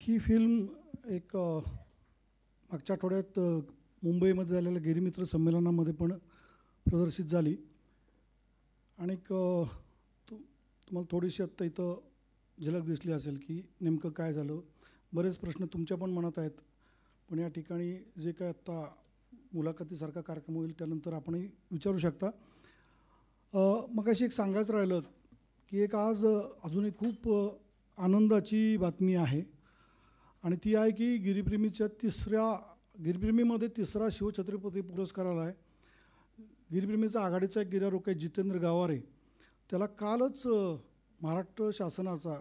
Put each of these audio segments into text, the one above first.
ही film एक मागच्या आठवड्यात मुंबईमध्ये झालेल्या गिरीमित्र संमेलनामध्ये पण प्रदर्शित झाली आणि तुम्हाला थोडीशी आत्ता इथं झलक दिसली असेल की नेमकं काय झालं. बरेच प्रश्न तुमच्या पण मनात आहेत, पण या ठिकाणी जे काय आत्ता मुलाखतीसारखा कार्यक्रम होईल त्यानंतर आपणही विचारू शकता. मग अशी एक सांगायचं राहिलं की एक आज अजूनही खूप आनंदाची बातमी आहे आणि ती आहे की गिरीप्रेमीमध्ये तिसरा शिवछत्रपती पुरस्कार आला आहे. गिरीप्रेमीचा आघाडीचा एक गिर्यारोहक आहे जितेंद्र गावारे, त्याला कालच महाराष्ट्र शासनाचा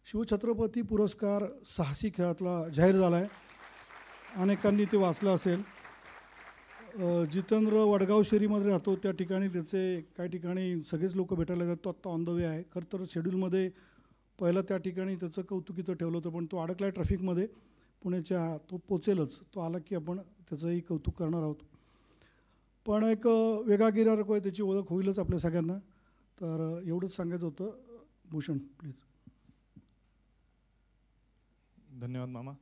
शिवछत्रपती पुरस्कार साहसी खेळातला जाहीर झाला आहे. अनेकांनी ते वाचलं असेल. जितेंद्र वडगाव शेरीमध्ये राहतो, त्या ठिकाणी त्याचे काही ठिकाणी सगळेच लोक भेटायला जातात. तो आत्ता ऑन द वे आहे. खरं तर शेड्यूलमध्ये पहिलं त्या ठिकाणी त्याचं कौतुक इथं ठेवलं होतं, पण तो अडकला आहे ट्रॅफिकमध्ये पुण्याच्या. तो पोचेलच, तो आला की आपण त्याचंही कौतुक करणार आहोत. पण एक वेगळा गिर्यारोहक आहे, त्याची ओळख होईलच आपल्या सगळ्यांना. तर एवढंच सांगायचं होतं. भूषण प्लीज. धन्यवाद मामा.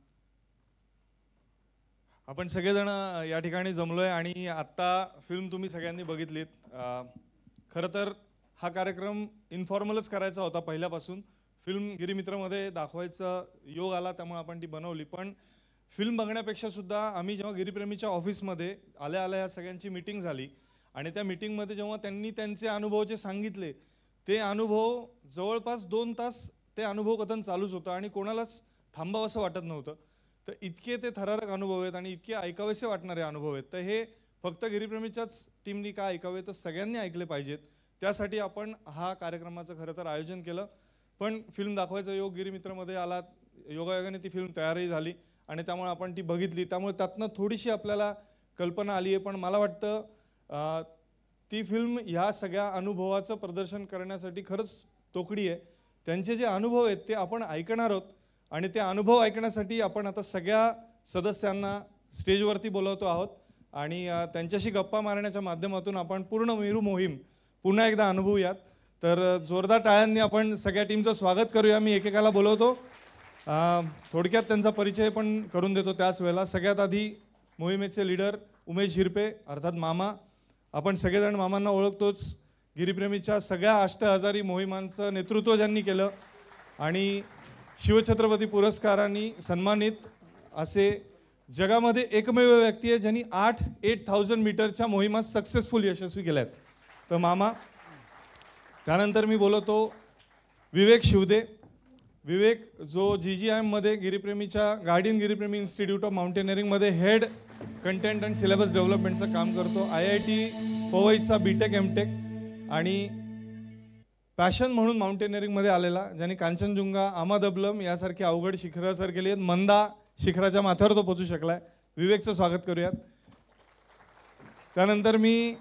आपण सगळेजण या ठिकाणी जमलोय आणि आत्ता फिल्म तुम्ही सगळ्यांनी बघितलीत. खरं तर हा कार्यक्रम इन्फॉर्मलच करायचा होता पहिल्यापासून. फिल्म गिरीमित्रमध्ये दाखवायचा योग आला त्यामुळे आपण ती बनवली. पण फिल्म बघण्यापेक्षा सुद्धा आम्ही जेव्हा गिरीप्रेमीच्या ऑफिसमध्ये आल्या या सगळ्यांची मीटिंग झाली आणि त्या मीटिंगमध्ये जेव्हा त्यांनी त्यांचे अनुभव जे सांगितले ते अनुभव जवळपास 2 तास ते अनुभव कथन चालूच होतं आणि कोणालाच थांबावं असं वाटत नव्हतं. तर इतके ते थरारक अनुभव आहेत आणि इतके ऐकावेसे वाटणारे अनुभव आहेत. तर हे फक्त गिरीप्रेमीच्याच टीमनी का ऐकावे, तर सगळ्यांनी ऐकले पाहिजेत. त्यासाठी आपण हा कार्यक्रमाचं खरं तर आयोजन केलं. पण फिल्म दाखवायचा योग गिरीमित्रमध्ये आला, योगायोगाने ती फिल्म तयारही झाली आणि त्यामुळे आपण ती बघितली. त्यामुळे त्यातनं थोडीशी आपल्याला कल्पना आली आहे. पण मला वाटतं ती फिल्म ह्या सगळ्या अनुभवाचं प्रदर्शन करण्यासाठी खरंच तोकडी आहे. त्यांचे जे अनुभव आहेत ते आपण ऐकणार आहोत आणि ते अनुभव ऐकण्यासाठी आपण आता सगळ्या सदस्यांना स्टेजवरती बोलवतो आहोत आणि त्यांच्याशी गप्पा मारण्याच्या माध्यमातून आपण पूर्ण मेरू मोहीम पुन्हा एकदा अनुभवूयात. तर जोरदार टाळ्यांनी आपण सगळ्या टीमचं स्वागत करूया. मी एकेकाला बोलवतो, थोडक्यात त्यांचा परिचय पण करून देतो. त्याच वेळेला सगळ्यात आधी मोहिमेचे लीडर उमेश झिरपे अर्थात मामा. आपण सगळेजण मामांना ओळखतोच. गिरीप्रेमीच्या सगळ्या अष्टहजारी मोहिमांचं नेतृत्व ज्यांनी केलं आणि शिवछत्रपती पुरस्कारांनी सन्मानित असे जगामध्ये एकमेव व्यक्ती आहे ज्यांनी 8,000 मीटरच्या मोहिमा सक्सेसफुल यशस्वी केल्यात, तर मामा. त्यानंतर मी बोलवतो विवेक शिवदे. विवेक जो GGIMमध्ये गिरीप्रेमीच्या गार्डियन गिरीप्रेमी इन्स्टिट्यूट ऑफ माउंटेनिअरिंगमध्ये हेड कंटेंट अँड सिलेबस डेव्हलपमेंटचं काम करतो. IIT पवईचा BTech MTech आणि पॅशन म्हणून माउंटेनिअरिंगमध्ये आलेला, ज्यांनी कांचनजुंगा, आमादबलम यासारखी अवघड शिखरं सर केली आहेत. मंदा शिखराच्या माथ्यावर तो पोचू शकलाय. विवेकचं स्वागत करूयात. त्यानंतर मी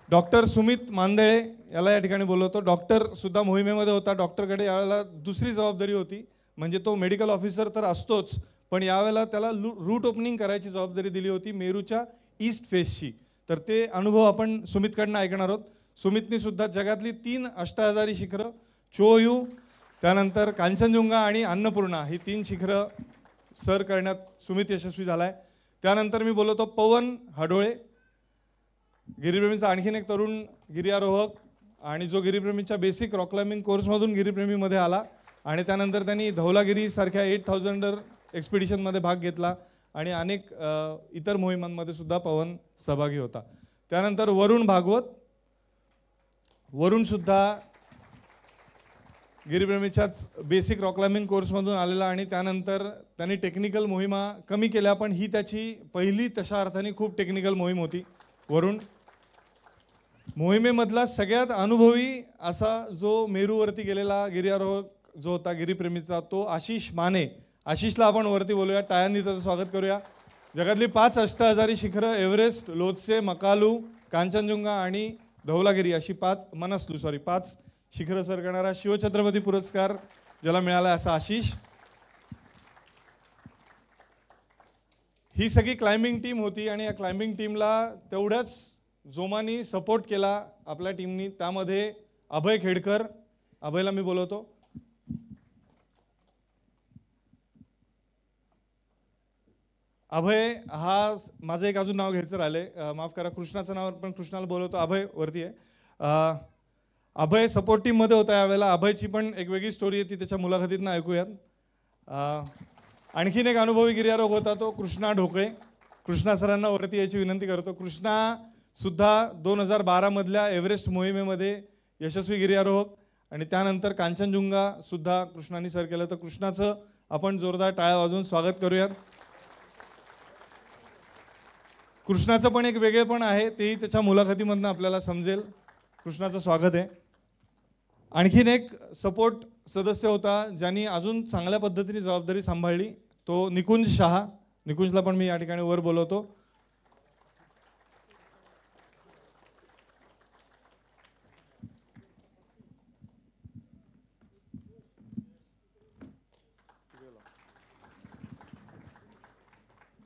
डॉक्टर सुमित मांदळे याला या ठिकाणी बोलवतो. डॉक्टर सुद्धा मोहिमेमध्ये होता. डॉक्टरकडे यावेळेला दुसरी जबाबदारी होती, म्हणजे तो मेडिकल ऑफिसर तर असतोच, पण यावेळेला त्याला रूट ओपनिंग करायची जबाबदारी दिली होती मेरूच्या ईस्ट फेसची. तर ते अनुभव आपण सुमितकडनं ऐकणार आहोत. सुमितनी सुद्धा जगातली 3 अष्टहजारी शिखरं, चोयू, त्यानंतर कांचनजुंगा आणि अन्नपूर्णा ही 3 शिखरं सर करण्यात सुमित यशस्वी झालाय. त्यानंतर मी बोलवतो पवन हडोळे, गिरीप्रेमीचा आणखीन एक तरुण गिर्यारोहक आणि जो गिरीप्रेमीच्या बेसिक रॉक क्लाइम्बिंग कोर्समधून गिरीप्रेमीमध्ये आला आणि त्यानंतर त्यांनी धौलागिरीसारख्या 8,000 एक्सपिडिशनमध्ये भाग घेतला आणि अनेक इतर मोहिमांमध्ये सुद्धा पवन सहभागी होता. त्यानंतर वरुण भागवत. वरुण सुद्धा गिरीप्रेमीच्याच बेसिक रॉक क्लाइम्बिंग कोर्समधून आलेला आणि त्यानंतर त्यांनी टेक्निकल मोहिमा कमी केल्या, पण ही त्याची पहिली तशा अर्थाने खूप टेक्निकल मोहीम होती. वरुण मोहिमेमधला सगळ्यात अनुभवी असा जो मेरूवरती गेलेला गिर्यारोहक जो होता गिरीप्रेमीचा, तो आशिष माने. आशिषला आपण वरती बोलूया, टाळ्यांनी त्याचं स्वागत करूया. जगातली 5 अष्टहजारी शिखरं एव्हरेस्ट, लोत्से, मकालू, कांचनजुंगा आणि धौलागिरी अशी 5 शिखरं सर करणारा शिवछत्रपती पुरस्कार ज्याला मिळाला असा आशिष. ही सगळी क्लाइम्बिंग टीम होती आणि या क्लाइम्बिंग टीमला तेवढ्याच जोमानी सपोर्ट केला आपल्या टीमनी. त्यामध्ये अभय खेडकर, अभयला मी बोलवतो. अभय हा माझं एक अजून नाव घ्यायचं राहिले, माफ करा, कृष्णाचं नाव पण कृष्णाला बोलवतो. अभय वरती आहे. अभय सपोर्ट टीममध्ये होता यावेळेला. अभयची पण एक वेगळी स्टोरी आहे, ती त्याच्या मुलाखतीतनं ऐकूयात. आणखीन एक अनुभवी गिर्यारोहक होता तो कृष्णा ढोकळे. कृष्णा सरांना वरती यायची विनंती करतो. कृष्णा सुद्धा 2012 मधल्या एव्हरेस्ट मोहिमेमध्ये यशस्वी गिर्यारोहक आणि त्यानंतर कांचनजुंगा सुद्धा कृष्णानी सर केलं. तर कृष्णाचं आपण जोरदार टाळ्या वाजवून स्वागत करूयात. कृष्णाचं पण एक वेगळेपण आहे, तेही त्याच्या मुलाखतीमधनं आपल्याला समजेल. कृष्णाचं स्वागत आहे. आणखीन एक सपोर्ट सदस्य होता ज्यांनी अजून चांगल्या पद्धतीने जबाबदारी सांभाळली, तो निकुंज शहा. निकुंजला पण मी या ठिकाणी वर बोलवतो.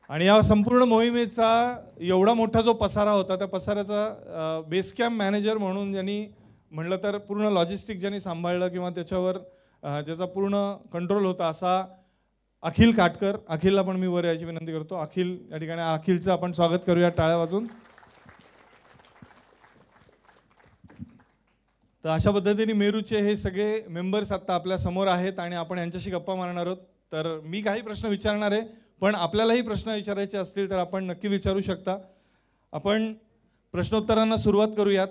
आणि या संपूर्ण मोहिमेचा एवढा मोठा जो पसारा होता, त्या पसाऱ्याचा बेस कॅम्प मॅनेजर म्हणून ज्यांनी म्हणलं तर पूर्ण लॉजिस्टिक ज्यांनी सांभाळलं किंवा त्याच्यावर ज्याचा पूर्ण कंट्रोल होता, असा अखिल काटकर. अखिलला पण मी वर यायची विनंती करतो. अखिल या ठिकाणी, अखिलचं आपण स्वागत करूया टाळ्या वाजून. तर अशा पद्धतीने मेरूचे हे सगळे मेंबर्स आता आपल्या समोर आहेत आणि आपण यांच्याशी गप्पा मारणार आहोत. तर मी काही प्रश्न विचारणार आहे, पण आपल्यालाही प्रश्न विचारायचे असतील तर आपण नक्की विचारू शकता. आपण प्रश्नोत्तरांना सुरुवात करूयात.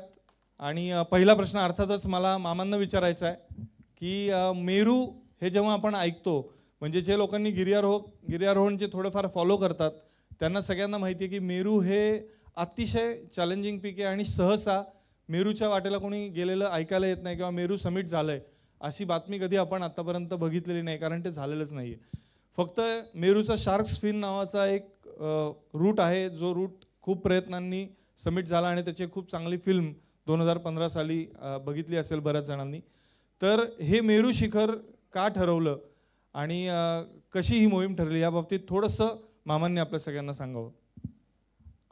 आणि पहिला प्रश्न अर्थातच मला मामांना विचारायचा आहे की मेरू हे जेव्हा आपण ऐकतो, म्हणजे जे लोकांनी गिर्यारोहण जे थोडंफार फॉलो करतात त्यांना सगळ्यांना माहिती आहे की मेरू हे अतिशय चॅलेंजिंग पीक आहे आणि सहसा मेरूच्या वाटेला कोणी गेलेलं ऐकायला येत नाही किंवा मेरू समिट झालंय अशी बातमी कधी आपण आतापर्यंत बघितलेली नाही, कारण ते झालेलंच नाहीये. फक्त मेरूचा शार्क्स फिन नावाचा एक रूट आहे, जो रूट खूप प्रयत्नांनी समिट झाला आणि त्याची खूप चांगली फिल्म 2015 साली बघितली असेल बऱ्याच जणांनी. तर हे मेरू शिखर का ठरवलं आणि कशी ही मोहीम ठरली या बाबतीत थोडंसं मामांनी आपल्या सगळ्यांना सांगावं.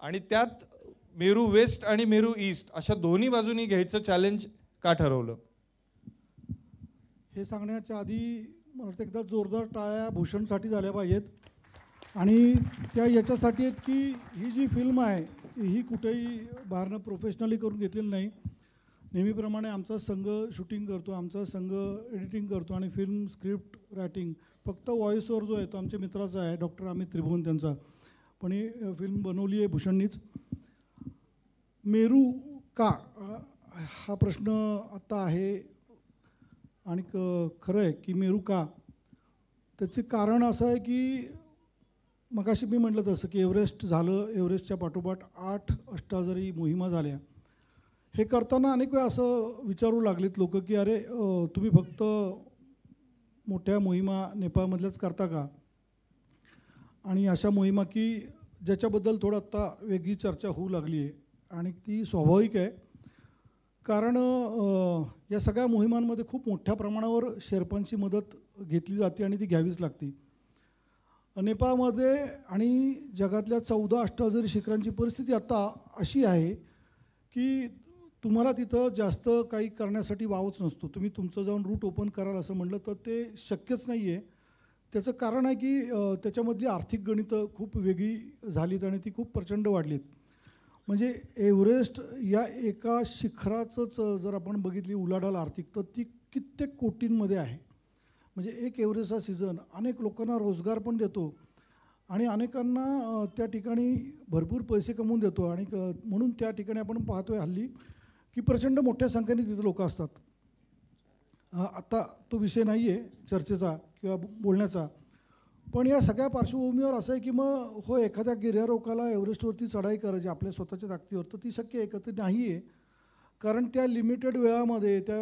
आणि त्यात मेरू वेस्ट आणि मेरू ईस्ट अशा दोन्ही बाजूनी घ्यायचं चॅलेंज का ठरवलं हे सांगण्याच्या आधी मला वाटतं एकदा जोरदार टाळ्या भूषणसाठी झाल्या पाहिजेत. आणि त्या याच्यासाठी आहेत की ही जी फिल्म आहे ही कुठेही बाहेरनं प्रोफेशनली करून घेतलेली नाही. नेहमीप्रमाणे आमचा संघ शूटिंग करतो, आमचा संघ एडिटिंग करतो आणि फिल्म स्क्रिप्ट रायटिंग फक्त व्हॉइस ओव्हर जो आहे तो आमच्या मित्राचा आहे, डॉक्टर अमित त्रिभुवन त्यांचा. पण ही फिल्म बनवली आहे भूषणनीच. मेरू का हा प्रश्न आता आहे आणि खरं आहे की मेरू का, त्याचे कारण असं आहे की मगाशी मी म्हटलं तसं की एव्हरेस्ट झालं, एव्हरेस्टच्या पाठोपाठ 8 अष्टावधारी मोहिमा झाल्या. हे करताना अनेक वेळा असं विचारू लागलेत लोक की अरे तुम्ही फक्त मोठ्या मोहिमा नेपाळमधल्याच करता का, आणि अशा मोहिमा की ज्याच्याबद्दल थोडं आत्ता वेगळी चर्चा होऊ लागली आहे. आणि ती स्वाभाविक आहे, कारण या सगळ्या मोहिमांमध्ये खूप मोठ्या प्रमाणावर शेर्पांची मदत घेतली जाते आणि ती घ्यावीच लागते. नेपाळमध्ये आणि जगातल्या 14 अष्टावधारी शिखरांची परिस्थिती आता अशी आहे की तुम्हाला तिथं जास्त काही करण्यासाठी वावच नसतो. तुम्ही तुमचं जाऊन रूट ओपन कराल असं म्हटलं तर ते शक्यच नाही आहे. त्याचं कारण आहे की त्याच्यामधली आर्थिक गणितं खूप वेगळी झालीत आणि ती खूप प्रचंड वाढलीत. म्हणजे एव्हरेस्ट या एका शिखराचंच जर आपण बघितली उलाढाल आर्थिक, तर ती कित्येक कोटींमध्ये आहे. म्हणजे एक एव्हरेस्टचा सीझन अनेक लोकांना रोजगार पण देतो आणि अनेकांना त्या ठिकाणी भरपूर पैसे कमवून देतो. आणि म्हणून त्या ठिकाणी आपण पाहतोय हल्ली की प्रचंड मोठ्या संख्येने तिथे लोक असतात. आता तो विषय नाही आहे चर्चेचा किंवा बोलण्याचा, पण या सगळ्या पार्श्वभूमीवर असं आहे की मग हो एखाद्या गिर्यारोहकाला एव्हरेस्टवरती चढाई करायची आपल्या स्वतःच्या ताकदीवर, तर ती शक्य आहे का? ते नाही आहे. कारण त्या लिमिटेड वेळामध्ये त्या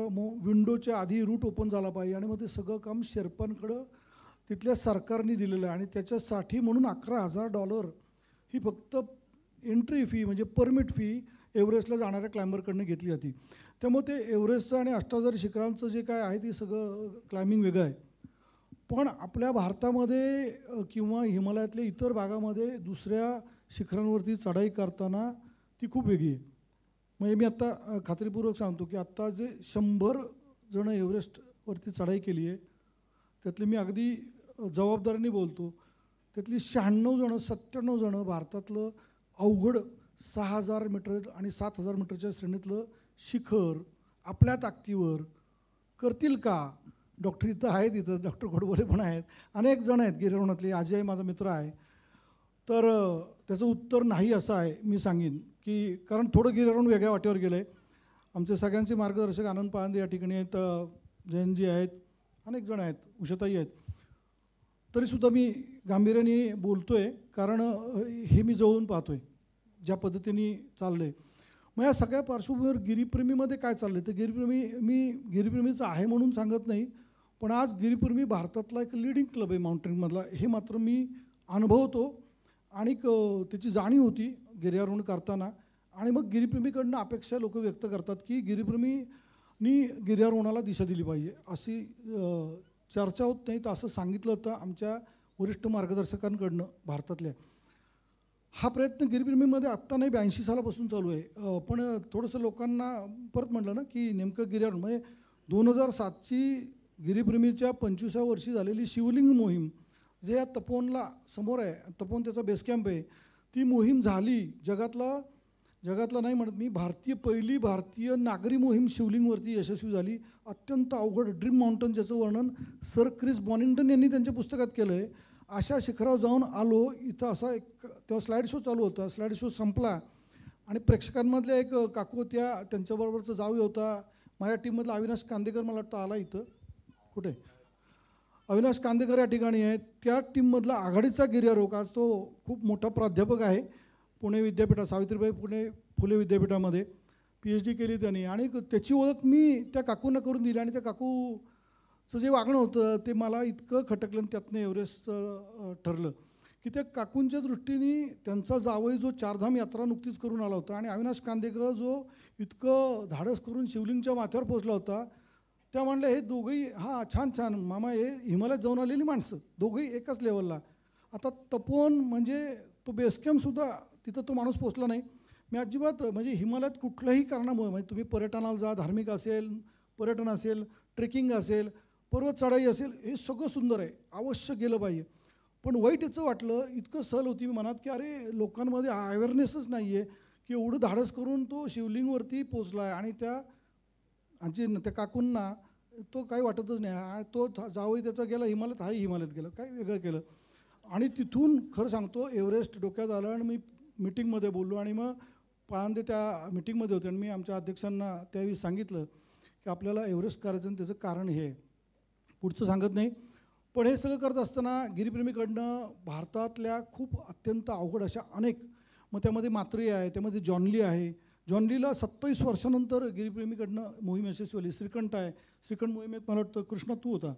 विंडोच्या आधी रूट ओपन झाला पाहिजे आणि मग ते सगळं काम शेर्पांकडं तिथल्या सरकारने दिलेलं आहे. आणि त्याच्यासाठी म्हणून $11,000 ही फक्त एंट्री फी म्हणजे परमिट फी एव्हरेस्टला जाणाऱ्या क्लाइंबरकडनं घेतली जाते. त्यामुळे ते एव्हरेस्टचं आणि अष्टावधारी शिखरांचं जे काय आहे ते सगळं क्लाइम्बिंग वेगळं आहे. पण आपल्या भारतामध्ये किंवा हिमालयातल्या इतर भागामध्ये दुसऱ्या शिखरांवरती चढाई करताना ती खूप वेगळी आहे. म्हणजे मी आत्ता खात्रीपूर्वक सांगतो की आत्ता जे 100 जणं एव्हरेस्टवरती चढाई केली आहे त्यातले मी अगदी जबाबदारीने बोलतो त्यातली 96 जणं 97 जणं भारतातलं अवघड 6000 मीटर आणि 7000 मीटरच्या श्रेणीतलं शिखर आपल्या ताकदीवर करतील का? डॉक्टर इथं आहेत, इथं डॉक्टर घोडबोले पण आहेत, अनेक जण आहेत गिर्यारोहणातले. अजय माझा मित्र आहे. तर त्याचं उत्तर नाही असं आहे. मी सांगेन की कारण थोडं गिर्यारोहण वेगळ्या वाटेवर गेलं आहे. आमचे सगळ्यांचे मार्गदर्शक आनंद पांदे या ठिकाणी आहेत, जयंतजी आहेत, अनेक जण आहेत, उषाताई आहेत. तरीसुद्धा मी गांभीर्याने बोलतो आहे कारण हे मी जवळून पाहतो आहे ज्या पद्धतीने चाललं आहे. मग या सगळ्या पार्श्वभूमीवर गिरीप्रेमीमध्ये काय चाललं आहे तर मी गिरीप्रेमीचं आहे म्हणून सांगत नाही, पण आज गिरीप्रेमी भारतातला एक लीडिंग क्लब आहे माउंटेनमधला, हे मात्र मी अनुभवतो आणि त्याची जाणीव होती गिर्यारोहण करताना. आणि मग गिरीप्रेमीकडनं अपेक्षा लोक व्यक्त करतात की गिरीप्रेमीनी गिर्यारोहणाला दिशा दिली पाहिजे. अशी चर्चा होत नाही तर असं सांगितलं होतं आमच्या वरिष्ठ मार्गदर्शकांकडनं भारतातल्या. हा प्रयत्न गिरीप्रेमीमध्ये आत्ता नाही 82 सालापासून चालू आहे. पण थोडंसं लोकांना परत म्हटलं ना की नेमकं गिर्यारोहण म्हणजे 2007ची गिरीप्रेमीच्या 25व्या वर्षी झालेली शिवलिंग मोहीम जे या तपोवनला समोर आहे, तपोवन त्याचा बेस कॅम्प आहे, ती मोहीम झाली. जगातला नाही म्हणत मी, पहिली भारतीय नागरी मोहीम शिवलिंगवरती यशस्वी झाली. अत्यंत अवघड ड्रीम माउंटन ज्याचं वर्णन सर क्रिस बॉनिंग्टन यांनी त्यांच्या पुस्तकात केलं आहे. अशा शिखरावर जाऊन आलो इथं असा एक तेव्हा स्लाईड शो चालू होता. स्लाईड शो संपला आणि प्रेक्षकांमधल्या एक काकू होत्या, त्यांच्याबरोबरचा जावई होता, माझ्या टीममधला अविनाश कांदेकर मला वाटतं आला इथं, कुठे अविनाश कांदेकर या ठिकाणी आहे. त्या टीममधला आघाडीचा गिर्यारोहक आज तो खूप मोठा प्राध्यापक आहे पुणे विद्यापीठात, सावित्रीबाई फुले विद्यापीठामध्ये PhD केली त्यांनी. आणि त्याची ओळख मी त्या काकूंना करून दिली आणि त्या काकूचं जे वागणं होतं ते मला इतकं खटकलं आणि त्यातनं एव्हरेस्ट ठरलं की त्या काकूंच्या दृष्टीने त्यांचा जावई जो चारधाम यात्रा नुकतीच करून आला होता आणि अविनाश कांदेकर जो इतकं धाडस करून शिवलिंगच्या माथ्यावर पोचला होता, त्या म्हणल्या हे दोघंही हां छान मामा हे हिमालयात जाऊन आलेली माणसं दोघंही एकाच लेवलला. आता तपोवन म्हणजे तो बेसकॅम्पसुद्धा तिथं तो माणूस पोचला नाही. मी अजिबात म्हणजे हिमालयात कुठल्याही कारणामुळे म्हणजे तुम्ही पर्यटनाला जा, धार्मिक असेल, पर्यटन असेल, ट्रेकिंग असेल, पर्वत चढाई असेल, हे सगळं सुंदर आहे, अवश्य गेलं पाहिजे. पण वाईट याचं वाटलं, इतकं सहल होती मी मनात की अरे लोकांमध्ये अवेअरनेसच नाही आहे की एवढं धाडस करून तो शिवलिंगवरती पोचला आहे आणि त्या काकूंना तो काही वाटतच नाही. तो जावई त्याचा गेला हिमालयात, हाही हिमालयात गेला, काय वेगळं केलं. आणि तिथून खरं सांगतो एव्हरेस्ट डोक्यात आलं आणि मी मिटिंगमध्ये बोललो आणि मग पांदे त्या मिटिंगमध्ये होते आणि मी आमच्या अध्यक्षांना त्यावेळी सांगितलं की आपल्याला एव्हरेस्ट करायचं आणि त्याचं कारण हे आहे, पुढचं सांगत नाही. पण हे सगळं करत असताना गिरीप्रेमीकडनं भारतातल्या खूप अत्यंत अवघड अशा अनेक, मग त्यामध्ये मात्री आहे, त्यामध्ये जॉनली आहे. जॉनलीला 27 वर्षानंतर गिरीप्रेमीकडनं मोहीम यशस्वी झाली. श्रीकंठ आहे, श्रीकंठ मोहिमेत मला वाटतं कृष्णा तू होता,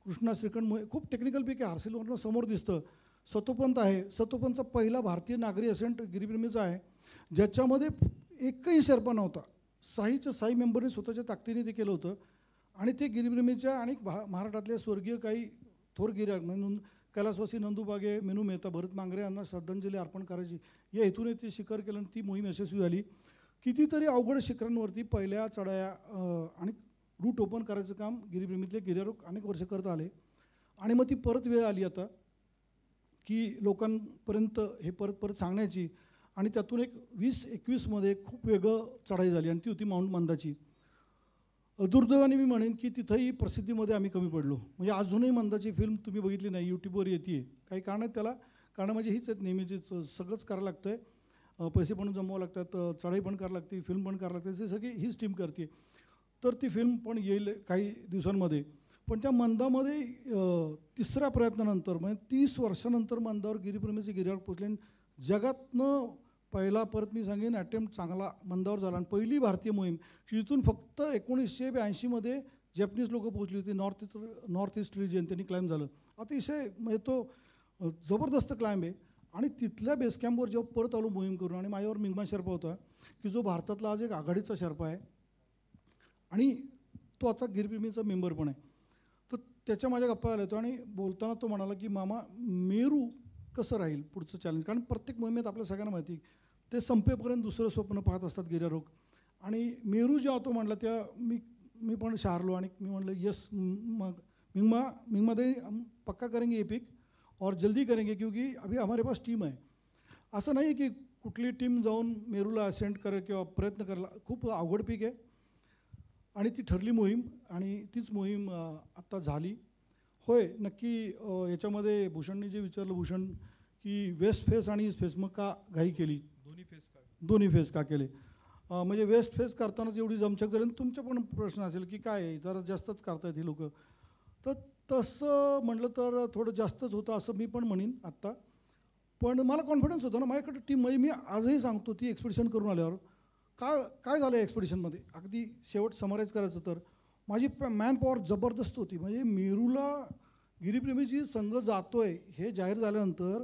कृष्णा श्रीकंठ मोहीम खूप टेक्निकलपैकी हार्सिलवरनं समोर दिसतं. सतोपंत आहे, सतोपंतचा पहिला भारतीय नागरी असेंट गिरीप्रेमीचा आहे ज्याच्यामध्ये एकही शेर्पा नव्हता. 6च्या 6 मेंबरने स्वतःच्या ताकदीने ते केलं होतं आणि ते गिरीप्रेमीच्या आणि महाराष्ट्रातल्या स्वर्गीय काही थोर गिर्यारोहक म्हणून कैलासवासी नंदूबागे, मेनू मेहता, भरत मांगरे यांना श्रद्धांजली अर्पण करायची या हेतूने ते शिखर केलं आणि ती मोहीम यशस्वी झाली. कितीतरी अवघड शिखरांवरती पहिल्या चढाया आणि रूट ओपन करायचं काम गिरीप्रेमीतले गिर्यारोहक अनेक वर्ष करत आले. आणि मग ती परत वेळ आली आता की लोकांपर्यंत हे परत सांगण्याची आणि त्यातून एक 2021मध्ये खूप वेगळं चढाई झाली आणि ती होती माउंट मंदाची. दुर्दैवाने मी म्हणेन की तिथंही प्रसिद्धीमध्ये आम्ही कमी पडलो. म्हणजे अजूनही मंदाची फिल्म तुम्ही बघितली नाही, यूट्यूबवर येते. काही कारण आहेत त्याला, कारण म्हणजे हीच आहेत नेहमीचीच, सगळंच करावं लागतं आहे, पैसे पण जमवावं लागतात, चढाई पण करावं लागते, फिल्म पण करावं लागते, सगळी हीच टीम करते. तर ती फिल्म पण येईल काही दिवसांमध्ये. पण त्या मंदामध्ये तिसऱ्या प्रयत्नानंतर म्हणजे 30 वर्षानंतर मंदावर गिरीप्रेमीचे गिर्यारोहक पोचले. जगातनं पहिला परत मी सांगेन अटेम्प्ट चांगला मंदावर झाला आणि पहिली भारतीय मोहीम जिथून फक्त 1982मध्ये जॅपनीज लोक पोहोचली होती. नॉर्थ ईस्ट रिजन त्यांनी क्लाइंब झालं. अतिशय म्हणजे तो जबरदस्त क्लाइंब आहे. आणि तिथल्या बेस कॅम्पवर जेव्हा परत आलो मोहीम करून आणि माझ्यावर मिंगमा शेर्पा होता की जो भारतातला आज एक आघाडीचा शेर्पा आहे आणि तो आता गिरप्रेमीचा मेंबर पण आहे. तर त्याच्या माझ्या गप्पा आल्या होत्या आणि बोलताना तो म्हणाला की मामा मेरू कसं राहील पुढचं चॅलेंज, कारण प्रत्येक मोहिमेत आपल्या सगळ्यांना माहिती ते संपेपर्यंत दुसरं स्वप्न पाहत असतात गिर्यारोहक. आणि मेरू जेव्हा तो म्हटला त्या मी पण शारलो आणि मी म्हटलं येस मिंगमा दे पक्का करेंगे ये पिक और जल्दी करेंगे क्योंकि अभी हमारे पास टीम आहे. असं नाही की कुठली टीम जाऊन मेरूला असेंड करेल किंवा प्रयत्न करायला. खूप अवघड पीक आहे आणि ती ठरली मोहीम आणि तीच मोहीम आत्ता झाली. होय नक्की याच्यामध्ये भूषणने जे विचारलं भूषण की वेस्ट फेस आणि ईस्ट फेस मग का घाई केली, दोन्ही फेस का केले. म्हणजे वेस्ट फेस करतानाच एवढी जमछक झाली. तुमचा पण प्रश्न असेल की काय जरा जास्तच करतायत ही लोक. तर तसं म्हटलं तर थोडं जास्तच होतं असं मी पण म्हणीन आत्ता. पण मला कॉन्फिडन्स होता ना माझ्याकडे टीम. म्हणजे मी आजही सांगतो ती एक्सपिडिशन करून आल्यावर काय झालं एक्सपिडिशनमध्ये अगदी शेवट समराईज करायचं तर माझी मॅन पॉवर जबरदस्त होती. म्हणजे मेरूला गिरीप्रेमीची संघ जातोय हे जाहीर झाल्यानंतर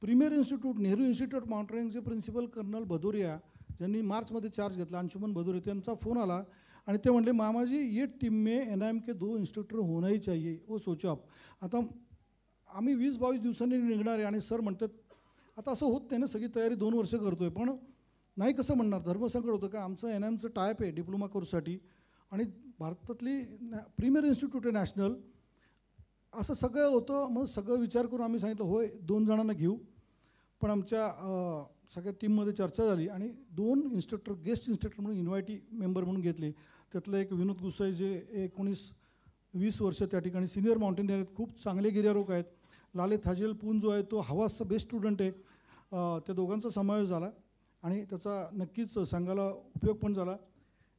प्रीमियर इन्स्टिट्यूट नेहरू इन्स्टिट्यूट मॉनिटरिंगचे प्रिन्सिपल कर्नल भदौरिया ज्यांनी मार्चमध्ये चार्ज घेतला अंशुमन भदौरिया त्यांचा फोन आला आणि ते म्हणले मामाजी ये टीम में NIM के 2 इंस्ट्रक्टर होना ही चाहिए वो सोचो आप. आता आम्ही 20-22 दिवसांनी निघणार आहे आणि सर म्हणतात आता असं होत नाही ना सगळी तयारी 2 वर्ष करतोय पण नाही कसं म्हणणार धर्मसंकट होतं कारण आमचं NIMचं टायप आहे डिप्लोमा कोर्ससाठी आणि भारतातली प्रीमियर इन्स्टिट्यूट आहे नॅशनल. असं सगळं होतं. मग सगळं विचार करून आम्ही सांगितलं होय 2 जणांना घेऊ. पण आमच्या सगळ्या टीममध्ये चर्चा झाली आणि 2 इन्स्ट्रक्टर गेस्ट इन्स्ट्रक्टर म्हणून इन्व्हायटी मेंबर म्हणून घेतले. त्यातलं एक विनोद गुसाई जे 19-20 वर्ष त्या ठिकाणी सिनियर माउंटेनियर आहेत, खूप चांगले गिर्यारोहक आहेत. लालित हाजेल पून जो आहे तो हवासचा बेस्ट स्टुडंट आहे. त्या दोघांचा समावेश झाला आणि त्याचा नक्कीच संघाला उपयोग पण झाला.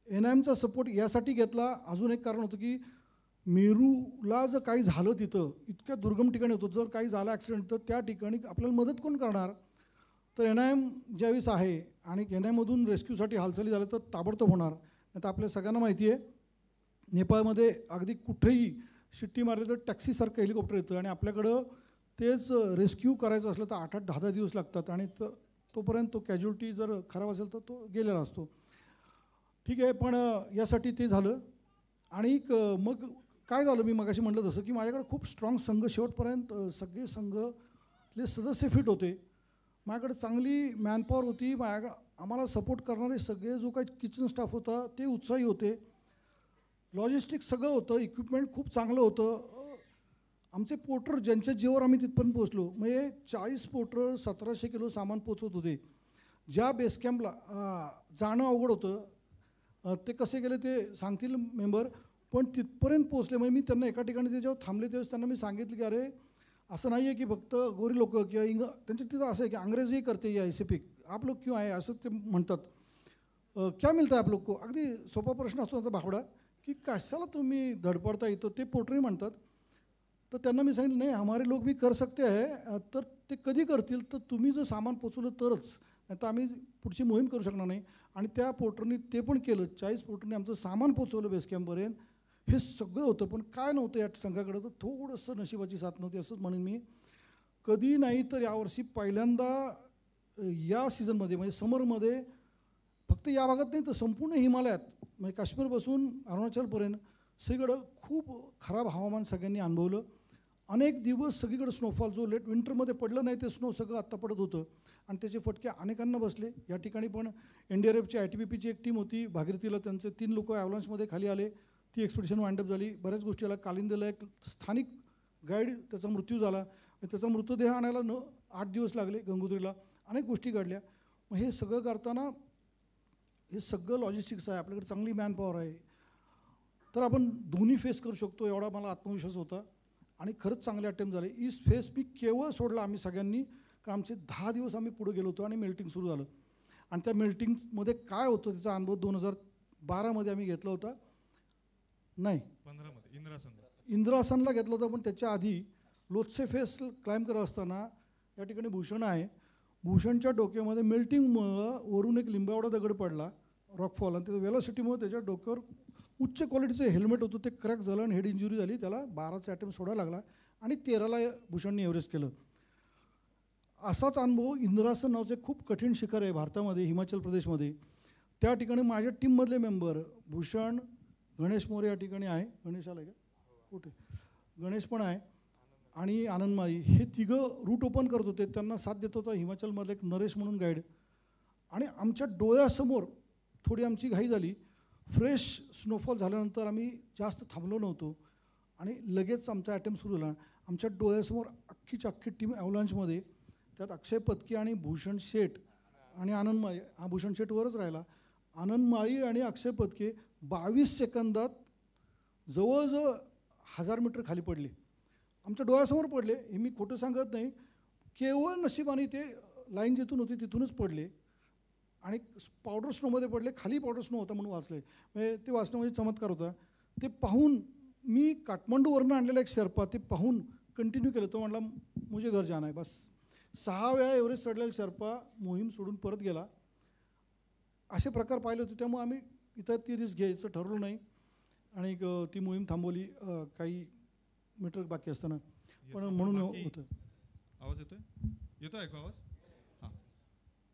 NIMचा सपोर्ट यासाठी घेतला. अजून एक कारण होतं की मेरूला जर काही झालं तिथं इतक्या दुर्गम ठिकाणी होतं जर काही झालं ॲक्सिडेंट तर त्या ठिकाणी आपल्याला मदत कोण करणार. तर NIM ज्यावेळेस आहे आणि NIMमधून रेस्क्यूसाठी हालचाली झाल्या तर ताबडतोब होणार. नाही तर आपल्या सगळ्यांना माहिती आहे नेपाळमध्ये अगदी कुठेही शिट्टी मारली तर टॅक्सीसारखं हेलिकॉप्टर येतं आणि आपल्याकडं तेच रेस्क्यू करायचं असलं तर 8-8, 10-10 दिवस लागतात आणि तोपर्यंत तो कॅज्युअल्टी जर खराब असेल तर तो गेलेला असतो. ठीक आहे पण यासाठी ते झालं. आणि मग काय झालं मी मगाशी म्हटलं तसं की माझ्याकडे खूप स्ट्रॉंग संघ शेवटपर्यंत सगळे संघातले सदस्य फिट होते. माझ्याकडे चांगली मॅनपॉवर होती. आम्हाला सपोर्ट करणारे सगळे जो काही किचन स्टाफ होता ते उत्साही होते. लॉजिस्टिक्स सगळं होतं. इक्विपमेंट खूप चांगलं होतं. आमचे पोर्टर ज्यांच्या जीवावर आम्ही तिथपर्यंत पोचलो म्हणजे 40 पोर्टर 1700 किलो सामान पोचवत होते. ज्या बेस कॅम्पला जाणं अवघड होतं ते कसे गेले ते सांगतील मेंबर पण तिथपर्यंत पोचले. म्हणजे मी त्यांना एका ठिकाणी ते जेव्हा थांबले त्यावेळेस त्यांना मी सांगितलं की अरे असं नाही आहे की फक्त गोरी लोक किंवा त्यांच्या तिथं असं आहे की अंग्रेजी करते या ऐसे पिक आप लोग क्यों आहे असं ते म्हणतात. क्या मिळतं आहे आप लोग को. अगदी सोपा प्रश्न असतो त्यांचा भावडा की कशाला तुम्ही धडपडता इथं ते पोर्टरही म्हणतात. तर त्यांना मी सांगितलं नाही हमारे लोक भी कर सकते आहे. तर ते कधी करतील तर तुम्ही जर सामान पोचवलं तरच नाही तर आम्ही पुढची मोहीम करू शकणार नाही. आणि त्या पोर्टरनी ते पण केलं. 40 पोर्टरने आमचं सामान पोचवलं बेस कॅम्पपर्यंत. हे सगळं होतं पण काय नव्हतं या संघाकडं तर थोडंसं नशिबाची साथ नव्हती असंच म्हणेन मी. कधी नाही तर यावर्षी पहिल्यांदा या सीझनमध्ये म्हणजे समरमध्ये फक्त या भागात नाही तर संपूर्ण हिमालयात म्हणजे काश्मीरपासून अरुणाचलपर्यंत सगळीकडं खूप खराब हवामान सगळ्यांनी अनुभवलं. अनेक दिवस सगळीकडे स्नोफॉल जो लेट विंटरमध्ये पडलं नाही ते स्नो सगळं आत्ता पडत होतं आणि त्याचे फटके अनेकांना बसले. या ठिकाणी पण NDRFची ITBPची एक टीम होती भागीरथीला त्यांचे 3 लोक ॲव्हलांचमध्ये खाली आले. ती एक्सपिडिशन वाइंडअप झाली. बऱ्याच गोष्टी आला. कालिंदीला एक स्थानिक गाईड त्याचा मृत्यू झाला. त्याचा मृतदेह आणायला 8 दिवस लागले. गंगोत्रीला अनेक गोष्टी घडल्या. मग हे सगळं करताना हे सगळं लॉजिस्टिक्स आहे आपल्याकडे चांगली मॅनपॉवर आहे तर आपण दोन्ही फेस करू शकतो एवढा मला आत्मविश्वास होता. आणि खरंच चांगले अटेम्प्ट झाले. ईस्ट फेस मी केवळ सोडला आम्ही सगळ्यांनी कारण आमचे 10 दिवस आम्ही पुढे गेलो होतो आणि मेल्टिंग सुरू झालं. आणि त्या मेल्टिंगमध्ये काय होतं त्याचा अनुभव 2012मध्ये आम्ही घेतला होता. नाही 15मध्ये इंद्रासनला घेतला होता पण त्याच्या आधी लोत्से फेस क्लाइंब करत असताना या ठिकाणी भूषण आहे. भूषणच्या डोक्यामध्ये मेल्टिंगमुळं वरून एक लिंबावडा दगड पडला रॉकफॉल आणि त्याच्या वेलॉसिटीमुळे त्याच्या डोक्यावर उच्च क्वालिटीचं हेल्मेट होतं ते क्रॅक झालं आणि हेड इंजुरी झाली. त्याला 12चा अटेम्प्ट सोडायला लागला आणि 13ला भूषणने एव्हरेस्ट केलं. असाच अनुभव इंद्रासन नावाचे खूप कठीण शिखर आहे भारतामध्ये हिमाचल प्रदेशमध्ये. त्या ठिकाणी माझ्या टीममधले मेंबर भूषण गणेश मोरे या ठिकाणी आहे. गणेश आला का कुठे गणेश पण आहे आणि आनंदमाई हे तिघं रूट ओपन करत होते. त्यांना साथ देत होता हिमाचलमधला एक नरेश म्हणून गाईड. आणि आमच्या डोळ्यासमोर थोडी आमची घाई झाली. फ्रेश स्नोफॉल झाल्यानंतर आम्ही जास्त थांबलो नव्हतो आणि लगेच आमचा अटेम्प्ट सुरू झाला. आमच्या डोळ्यासमोर अख्खीच्या अख्खी टीम ॲव्हलांचमध्ये, त्यात अक्षय पत्की आणि भूषण शेठ आणि आनंद माळी, हा भूषण शेठवरच राहिला, आनंद माळी आणि अक्षय पत्के 22 सेकंदात जवळजवळ 1000 मीटर खाली पडले. आमच्या डोळ्यासमोर पडले, हे मी खोटं सांगत नाही. केवळ नशिबाने ते लाईन जिथून होती तिथूनच पडले आणि पावडर स्नोमध्ये पडले. खाली पावडर स्नो होता म्हणून वाचले. म्हणजे ते वाचणं म्हणजे चमत्कार होता. ते पाहून मी काठमांडूवरनं आणलेला एक शेर्पा ते पाहून कंटिन्यू केलं. तो म्हटला मुझे घर जाना है बस. 6 वेळा एव्हरेस्ट चढलेला शेर्पा मोहीम सोडून परत गेला. असे प्रकार पाहिले होते. त्यामुळे आम्ही इथं ती रिस्क घ्यायचं ठरवलं नाही आणि ती मोहीम थांबवली काही मीटर बाकी असताना. पण म्हणून होतं. आवाज येतोय ऐकू आवाज? हां,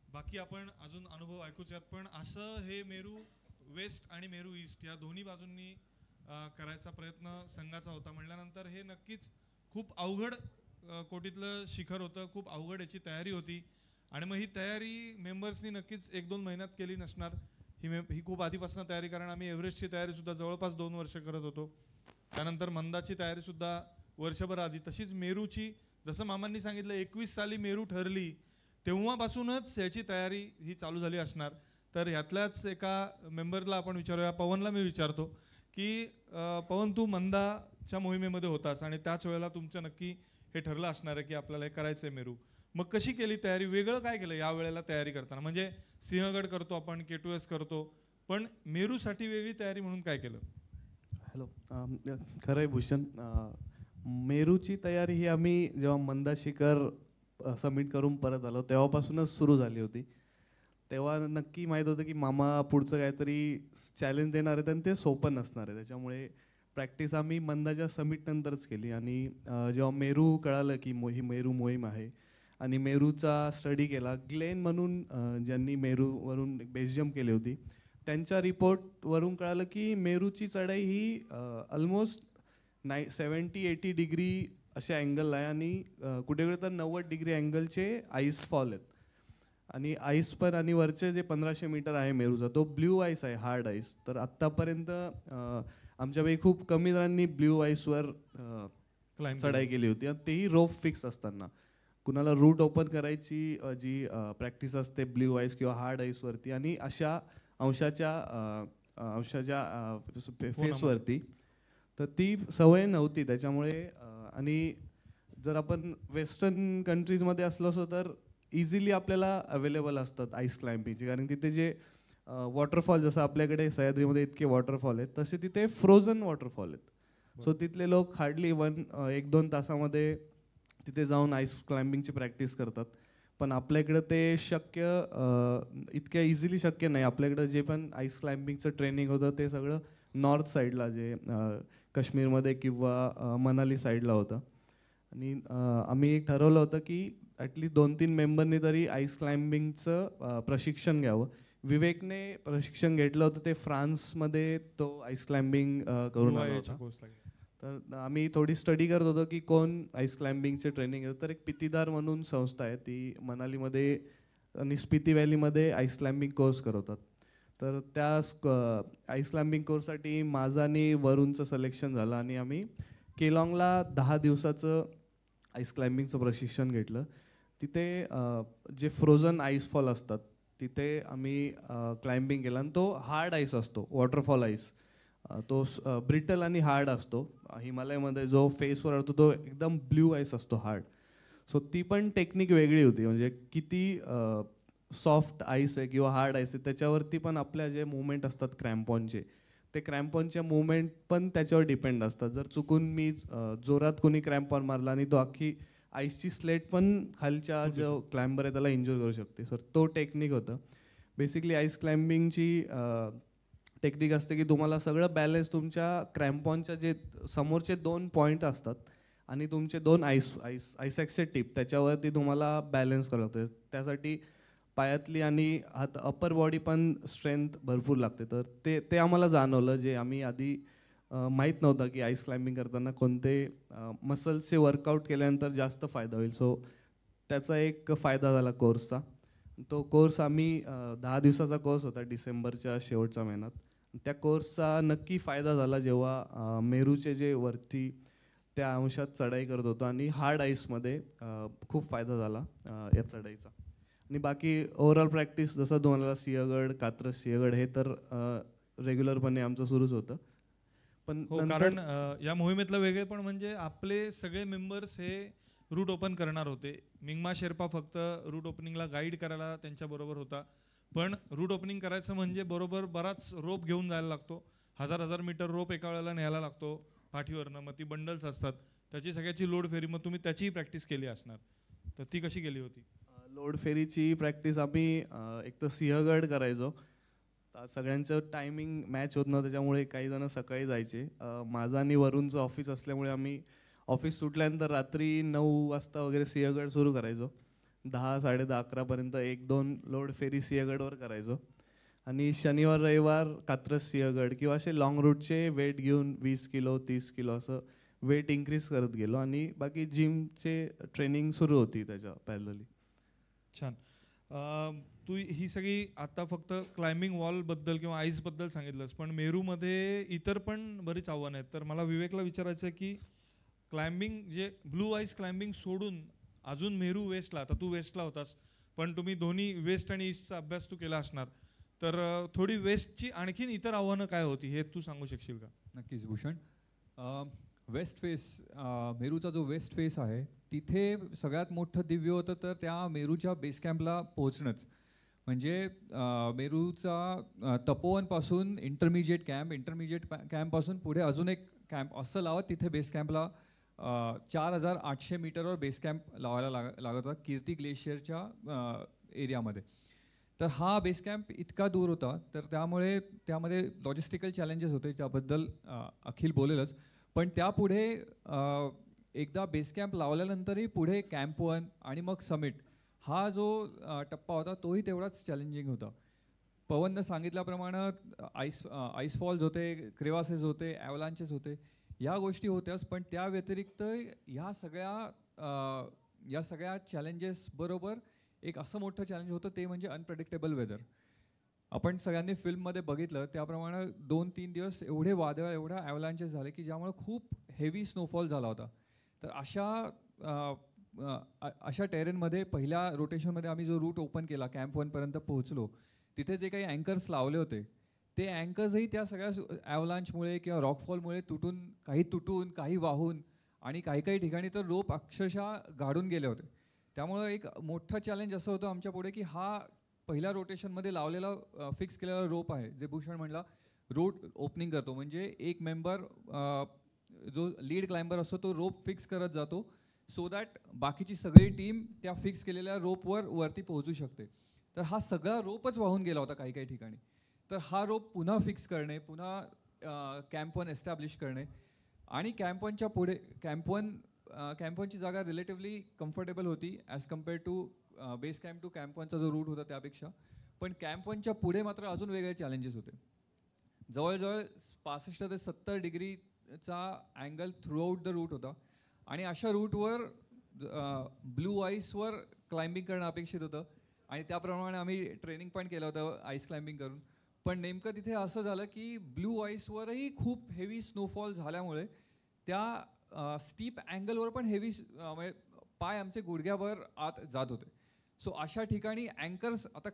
बाकी आपण अजून अनुभव ऐकूच यात. पण असं हे मेरू वेस्ट आणि मेरू ईस्ट या दोन्ही बाजूंनी करायचा प्रयत्न संघाचा होता म्हटल्यानंतर हे नक्कीच खूप अवघड कोटीतलं शिखर होतं. खूप अवघड याची तयारी होती आणि मग ही तयारी मेंबर्सनी नक्कीच 1-2 महिन्यात केली नसणार. ही खूप आधीपासून तयारी, कारण आम्ही एव्हरेस्टची तयारीसुद्धा जवळपास 2 वर्ष करत होतो. त्यानंतर मंदाची तयारीसुद्धा वर्षभर आधी. तशीच मेरूची, जसं मामांनी सांगितलं 21 साली मेरू ठरली तेव्हापासूनच याची तयारी ही चालू झाली असणार. तर ह्यातल्याच एका मेंबरला आपण विचारूया. पवनला मी विचारतो की पवन, तू मंदाच्या मोहिमेमध्ये होतास आणि त्याच वेळेला तुमचं नक्की हे ठरलं असणार आहे की आपल्याला हे करायचं आहे मेरू. मग कशी केली तयारी? वेगळं काय केलं या वेळेला तयारी करताना? म्हणजे सिंहगड करतो आपण, K2S करतो, पण मेरूसाठी वेगळी तयारी म्हणून काय केलं? हॅलो, खरं आहे भूषण. मेरूची तयारी ही आम्ही जेव्हा मंदा शिखर सबमिट करून परत आलो तेव्हापासूनच सुरू झाली होती. तेव्हा नक्की माहीत होतं की मामा पुढचं काहीतरी चॅलेंज देणार आहेत आणि ते सोपं नसणार आहे. त्याच्यामुळे प्रॅक्टिस आम्ही मंदाच्या समिट नंतरच केली. आणि जेव्हा मेरू कळालं की ही मेरू मोहीम आहे आणि मेरूचा स्टडी केला, ग्लेन म्हणून ज्यांनी मेरूवरून बेस जम्प केली होती, त्यांच्या रिपोर्टवरून कळालं की मेरूची चढाई ही ऑलमोस्ट 70-80 डिग्री असे अँगल आहे आणि कुठे कुठे तर 90 डिग्री अँगलचे आईस फॉल आहेत. आणि आईस पण, आणि वरचे जे 1500 मीटर आहे मेरूचा, तो ब्ल्यू आईस आहे, हार्ड आईस. तर आत्तापर्यंत आमच्यापैकी खूप कमी जणांनी ब्ल्यू आईसवर चढाई केली होती, आणि तेही रोप फिक्स असताना. कुणाला रूट ओपन करायची जी प्रॅक्टिस असते ब्ल्यू आईस किंवा हार्ड आईसवरती आणि अशा अंशाच्या फेसवरती, तर ती सवय नव्हती. त्याच्यामुळे आणि जर आपण वेस्टर्न कंट्रीजमध्ये असलो असो तर इझिली आपल्याला अवेलेबल असतात आईस क्लाइम्बिंगचे, कारण तिथे जे वॉटरफॉल, जसं आपल्याकडे सह्याद्रीमध्ये इतके वॉटरफॉल आहेत, तसे तिथे फ्रोझन वॉटरफॉल आहेत. सो तिथले लोक हार्डली 1-2 तासामध्ये तिथे जाऊन आईस क्लाइम्बिंगची प्रॅक्टिस करतात. पण आपल्याकडं ते इतक्या इझिली शक्य नाही. आपल्याकडं जे पण आईस क्लाइम्बिंगचं ट्रेनिंग होतं ते सगळं नॉर्थ साईडला, जे काश्मीरमध्ये किंवा मनाली साईडला होतं. आणि आम्ही ठरवलं होतं की ॲटलीस्ट 2-3 मेंबरनी तरी आईस क्लाइम्बिंगचं प्रशिक्षण घ्यावं. विवेकने प्रशिक्षण घेतलं होतं, ते फ्रान्समध्ये तो आईस क्लाइम्बिंग करून आला होता. तर आम्ही थोडी स्टडी करत होतो की कोण आईस क्लाइम्बिंगचे ट्रेनिंग घेतो. तर एक पितीदार म्हणून संस्था आहे, ती मनालीमध्ये आणि स्पिती व्हॅलीमध्ये आईस क्लाइम्बिंग कोर्स करवतात. तर त्या आईस क्लाइम्बिंग कोर्ससाठी माझं आणि वरुणचं सिलेक्शन झालं आणि आम्ही केलाँगला 10 दिवसाचं आईस क्लाइम्बिंगचं प्रशिक्षण घेतलं. तिथे जे फ्रोझन आईसफॉल असतात तिथे आम्ही क्लाइम्बिंग केलं, आणि तो हार्ड आईस असतो, वॉटरफॉल आईस. तो ब्रिटल आणि हार्ड असतो. हिमालयामध्ये जो फेसवर असतो तो एकदम ब्ल्यू आईस असतो, हार्ड. सो ती पण टेक्निक वेगळी होती, म्हणजे किती सॉफ्ट आईस आहे किंवा हार्ड आईस आहे त्याच्यावरती पण आपल्या जे मुवमेंट असतात क्रॅम्पॉनचे, ते क्रॅम्पॉनचे मुवमेंट पण त्याच्यावर डिपेंड असतात. जर चुकून मी जोरात कोणी क्रॅम्पॉन मारला आणि तो अख्खी आईसची स्लेट पण खालच्या जो क्लाइंबर आहे त्याला इंज्युअर करू शकते. सर तो टेक्निक होतं. बेसिकली आईस क्लाइम्बिंगची टेक्निक असते की तुम्हाला सगळं बॅलन्स तुमच्या क्रॅम्पॉनच्या जे समोरचे 2 पॉईंट असतात आणि तुमचे 2 आईसॅक्सचे टिप, त्याच्यावरती तुम्हाला बॅलन्स करावं लागतं. त्यासाठी पायातली आणि हात अप्पर बॉडी पण स्ट्रेंथ भरपूर लागते. तर ते आम्हाला जाणवलं, जे आम्ही आधी माहीत नव्हतं की आईस क्लाइम्बिंग करताना कोणते मसल्सचे वर्कआउट केल्यानंतर जास्त फायदा होईल. सो त्याचा एक फायदा झाला कोर्सचा. तो कोर्स आम्ही 10 दिवसाचा कोर्स होता, डिसेंबरच्या शेवटच्या महिन्यात. त्या कोर्सचा नक्की फायदा झाला जेव्हा मेरूचे जे वरती त्या अंशात चढाई करत होतो आणि हार्ड आईसमध्ये खूप फायदा झाला या चढाईचा. आणि बाकी ओव्हरऑल प्रॅक्टिस जसं तुम्हाला सिंहगड, कात्रज सिंहगड हे तर रेग्युलरपणे आमचं सुरूच होतं. पण हो, कारण या मोहिमेतलं वेगळेपण म्हणजे आपले सगळे मेंबर्स हे रूट ओपन करणार होते. मिंगमा शेर्पा फक्त रूट ओपनिंगला गाईड करायला त्यांच्याबरोबर होता. पण रूट ओपनिंग करायचं म्हणजे बरोबर बराच रोप घेऊन जायला लागतो. हजार मीटर रोप एका वेळेला न्यायला लागतो पाठीवरनं. मग ती बंडल्स असतात, त्याची सगळ्याची लोड फेरी. मग तुम्ही त्याचीही प्रॅक्टिस केली असणार, तर ती कशी केली होती? लोड फेरीची प्रॅक्टिस आम्ही एक तर सिंहगड करायचो. सगळ्यांचं टायमिंग मॅच होत नव्हतं, त्याच्यामुळे काही जण सकाळी जायचे. माझं आणि वरुणचं ऑफिस असल्यामुळे आम्ही ऑफिस सुटल्यानंतर रात्री 9 वाजता वगैरे सिंहगड सुरू करायचो. 10, 10:30, 11पर्यंत 1-2 लोड फेरी सिंहगडवर करायचो. आणि शनिवार रविवार कात्रज सिंहगड किंवा असे लॉंग रूटचे वेट घेऊन 20 किलो 30 किलो असं वेट इन्क्रीज करत गेलो. आणि बाकी जिमचे ट्रेनिंग सुरू होती त्याच्या पॅरलली. छान. तू ही सगळी आता फक्त क्लाइम्बिंग वॉलबद्दल किंवा आईसबद्दल सांगितलंस, पण मेरूमध्ये इतर पण बरीच आव्हानं आहेत. तर मला विवेकला विचारायचं आहे की क्लाइम्बिंग जे ब्लू आईस क्लाइम्बिंग सोडून अजून मेरू वेस्टला, आता तू वेस्टला होतास, पण तुम्ही दोन्ही वेस्ट आणि ईस्टचा अभ्यास तू केला असणार, तर थोडी वेस्टची आणखीन इतर आव्हानं काय होती हे तू सांगू शकशील का? नक्कीच भूषण. वेस्ट फेस, मेरूचा जो वेस्ट फेस आहे तिथे सगळ्यात मोठं दिव्य होतं तर त्या मेरूच्या बेस कॅम्पला पोहोचणंच. म्हणजे मेरूचा तपोवनपासून इंटरमिजिएट कॅम्पपासून पुढे अजून एक कॅम्प असं लावत तिथे बेस कॅम्पला 4800 मीटरवर बेस कॅम्प लावायला लागत होता कीर्ती ग्लेशियरच्या एरियामध्ये. तर हा बेस कॅम्प इतका दूर होता, तर त्यामध्ये लॉजिस्टिकल चॅलेंजेस होते, त्याबद्दल अखिल बोलेलच. पण त्यापुढे एकदा बेस कॅम्प लावल्यानंतरही पुढे कॅम्प 1 आणि मग समिट हा जो टप्पा होता तोही तेवढाच चॅलेंजिंग होता. पवननं सांगितल्याप्रमाणे आईसफॉल्स होते, क्रेवासेस होते, ॲव्हलांचेस होते, या गोष्टी होत्याच. पण त्या व्यतिरिक्त या सगळ्या चॅलेंजेस बरोबर एक असं मोठं चॅलेंज होतं ते म्हणजे अनप्रेडिक्टेबल वेदर. आपण सगळ्यांनी फिल्ममध्ये बघितलं त्याप्रमाणे 2-3 दिवस एवढे वादळ, एवढा ॲव्हलांचेस झाले की ज्यामुळे खूप हेवी स्नोफॉल झाला होता. तर अशा टेरेनमध्ये पहिल्या रोटेशनमध्ये आम्ही जो रूट ओपन केला, कॅम्प 1पर्यंत पोहोचलो, तिथे जे काही अँकर्स लावले होते ते अँकर्सही त्या सगळ्या ॲव्हलांचमुळे किंवा रॉकफॉलमुळे तुटून काही वाहून आणि काही ठिकाणी तर रोप अक्षरशः गाडून गेले होते. त्यामुळं एक मोठं चॅलेंज असं होतं आमच्या पुढे की हा पहिल्या रोटेशनमध्ये लावलेला फिक्स केलेला रोप आहे, जे भूषण म्हणला रूट ओपनिंग करतो. म्हणजे एक मेंबर जो लीड क्लाइंबर असतो तो रोप फिक्स करत जातो, सो दॅट बाकीची सगळी टीम त्या फिक्स केलेल्या रोपवर वरती पोहोचू शकते. तर हा सगळा रोपच वाहून गेला होता काही ठिकाणी. तर हा रोप पुन्हा फिक्स करणे, पुन्हा कॅम्प 1 एस्टॅब्लिश करणे आणि कॅम्प 1च्या पुढे कॅम्प 1ची जागा रिलेटिव्हली कम्फर्टेबल होती as compare to base camp to camp 1चा जो रूट होता त्यापेक्षा. पण कॅम्प 1च्या पुढे मात्र अजून वेगळे चॅलेंजेस होते. जवळजवळ 65 ते 70 डिग्रीचा अँगल थ्रूआउट द रूट होता आणि अशा रूटवर ब्लू आईसवर क्लाइम्बिंग करणं अपेक्षित होतं आणि त्याप्रमाणे आम्ही ट्रेनिंग पण केलं होतं आईस क्लाइम्बिंग करून. पण नेमकं तिथे असं झालं की ब्लू आईसवरही खूप हेवी स्नोफॉल झाल्यामुळे त्या स्टीप अँगलवर पण हेवी म्हणजे पाय आमचे गुडघ्यावर आत जात होते. सो अशा ठिकाणी अँकर्स आता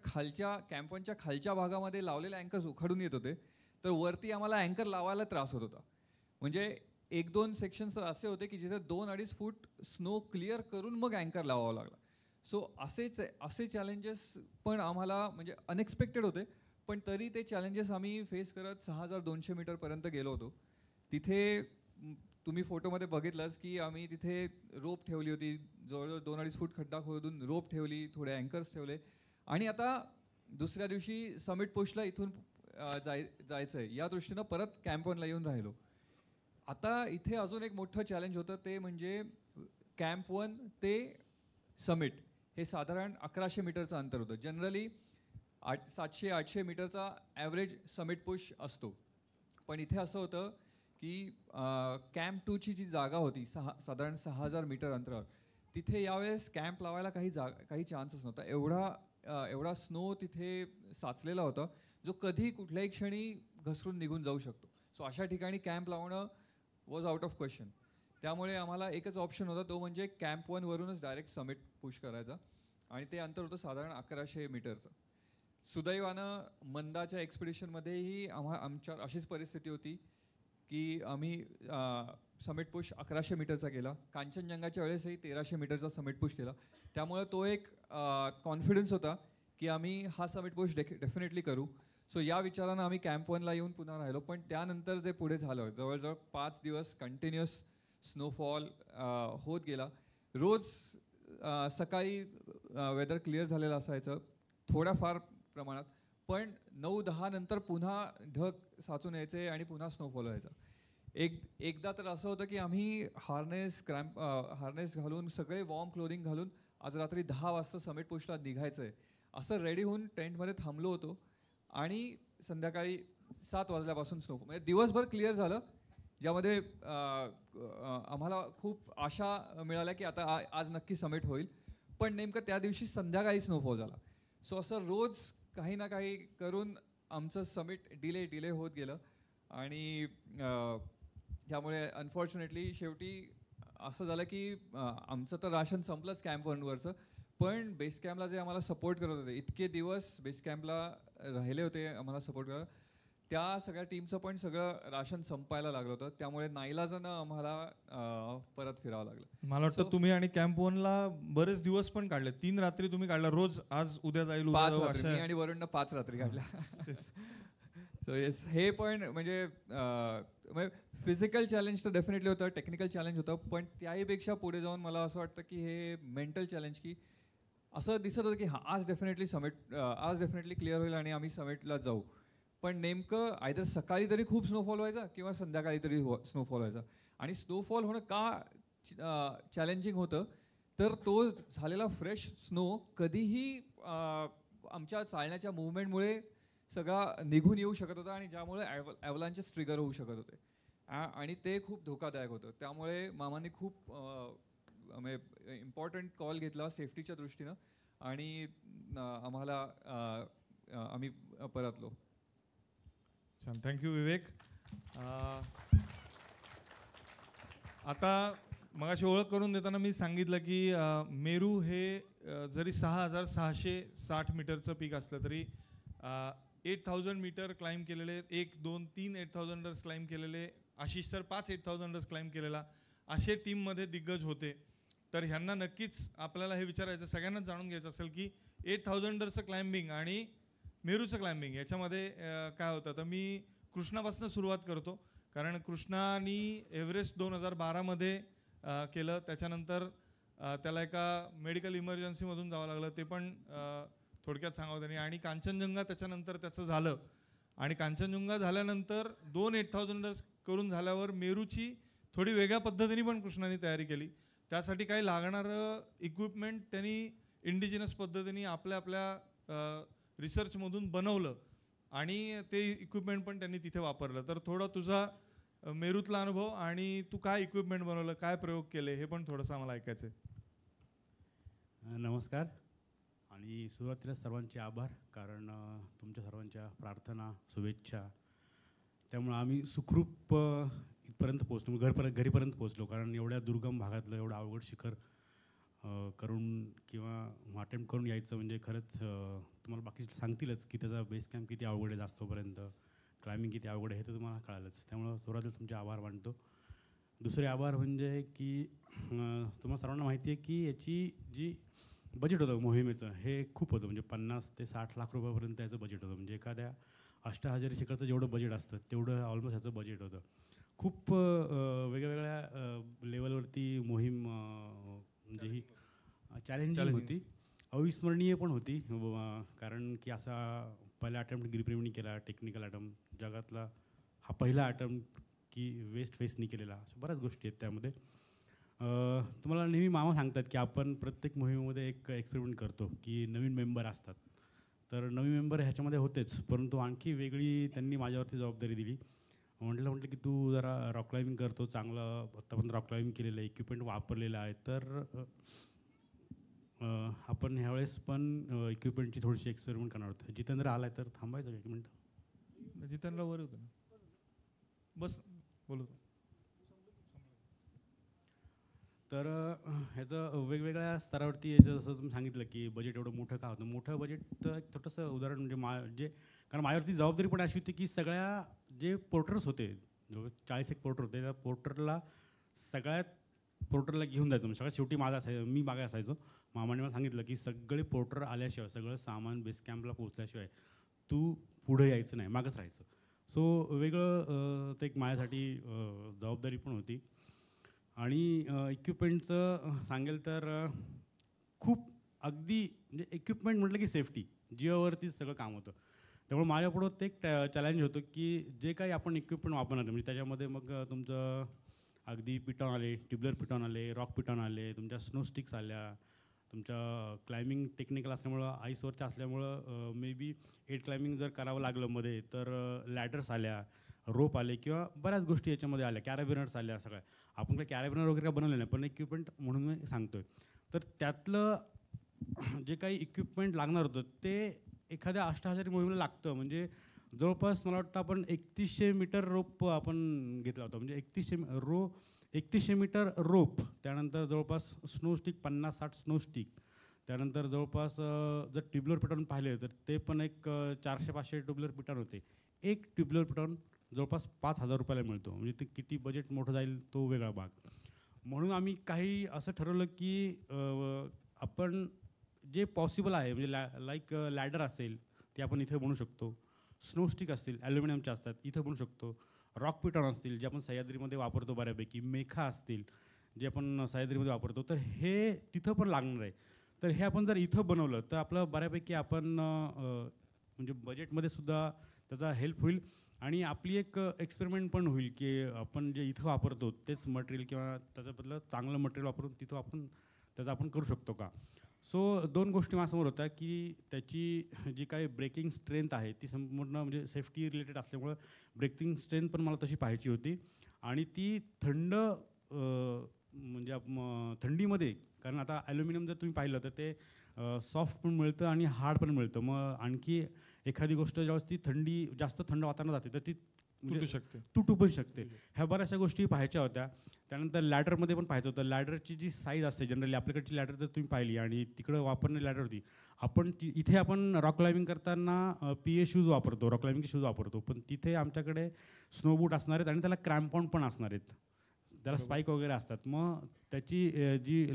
कॅम्प 1च्या खालच्या भागामध्ये लावलेले अँकर्स उखडून येत होते, तर वरती आम्हाला अँकर लावायला त्रास होत होता. म्हणजे 1-2 सेक्शन्स असे होते की जिथे 2-2.5 फूट स्नो क्लिअर करून मग अँकर लावावा लागला. सो असे चॅलेंजेस पण आम्हाला म्हणजे अनएक्सपेक्टेड होते, पण तरी ते चॅलेंजेस आम्ही फेस करत 6200 मीटरपर्यंत गेलो होतो. तिथे तुम्ही फोटोमध्ये बघितलंच की आम्ही तिथे रोप ठेवली होती, जवळजवळ 2-2.5 फूट खड्डा खोदून रोप ठेवली, थोडे अँकर्स ठेवले आणि आता दुसऱ्या दिवशी समिट पोस्टला इथून जायचं आहे या दृष्टीनं परत कॅम्प 1ला येऊन राहिलो. आता इथे अजून एक मोठं चॅलेंज होतं ते म्हणजे कॅम्प 1 ते समिट हे साधारण 1100 मीटरचं अंतर होतं. जनरली 700-800 मीटरचा ॲव्हरेज समिट पुश असतो, पण इथे असं होतं की कॅम्प 2ची जी जागा होती साधारण 6000 मीटर अंतरावर, तिथे यावेळेस कॅम्प लावायला काही चान्सच नव्हता. एवढा स्नो तिथे साचलेला होता जो कधी कुठल्याही क्षणी घसरून निघून जाऊ शकतो. सो अशा ठिकाणी कॅम्प लावणं वॉज आउट ऑफ क्वेश्चन. त्यामुळे आम्हाला एकच ऑप्शन होता, तो म्हणजे कॅम्प 1 वरूनच डायरेक्ट समिट पुश करायचा आणि ते अंतर होतं साधारण 1100 मीटरचं. सुदैवानं मंदाच्या एक्सपिडिशनमध्येही आमच्यावर अशीच परिस्थिती होती की आम्ही समिट पुश 1100 मीटरचा केला. कांचनजंगाच्या वेळेसही 1300 मीटरचा समिट पुश केला. त्यामुळे तो एक कॉन्फिडन्स होता की आम्ही हा समिट पुश डेफिनेटली करू. सो या विचारानं आम्ही कॅम्प 1ला येऊन पुन्हा राहिलो. पण त्यानंतर जे पुढे झालं, जवळजवळ 5 दिवस कंटिन्युअस स्नोफॉल होत गेला. रोज सकाळी वेदर क्लिअर झालेलं असायचं थोड्याफार प्रमाणात, पण 9-10 नंतर पुन्हा ढग साचून यायचे आणि पुन्हा स्नोफॉल व्हायचा. एकदा तर असं होतं की आम्ही हार्नेस घालून सगळे वॉर्म क्लोथिंग घालून आज रात्री 10 वाजता समिट पुशला निघायचं आहे असं रेडी होऊन टेंटमध्ये थांबलो होतो आणि संध्याकाळी 7 वाजल्यापासून स्नोफॉल, म्हणजे दिवसभर क्लिअर झालं, ज्यामध्ये आम्हाला खूप आशा मिळाल्या की आता आज नक्की समिट होईल. पण नेमकं त्या दिवशी संध्याकाळी स्नोफॉल झाला. सो असं रोज काही ना काही करून आमचं समिट डिले होत गेलं आणि त्यामुळे अनफॉर्च्युनेटली शेवटी असं झालं की आमचं तर राशन संपलंच कॅम्प 1वरचं, पण बेस कॅम्पला जे आम्हाला सपोर्ट करत होते, इतके दिवस बेस कॅम्पला राहिले होते आम्हाला सपोर्ट करायला, त्या सगळ्या टीमचं पण सगळं राशन संपायला लागलं होतं. त्यामुळे नाईलाजानं आम्हाला परत फिरावं लागलं. मला वाटतं तुम्ही आणि कॅम्प 1ला बरेच दिवस पण काढले. 3 रात्री तुम्ही काढल्या, रोज आज उद्या जाईल 5 रात्री, मी आणि वरुणनं 5 रात्री काढल्या. सो येस, हे पण म्हणजे फिजिकल चॅलेंज तर डेफिनेटली होतं, टेक्निकल चॅलेंज होतं, पण त्याहीपेक्षा पुढे जाऊन मला असं वाटतं की हे मेंटल चॅलेंज, की असं दिसत होतं की आज डेफिनेटली क्लिअर होईल आणि आम्ही समिटला जाऊ. पण नेमकं आयदर सकाळी तरी खूप स्नोफॉल व्हायचा किंवा संध्याकाळी तरी स्नोफॉल व्हायचा. आणि स्नोफॉल होणं का चॅलेंजिंग होतं, तर तो झालेला फ्रेश स्नो कधीही आमच्या चालण्याच्या मुवमेंटमुळे सगळा निघून येऊ शकत होता आणि ज्यामुळे ॲव्हलांचेस ट्रिगर होऊ शकत होते आणि ते खूप धोकादायक होतं. त्यामुळे मामांनी खूप म्हणजे इम्पॉर्टंट कॉल घेतला सेफ्टीच्या दृष्टीनं आणि आम्ही परतलो. छान, थँक्यू विवेक. आता मगाशी ओळख करून देताना मी सांगितलं की मेरू हे जरी 6660 मीटरचं पीक असलं तरी 8000 मीटर क्लाइंब केलेले, 1, 2, 3 8000ers क्लाइंब केलेले, आशिष तर 5 8000ers क्लाइंब केलेला, असे टीममध्ये दिग्गज होते. तर ह्यांना नक्कीच आपल्याला हे विचारायचं, सगळ्यांनाच जाणून घ्यायचं असेल की 8000ers क्लाइम्बिंग आणि मेरूचं क्लाइम्बिंग याच्यामध्ये काय होतं. तर मी कृष्णापासून सुरुवात करतो, कारण कृष्णानी एव्हरेस्ट 2012मध्ये केलं. त्याच्यानंतर त्याला एका मेडिकल इमर्जन्सीमधून जावं लागलं, ते पण थोडक्यात सांगावं त्यांनी. आणि कांचनजंगा त्याच्यानंतर त्याचं झालं आणि कांचनजंगा झाल्यानंतर 2 8000ers करून झाल्यावर मेरूची थोडी वेगळ्या पद्धतीने पण कृष्णाने तयारी केली. त्यासाठी काही लागणारं इक्विपमेंट त्यांनी इंडिजिनस पद्धतीने आपल्या रिसर्चमधून बनवलं आणि ते इक्विपमेंट पण त्यांनी तिथे वापरलं. तर थोडा तुझा मेरूतला अनुभव आणि तू काय इक्विपमेंट बनवलं, काय प्रयोग केले, हे पण थोडंसं आम्हाला ऐकायचं आहे. नमस्कार. आणि सुरुवातीला सर्वांचे आभार, कारण तुमच्या सर्वांच्या प्रार्थना, शुभेच्छा, त्यामुळं आम्ही सुखरूप इथपर्यंत पोहोचलो, घरीपर्यंत पोहोचलो. कारण एवढ्या दुर्गम भागातलं एवढं अवघड शिखर करून किंवा अटेम्प्ट करून यायचं म्हणजे खरंच तुम्हाला बाकी सांगतीलच की त्याचा बेस कॅम्प किती अवघड आहे, जास्तोपर्यंत क्लाइम्बिंग किती अवघड आहे हे तर तुम्हाला कळालंच. त्यामुळं सुरुवातीला तुमचे आभार मानतो. दुसरे आभार म्हणजे की तुम्हाला सर्वांना माहिती आहे की याची जी बजेट होतं मोहिमेचं हे खूप होतं, म्हणजे 50 ते 60 लाख रुपयापर्यंत याचं बजेट होतं. म्हणजे एखाद्या अष्टहजारी शिखरचं जेवढं बजेट असतं तेवढं ऑलमोस्ट याचं बजेट होतं. खूप वेगवेगळ्या लेवलवरती मोहीम म्हणजे ही चॅलेंजिंग होती, अविस्मरणीय पण होती. कारण की असा पहिला अटेम्प्ट गिरीप्रेमींनी केला, टेक्निकल अटेम्प्ट, जगातला हा पहिला अटेम्प्ट की वेस्ट फेसनी केलेला, अशा बऱ्याच गोष्टी आहेत त्यामध्ये. तुम्हाला नेहमी मामा सांगतात की आपण प्रत्येक मोहिमेमध्ये एक एक्सपेरिमेंट करतो की नवीन मेंबर असतात. तर नवीन मेंबर ह्याच्यामध्ये होतेच, परंतु आणखी वेगळी त्यांनी माझ्यावरती जबाबदारी दिली. म्हटलं की तू जरा रॉक क्लाइम्बिंग करतो, चांगलं आत्तापर्यंत रॉक क्लाइम्बिंग केलेलं आहे, इक्विपमेंट वापरलेलं आहे, तर आपण ह्यावेळेस पण इक्विपमेंटची थोडीशी एक्सपेरिमेंट करणार होतो. जितेंद्र आलाय तर थांबायचं एक मिनटं. जितेंद्र वर होतं ना, बस बोलू. तर ह्याचं वेगवेगळ्या स्तरावरती याचं जसं तुम्ही सांगितलं की बजेट एवढं मोठं का होतं. मोठं बजेटचं एक छोटंसं उदाहरण म्हणजे कारण माझ्यावरती जबाबदारी पण अशी होती की सगळ्या जे पोर्टर्स होते, जवळ 40 एक पोर्टर होते, त्या पोर्टरला सगळ्यात पोर्टरला घेऊन जायचं. सगळ्यात शेवटी मी मागे असायचो. मामाने मला सांगितलं की सगळे पोर्टर आल्याशिवाय, सगळं सामान बेस कॅम्पला पोहोचल्याशिवाय तू पुढे यायचं नाही, मागच राहायचं. सो वेगळं ते एक माझ्यासाठी जबाबदारी पण होती. आणि इक्विपमेंटचं सांगेल तर खूप अगदी म्हणजे इक्विपमेंट म्हटलं की सेफ्टी जीवावरतीच सगळं काम होतं. त्यामुळे माझ्यापुढं ते एक चॅलेंज होतं की जे काही आपण इक्विपमेंट वापरणार म्हणजे त्याच्यामध्ये मग तुमचं अगदी पिटॉन आले, ट्युबलर पिटॉन आले, रॉक पिटॉन आले, तुमच्या स्नो स्टिक्स आल्या, तुमच्या क्लाइम्बिंग टेक्निकल असल्यामुळं, आईसवरती असल्यामुळं मे बी एट क्लाइम्बिंग जर करावं लागलं मध्ये तर लॅडर्स आल्या, रोप आले किंवा बऱ्याच गोष्टी याच्यामध्ये आल्या, कॅराबिनर्स आल्या सगळ्या. आपण काही कॅराबिनर वगैरे काय बनवलं नाही, पण इक्विपमेंट म्हणून मी सांगतोय. तर त्यातलं जे काही इक्विपमेंट लागणार होतं ते एखाद्या अष्टहजारी मोहिमेला लागतं. म्हणजे जवळपास मला वाटतं आपण 3100 मीटर रोप आपण घेतला होता. म्हणजे 3100 मीटर रोप, त्यानंतर जवळपास स्नो स्टिक 50-60 स्नो स्टिक, त्यानंतर जवळपास जर ट्युबलर पिटॉन पाहिले तर ते पण एक 400-500 ट्युबलर पिटॉन होते. एक ट्युबलर पिटॉन जवळपास 5000 रुपयाला मिळतो. म्हणजे ते किती बजेट मोठं जाईल तो वेगळा भाग. म्हणून आम्ही काही असं ठरवलं की आपण जे पॉसिबल आहे म्हणजे लाईक लॅडर असेल ते आपण इथे बनवू शकतो, स्नो स्टिक असतील ॲल्युमिनियमच्या असतात इथं बनवू शकतो, रॉक पिटॉन असतील जे आपण सह्याद्रीमध्ये वापरतो बऱ्यापैकी, मेखा असतील जे आपण सह्याद्रीमध्ये वापरतो, तर हे तिथं पण लागणार आहे. तर हे आपण जर इथं बनवलं तर आपलं बऱ्यापैकी आपण म्हणजे बजेटमध्ये सुद्धा त्याचा हेल्प होईल. आणि आपली एक एक्सपेरिमेंट पण होईल की आपण जे इथं वापरतो तेच मटेरियल किंवा त्याच्याबद्दल चांगलं मटेरियल वापरून तिथं त्याचा आपण करू शकतो का. सो 2 गोष्टी माझ्यासमोर होत्या की त्याची जी काही ब्रेकिंग स्ट्रेंथ आहे ती संपूर्ण म्हणजे सेफ्टी रिलेटेड असल्यामुळं ब्रेकिंग स्ट्रेंथ पण मला तशी पाहायची होती. आणि ती म्हणजे थंडीमध्ये, कारण आता ॲल्युमिनियम जर तुम्ही पाहिलं तर ते सॉफ्ट पण मिळतं आणि हार्ड पण मिळतं. मग आणखी एखादी गोष्ट ज्यावेळेस ती जास्त थंड वातावरणात जाते तर ती तुटू पण शकते. ह्या बऱ्याचशा गोष्टी पाहायच्या होत्या. त्यानंतर लॅडरमध्ये पण पाहायचं होतं. लॅडरची जी साईज असते जनरली आपल्याकडची लॅडर जर तुम्ही पाहिली आणि तिकडं वापरणारी लॅडर होती, इथे आपण रॉक क्लाइम्बिंग करताना PA शूज वापरतो, रॉक क्लाइम्बिंग शूज वापरतो, पण तिथे आमच्याकडे स्नो बूट असणार आहेत आणि त्याला क्रॅम्पॉन पण असणार आहेत, त्याला स्पाईक वगैरे असतात. मग त्याची जी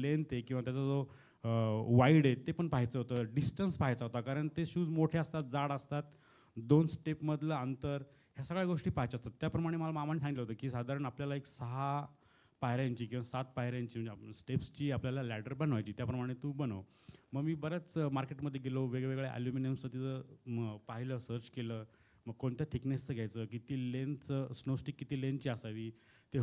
लेंथ आहे किंवा त्याचा जो वाईड आहे ते पण पाहायचं होतं, डिस्टन्स पाहायचा होता, कारण ते शूज मोठे असतात, जाड असतात, 2 स्टेपमधलं अंतर, ह्या सगळ्या गोष्टी पाहायच्या असतात. त्याप्रमाणे मला मामाने सांगितलं होतं की साधारण आपल्याला एक 6 पायऱ्यांची किंवा 7 पायऱ्यांची म्हणजे स्टेप्सची आपल्याला लॅडर बनवायची, त्याप्रमाणे तू बनव. मग मी बऱ्याच मार्केटमध्ये गेलो, वेगवेगळ्या ॲल्युमिनियमचं तिथं पाहिलं, सर्च केलं. मग कोणत्या थिकनेसचं घ्यायचं, किती लेंथचं स्नोस्टिक, किती लेंथची असावी, ते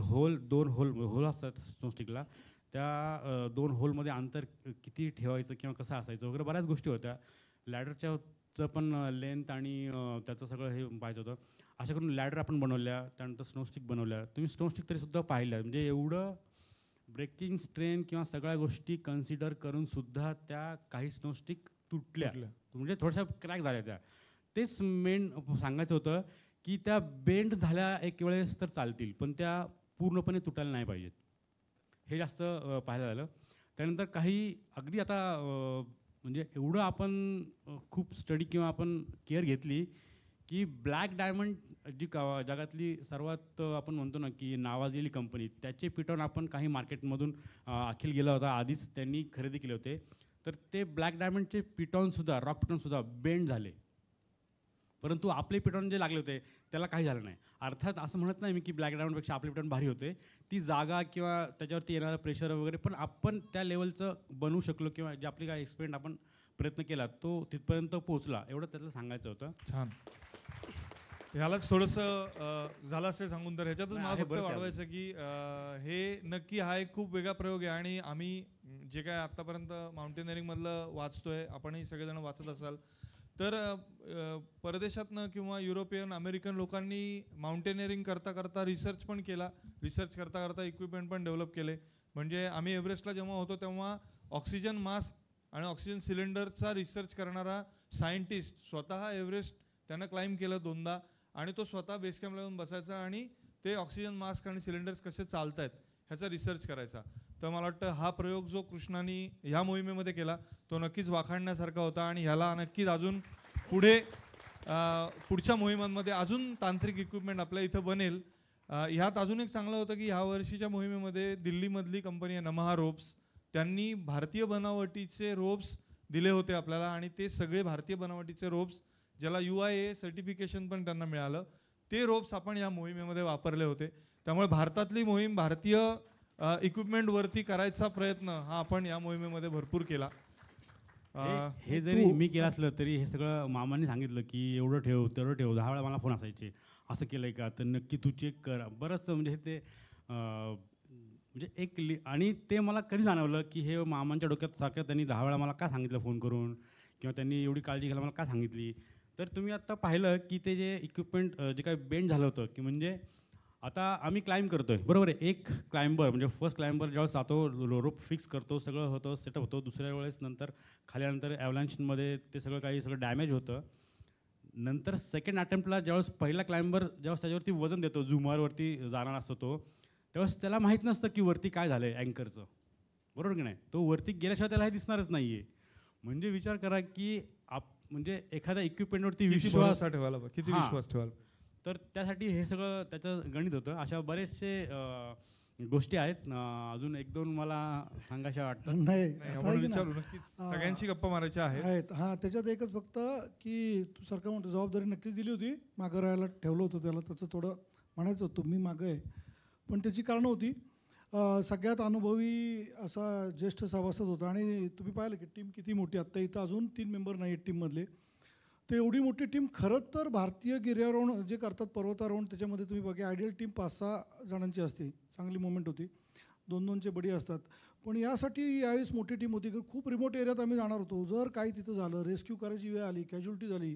2 होल असतात स्नोस्टिकला, त्या 2 होलमध्ये अंतर किती ठेवायचं किंवा कसं असायचं वगैरे बऱ्याच गोष्टी होत्या. लॅडरचं पण लेंथ आणि त्याचं सगळं हे पाहिजे होतं. अशा करून लॅडर आपण बनवल्या, त्यानंतर स्नोस्टिक बनवल्या. तुम्ही स्नोस्टिक तरीसुद्धा पाहिल्या, म्हणजे एवढं ब्रेकिंग स्ट्रेन किंवा सगळ्या गोष्टी कन्सिडर करून सुद्धा त्या काही स्नोस्टिक तुटल्या, म्हणजे थोड्याशा क्रॅक झाल्या. त्या तेच मेन सांगायचं होतं की त्या बेंड झाल्या एक वेळेस तर चालतील, पण त्या पूर्णपणे तुटायला नाही पाहिजेत, हे जास्त पाहायला झालं. त्यानंतर काही अगदी आता म्हणजे एवढं आपण खूप स्टडी किंवा आपण केअर घेतली की ब्लॅक डायमंड जी जगातली सर्वात आपण म्हणतो ना की नावाजलेली कंपनी, त्याचे पिटॉन आपण काही मार्केटमधून अखिल गेला होता, आधीच त्यांनी खरेदी केले होते. तर ते ब्लॅक डायमंडचे पिटॉनसुद्धा, रॉक पिटॉनसुद्धा बेंड झाले, परंतु आपले पिटॉन जे लागले होते त्याला काही झालं नाही. अर्थात असं म्हणत नाही मी की ब्लॅक डायमंडपेक्षा आपले पिटॉन भारी होते, ती जागा किंवा त्याच्यावरती येणारं प्रेशर वगैरे, पण आपण त्या लेवलचं बनवू शकलो किंवा जे आपली काय एक्सपेरिमेंट आपण प्रयत्न केला तो तिथपर्यंत पोहोचला, एवढं त्याचं सांगायचं होतं. छान. ह्यालाच थोडंसं झालं असेल सांगून, तर ह्याच्यातच मला फक्त वाढवायचं की हे नक्की हा एक खूप वेगळा प्रयोग आहे. आणि आम्ही जे काय आत्तापर्यंत माउंटेनिअरिंगमधलं वाचतोय, आपणही सगळेजण वाचत असाल तर परदेशातनं किंवा युरोपियन अमेरिकन लोकांनी माउंटेनिअरिंग करता करता रिसर्च पण केला, रिसर्च करता करता इक्विपमेंट पण डेव्हलप केले. म्हणजे आम्ही एव्हरेस्टला जेव्हा होतो तेव्हा ऑक्सिजन मास्क आणि ऑक्सिजन सिलेंडरचा रिसर्च करणारा सायंटिस्ट स्वतः एव्हरेस्ट त्यानं क्लाइंब केलं 2दा, आणि तो स्वतः बेस कॅम्पला येऊन बसायचा आणि ते ऑक्सिजन मास्क आणि सिलेंडर्स कसे चालत आहेत ह्याचा रिसर्च करायचा. तर मला वाटतं हा प्रयोग जो कृष्णानी ह्या मोहिमेमध्ये केला तो नक्कीच वाखाणण्यासारखा होता आणि ह्याला नक्कीच अजून पुढे पुढच्या मोहिमांमध्ये अजून तांत्रिक इक्विपमेंट आपल्या इथं बनेल. ह्यात अजून एक चांगलं होतं की ह्या वर्षीच्या मोहिमेमध्ये दिल्लीमधली कंपनी आहे नमहा रोप्स, त्यांनी भारतीय बनावटीचे रोप्स दिले होते आपल्याला आणि ते सगळे भारतीय बनावटीचे रोप्स ज्याला UIA सर्टिफिकेशन पण त्यांना मिळालं, ते रोप्स आपण या मोहिमेमध्ये वापरले होते. त्यामुळे भारतातली मोहीम भारतीय इक्विपमेंटवरती करायचा प्रयत्न हा आपण या मोहिमेमध्ये भरपूर केला. हे जरी मी केलं असलं तरी हे सगळं मामांनी सांगितलं की एवढं ठेव तेवढं ठेव, 10 वेळा मला फोन असायचे असं केलंय का, तर नक्की तू चेक कर. बरंच म्हणजे ते म्हणजे आणि ते मला कधी जाणवलं की हे मामांच्या डोक्यात सारखं त्यांनी 10 वेळा मला का सांगितलं फोन करून, किंवा त्यांनी एवढी काळजी घ्यायला मला का सांगितली. तर तुम्ही आत्ता पाहिलं की ते जे इक्विपमेंट जे काही बेंड झालं होतं की म्हणजे आता आम्ही क्लाइंब करतोय बरोबर आहे, एक क्लाइंबर म्हणजे फर्स्ट क्लाइंबर ज्यावेळेस जातो रोप फिक्स करतो सगळं होतं सेटअप होतो, दुसऱ्या वेळेस नंतर खाली आल्यानंतर ॲव्हलांचमध्ये ते सगळं डॅमेज होतं. नंतर सेकंड अटेम्प्टला ज्यावेळेस पहिला क्लाइंबर ज्यावेळेस त्याच्यावरती वजन देतो झुमारवरती जाणार असतो तो, त्यावेळेस त्याला माहीत नसतं की वरती काय झालं आहे अँकरचं, बरोबर की नाही. तो वरती गेल्याशिवाय त्याला हे दिसणारच नाही आहे. म्हणजे विचार करा की म्हणजे एखाद्या इक्विपमेंटवरती विश्वास ठेवायला किती विश्वास ठेवायला, तर त्यासाठी हे सगळं त्याचं गणित होतं. अशा बरेचसे गोष्टी आहेत. अजून 1-2 मला सांगायच्या वाटतात. नाही आपण विचारू नक्कीच, सगळ्यांची गप्पा मारायच्या आहेत. हां, त्याच्यात एकच फक्त की तू सारखं म्हणतो जबाबदारी नक्कीच दिली होती, मागं राहायला ठेवलं होतं त्याला, त्याचं थोडं म्हणायचं होतं मी मागं आहे, पण त्याची कारणं होती. सगळ्यात अनुभवी असा ज्येष्ठ सभासद होता आणि तुम्ही पाहिलं की टीम किती मोठी. आत्ता इथं अजून 3 मेंबर नाही आहेत टीममधले. तर एवढी मोठी टीम खरंच तर भारतीय गिर्यारोहण जे करतात पर्वतारोहण त्याच्यामध्ये तुम्ही बघा आयडियल टीम 5-6 जणांची असते. चांगली मुवमेंट होती, 2-2चे बडी असतात. पण यासाठी यावेळेस मोठी टीम होती, खूप रिमोट एरियात आम्ही जाणार होतो. जर काही तिथं झालं, रेस्क्यू करायची वेळ आली, कॅज्युलिटी झाली,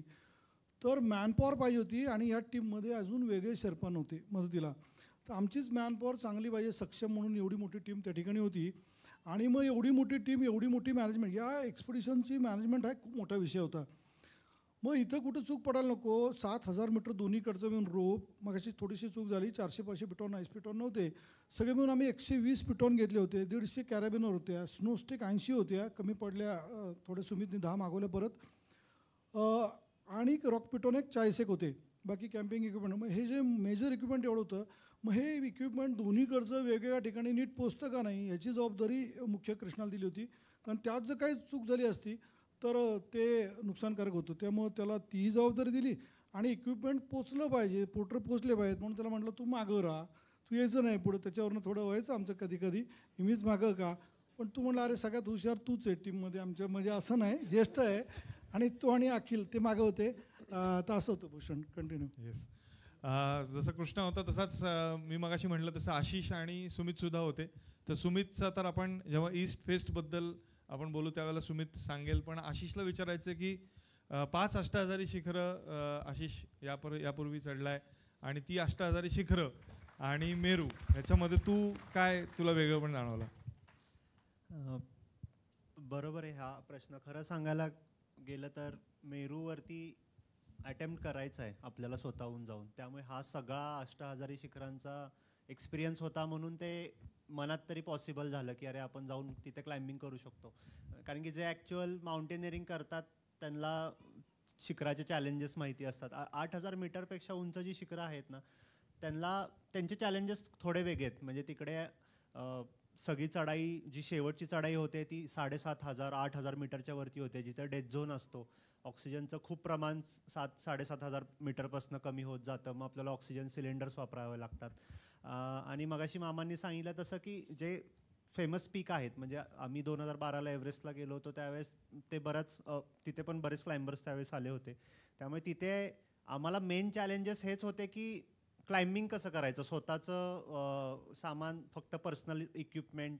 तर मॅनपॉवर पाहिजे होती आणि या टीममध्ये अजून वेगळे शेर्पा नव्हते मदतीला. तर आमचीच मॅनपॉवर चांगली पाहिजे सक्षम म्हणून एवढी मोठी टीम त्या ठिकाणी होती. आणि मग एवढी मोठी टीम एवढी मोठी मॅनेजमेंट, या एक्सपिडिशनची मॅनेजमेंट हा खूप मोठा विषय होता. मग इथं कुठं चूक पडायला नको. 7,000 मीटर दोन्हीकडचं मिळून रोप, मग अशी थोडीशी चूक झाली, 400-500 पिटॉन आईस पिटॉन नव्हते, सगळे मिळून आम्ही 120 पिटॉन घेतले होते. 150 कॅरेबिनर होत्या, स्नोस्टिक 80 होत्या, कमी पडल्या थोडे, सुमितनी 10 मागवल्या परत, आणि रॉक पिटॉन 40 होते, बाकी कॅम्पिंग इक्विपमेंट. मग हे जे मेजर इक्विपमेंट एवढं होतं, मग हे इक्विपमेंट दोन्हीकडचं वेगवेगळ्या ठिकाणी नीट पोचतं का नाही याची जबाबदारी मुख्य कृष्णाला दिली होती. कारण त्यात जर काही चूक झाली असती तर ते नुकसानकारक होतं. त्यामुळं त्याला तीही जबाबदारी दिली आणि इक्विपमेंट पोचलं पाहिजे, पोर्टर पोचले पाहिजेत म्हणून त्याला म्हटलं तू मागं राहा, तू यायचं नाही पुढं. त्याच्यावरनं थोडं व्हायचं आमचं कधी कधी, मीच मागं का, पण तू म्हणलं अरे सगळ्यात हुशार तूच आहे टीममध्ये आमच्या, म्हणजे असं नाही, ज्येष्ठ आहे आणि तो आणि अखिल ते मागं होते. तर असं होतं. भूषण कंटिन्यू. येस, जसं कृष्णा होता तसाच मी मगाशी म्हटलं तसं आशिष आणि सुमितसुद्धा होते. तर सुमितचा तर आपण जेव्हा ईस्ट फेस्टबद्दल आपण बोलू त्यावेळेला सुमित सांगेल, पण आशिषला विचारायचं की 5 अष्टहजारी शिखरं आशिष यापूर्वी चढलाय आणि ती अष्टहजारी शिखरं आणि मेरू ह्याच्यामध्ये तू काय तुला वेगळं पण जाणवलं? बरोबर आहे हा प्रश्न. खरं सांगायला गेलं तर मेरूवरती अटेम्प्ट करायचा आहे आपल्याला स्वतःहून जाऊन, त्यामुळे हा सगळा अष्टहजारी शिखरांचा एक्सपिरियन्स होता म्हणून ते मनात तरी पॉसिबल झालं की अरे आपण जाऊन तिथे क्लाइम्बिंग करू शकतो. कारण की जे ॲक्च्युअल माउंटेनिअरिंग करतात त्यांना शिखराचे चॅलेंजेस माहिती असतात. 8,000 मीटरपेक्षा उंच जी शिखरं आहेत ना त्यांचे चॅलेंजेस थोडे वेगळे आहेत. म्हणजे तिकडे सगळी चढाई, जी शेवटची चढाई होते ती 7,500-8,000 मीटरच्या वरती होते, जिथे डेथ झोन असतो. ऑक्सिजनचं खूप प्रमाण 7,000-7,500 मीटरपासून कमी होत जातं. मग आपल्याला ऑक्सिजन सिलेंडर्स वापरावे लागतात. आणि मगाशी मामांनी सांगितलं तसं की जे फेमस पीक आहेत, म्हणजे आम्ही 2012ला एव्हरेस्टला गेलो होतो त्यावेळेस ते तिथे पण बरेच क्लाइंबर्स त्यावेळेस आले होते. त्यामुळे तिथे आम्हाला मेन चॅलेंजेस हेच होते की क्लाइम्बिंग कसं करायचं, स्वतःचं सामान, फक्त पर्सनल इक्विपमेंट,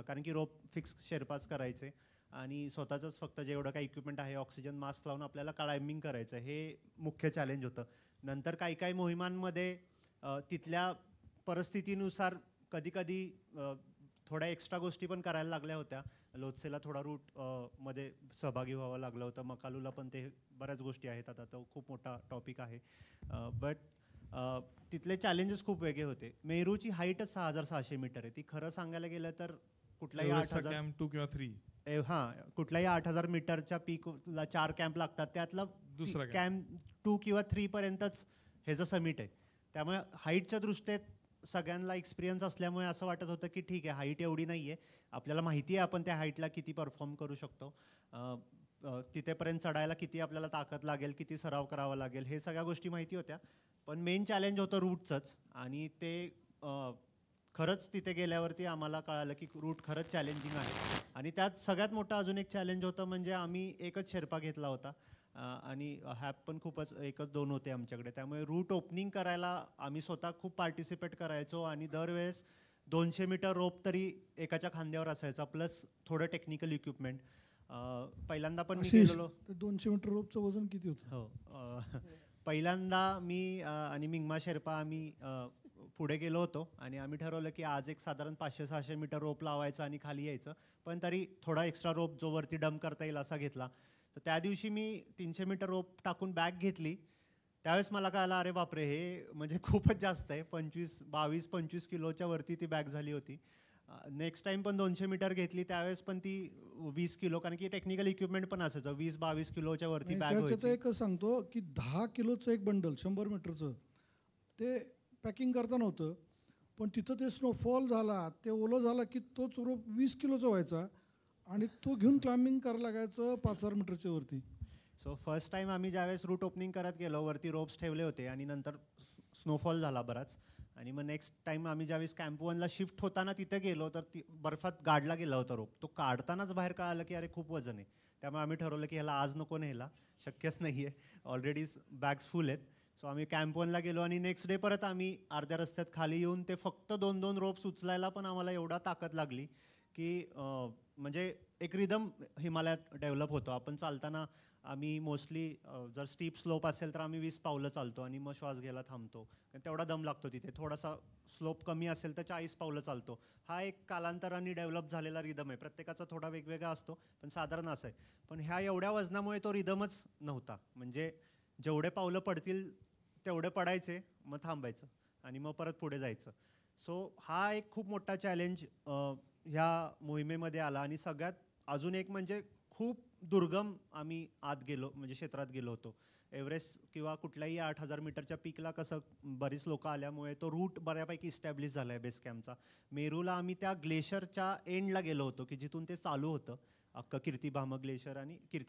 कारण की रोप फिक्स शेर्पाच करायचे आणि स्वतःचंच फक्त जेवढं काही इक्विपमेंट आहे, ऑक्सिजन मास्क लावून आपल्याला क्लाइम्बिंग करायचं, हे मुख्य चॅलेंज होतं. नंतर काही मोहिमांमध्ये तिथल्या परिस्थितीनुसार कधी थोड्या एक्स्ट्रा गोष्टी पण करायला लागल्या होत्या. लोत्सेला थोडा रूट मध्ये सहभागी व्हावं लागलं होतं, मकालूला पण ते बऱ्याच गोष्टी आहेत. आता तो खूप मोठा टॉपिक आहे. बट तिथले चॅलेंजेस खूप वेगळे होते. मेरूची हाईटच 6,600 मीटर आहे. ती खरं सांगायला गेलं तर कुठलाही 8,000 कॅम्प 2 किंवा 3. हां, कुठल्याही 8,000 मीटरच्या पीकला 4 कॅम्प लागतात, त्यातला दुसरा कॅम्प 2 किंवा 3 पर्यंतच ह्याचं समिट आहे. त्यामुळे हाईटच्या दृष्टीत सगळ्यांना एक्सपिरियन्स असल्यामुळे असं वाटत होतं की ठीक आहे, हाईट एवढी नाही आहे, आपल्याला माहिती आहे आपण त्या हाईटला किती परफॉर्म करू शकतो, तिथेपर्यंत चढायला किती आपल्याला ताकद लागेल, किती सराव करावा लागेल, हे सगळ्या गोष्टी माहिती होत्या. पण मेन चॅलेंज होतं रूटचंच, आणि ते खरंच तिथे गेल्यावरती आम्हाला कळालं की रूट खरंच चॅलेंजिंग आहे. आणि त्यात सगळ्यात मोठं अजून एक चॅलेंज होतं म्हणजे आम्ही एकच शेर्पा घेतला होता, आणि हॅप पण खूपच 1-2 होते आमच्याकडे. त्यामुळे रूट ओपनिंग करायला आम्ही स्वतः खूप पार्टिसिपेट करायचो, आणि दरवेळेस 200 मीटर रोप तरी एकाच्या खांद्यावर असायचा, प्लस थोडं टेक्निकल इक्विपमेंट. पहिल्यांदा पण मी गेलेलो. 200 मीटर रोपचं वजन किती होतं? हो, पहिल्यांदा मी आणि मिंगमा शेर्पा आम्ही पुढे गेलो होतो, आणि आम्ही ठरवलं की आज एक साधारण 500-600 मीटर रोप लावायचं आणि खाली यायचं, पण तरी थोडा एक्स्ट्रा रोप जो वरती डंप करता येईल असा घेतला. तर त्या दिवशी मी 300 मीटर रोप टाकून बॅग घेतली. त्यावेळेस मला कळालं, अरे बापरे, हे म्हणजे खूपच जास्त आहे. 22-25 किलोच्या वरती ती बॅग झाली होती. नेक्स्ट टाइम पण 200 मीटर घेतली, त्यावेळेस पण ती 20 किलो, कारण की टेक्निकल इक्विपमेंट पण असायचं, 20-22 किलोच्या वरती बॅग त्याच्यात व्हायची. एक सांगतो की 10 किलोचं एक बंडल 100 मीटरचं ते पॅकिंग करता नव्हतं, पण तिथं ते स्नोफॉल झाला, ते ओलं झालं की तोच रोप 20 किलोचा व्हायचा, आणि तो घेऊन क्लाइम्बिंग करायला लागायचं 5,000 मीटरच्या वरती. सो फर्स्ट टाइम आम्ही ज्यावेळेस रूट ओपनिंग करत गेलो, वरती रोप्स ठेवले होते, आणि नंतर स्नोफॉल झाला बराच. आणि मग नेक्स्ट टाइम आम्ही ज्यावेळेस कॅम्प 1ला शिफ्ट होताना तिथे गेलो, तर बर्फात गाडला गेला होता रोप. तो काढतानाच बाहेर कळालं की अरे खूप वजन आहे. त्यामुळे आम्ही ठरवलं की ह्याला आज नको न्यायला, शक्यच नाही आहे, ऑलरेडी बॅग्स फुल आहेत. सो आम्ही कॅम्प 1ला गेलो, आणि नेक्स्ट डे परत आम्ही अर्ध्या रस्त्यात खाली येऊन ते फक्त 2-2 रोप्स उचलायला पण आम्हाला एवढा ताकद लागली की म्हणजे एक रिदम हिमालयात डेव्हलप होतो. आपण चालताना आम्ही मोस्टली जर स्टीप स्लोप असेल तर आम्ही 20 पावलं चालतो, आणि मग श्वास घ्यायला थांबतो, तेवढा दम लागतो तिथे. थोडासा स्लोप कमी असेल तर 40 पावलं चालतो. हा एक कालांतराने डेव्हलप झालेला रिदम आहे. प्रत्येकाचा थोडा वेगवेगळा असतो, पण साधारण असं आहे. पण ह्या एवढ्या वजनामुळे तो रिदमच नव्हता. म्हणजे जेवढे पावलं पडतील तेवढे पडायचे, मग थांबायचं, आणि मग परत पुढे जायचं. सो हा एक खूप मोठा चॅलेंज ह्या मोहिमेमध्ये आला. आणि सगळ्यात अजून एक म्हणजे खूप दुर्गम आम्ही आत गेलो, म्हणजे क्षेत्रात गेलो होतो. एव्हरेस्ट किंवा कुठल्याही 8,000 मीटरच्या पीकला कसं बरीच लोकं आल्यामुळे तो रूट बऱ्यापैकी इस्टॅब्लिश झाला आहे बेस कॅम्पचा. मेरूला आम्ही त्या ग्लेशियरच्या एंडला गेलो होतो की जिथून ते चालू होतं, अख्खं कीर्ती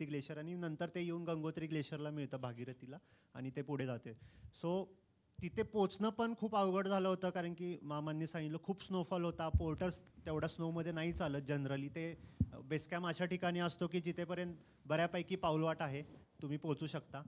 ग्लेशियर, आणि नंतर ते येऊन गंगोत्री ग्लेशियरला मिळतं भागीरथीला, आणि ते पुढे जाते. सो तिथे पोचणं पण खूप अवघड झालं होतं, कारण की मामांनी सांगितलं खूप स्नोफॉल होता. पोर्टर्स तेवढ्या स्नोमध्ये नाही चालत जनरली. ते बेस कॅम्प अशा ठिकाणी असतो की जिथेपर्यंत बऱ्यापैकी पाऊलवाट आहे, तुम्ही पोचू शकता.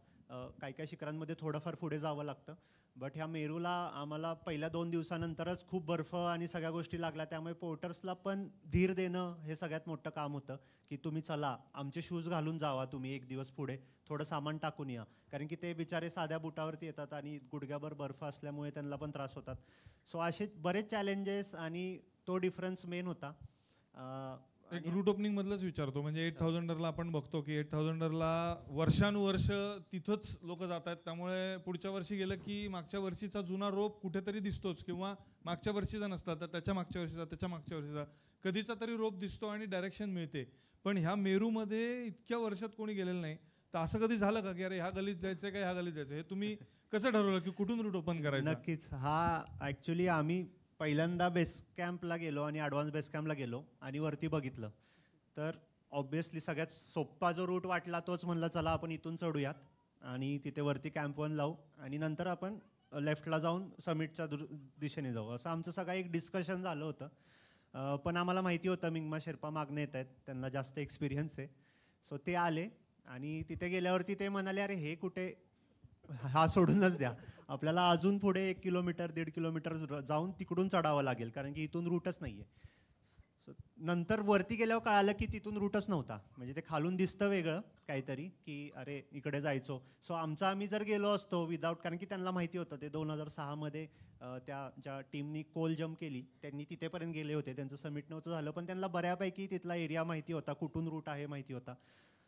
काही काही शिखरांमध्ये थोडंफार पुढे जावं लागतं. बट ह्या मेरूला आम्हाला पहिल्या 2 दिवसानंतरच खूप बर्फ आणि सगळ्या गोष्टी लागल्या. त्यामुळे पोर्टर्सला पण धीर देणं हे सगळ्यात मोठं काम होतं, की तुम्ही चला, आमचे शूज घालून जावा तुम्ही एक दिवस पुढे, थोडं सामान टाकून या, कारण की ते बिचारे साध्या बुटावरती येतात आणि गुडघ्याभर बर्फ असल्यामुळे त्यांना पण त्रास होतात. सो असे बरेच चॅलेंजेस, आणि तो डिफरन्स मेन होता. एक रूट ओपनिंग मधलंच विचारतो, म्हणजे 8,000ला आपण बघतो की 8,000ला वर्षानुवर्ष तिथंच लोक जात आहेत. त्यामुळे पुढच्या वर्षी गेलं की मागच्या वर्षीचा जुना रोप कुठेतरी दिसतोच, किंवा मागच्या वर्षीचा नसला तर त्याच्या मागच्या वर्षीचा, त्याच्या मागच्या वर्षीचा कधीचा तरी रोप दिसतो आणि डायरेक्शन मिळते. पण ह्या मेरूमध्ये इतक्या वर्षात कोणी गेलेलं नाही. तर असं कधी झालं का की अरे ह्या गलीत जायचंय का ह्या गलीत जायचं, हे तुम्ही कसं ठरवलं की कुठून रूट ओपन करायचं? नक्कीच. हा ॲक्च्युली आम्ही पहिल्यांदा बेस कॅम्पला गेलो आणि ॲडव्हान्स बेस कॅम्पला गेलो आणि वरती बघितलं, तर ऑब्विसली सगळ्यात सोप्पा जो रूट वाटला तोच म्हणलं चला आपण इथून चढूयात आणि तिथे वरती कॅम्प 1 लावू, आणि नंतर आपण लेफ्टला जाऊन समिटच्या दिशेने जाऊ, असं आमचं सगळं एक डिस्कशन झालं होतं. पण आम्हाला माहिती होतं मिंगमा शेर्पा मागणे येत आहेत, त्यांना जास्त एक्सपिरियन्स आहे. सो ते आले, आणि तिथे गेल्यावरती ते म्हणाले अरे हे कुठे, हा सोडूनच द्या, आपल्याला अजून पुढे 1 किलोमीटर 1.5 किलोमीटर जाऊन तिकडून चढावं लागेल, कारण की इथून रूटच नाही आहे. सो नंतर वरती गेल्यावर कळालं की तिथून रूटच नव्हता, म्हणजे ते खालून दिसतं वेगळं काहीतरी की अरे इकडे जायचो. सो आम्ही जर गेलो असतो विदाऊट, कारण की त्यांना माहिती होतं, ते 2006मध्ये त्या ज्या टीमनी कोल जम्प केली त्यांनी तिथेपर्यंत गेले होते, त्यांचं समिट नव्हतं झालं, पण त्यांना बऱ्यापैकी तिथला एरिया माहिती होता, कुठून रूट आहे माहिती होता.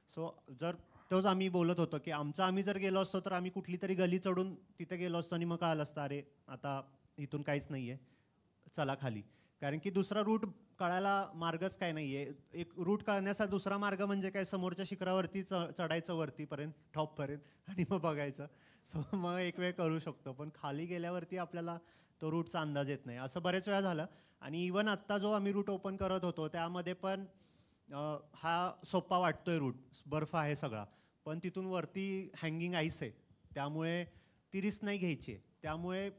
सो जर तोच आम्ही बोलत होतो की आम्ही जर गेलो असतो तर आम्ही कुठली तरी गली चढून तिथे गेलो असतो, आणि मग कळालं असतं अरे आता इथून काहीच नाही आहे, चला खाली, कारण की दुसरा रूट कळायला मार्गच काय नाही आहे. एक रूट कळण्याचा दुसरा मार्ग म्हणजे काय, समोरच्या शिखरावरती चढायचं वरतीपर्यंत, टॉपपर्यंत आणि मग बघायचं. सो मग एक वेळ करू शकतो, पण खाली गेल्यावरती आपल्याला तो रूटचा अंदाज येत नाही. असं बरेच वेळा झालं. आणि इवन आत्ता जो आम्ही रूट ओपन करत होतो त्यामध्ये पण हा सोपा वाटतोय रूट, बर्फ आहे सगळा, पण तिथून वरती हँगिंग आईस आहे, त्यामुळे ती रिस्क नाही घ्यायची आहे. त्यामुळे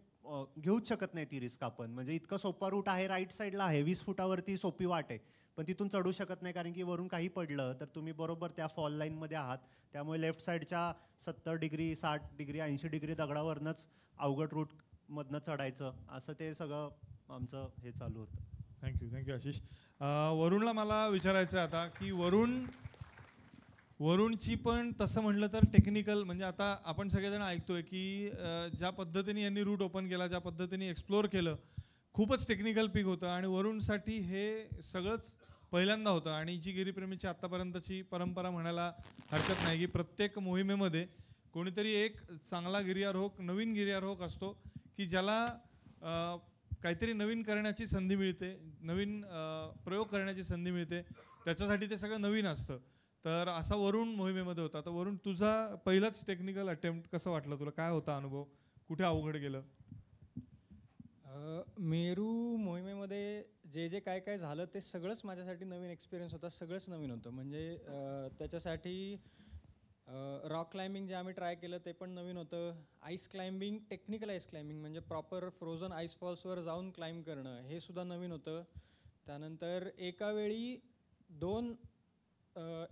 घेऊच शकत नाही ती रिस्क आपण. म्हणजे इतकं सोपा रूट आहे, राईट साईडला आहे, 20 फुटावरती सोपी वाट आहे, पण तिथून चढू शकत नाही, कारण की वरून काही पडलं तर तुम्ही बरोबर त्या फॉल लाईनमध्ये आहात. त्यामुळे लेफ्ट साईडच्या 70 डिग्री, 60 डिग्री, 80 डिग्री दगडावरनंच अवघड रूटमधनं चढायचं, असं ते सगळं आमचं हे चालू होतं. थँक्यू आशिष. वरुणला मला विचारायचं आहे आता की वरुणची पण तसं म्हटलं तर टेक्निकल, म्हणजे आता आपण सगळेजण ऐकतोय की ज्या पद्धतीने यांनी रूट ओपन केला, ज्या पद्धतीने एक्सप्लोअर केलं, खूपच टेक्निकल पीक होतं आणि वरुणसाठी हे सगळंच पहिल्यांदा होतं. आणि जी गिरीप्रेमीची आत्तापर्यंतची परंपरा म्हणायला हरकत नाही की प्रत्येक मोहिमेमध्ये कोणीतरी एक चांगला गिर्यारोहक, नवीन गिर्यारोहक असतो की ज्याला काहीतरी नवीन करण्याची संधी मिळते, नवीन प्रयोग करण्याची संधी मिळते, त्याच्यासाठी ते सगळं नवीन असतं. तर असा वरुण मोहिमेमध्ये होता. तर वरुण, तुझा पहिलाच टेक्निकल अटेम्प्ट कसं वाटलं तुला? काय होता अनुभव? कुठे अवघड गेलं? मेरू मोहिमेमध्ये जे काय काय झालं ते सगळंच माझ्यासाठी नवीन एक्सपिरियन्स होता, सगळंच नवीन होतं. म्हणजे त्याच्यासाठी रॉक क्लाइम्बिंग जे आम्ही ट्राय केलं ते पण नवीन होतं. Ice climbing, technical ice climbing म्हणजे प्रॉपर फ्रोझन आईस फॉल्सवर जाऊन क्लाइम्ब करणं, हे सुद्धा नवीन होतं. त्यानंतर एका वेळी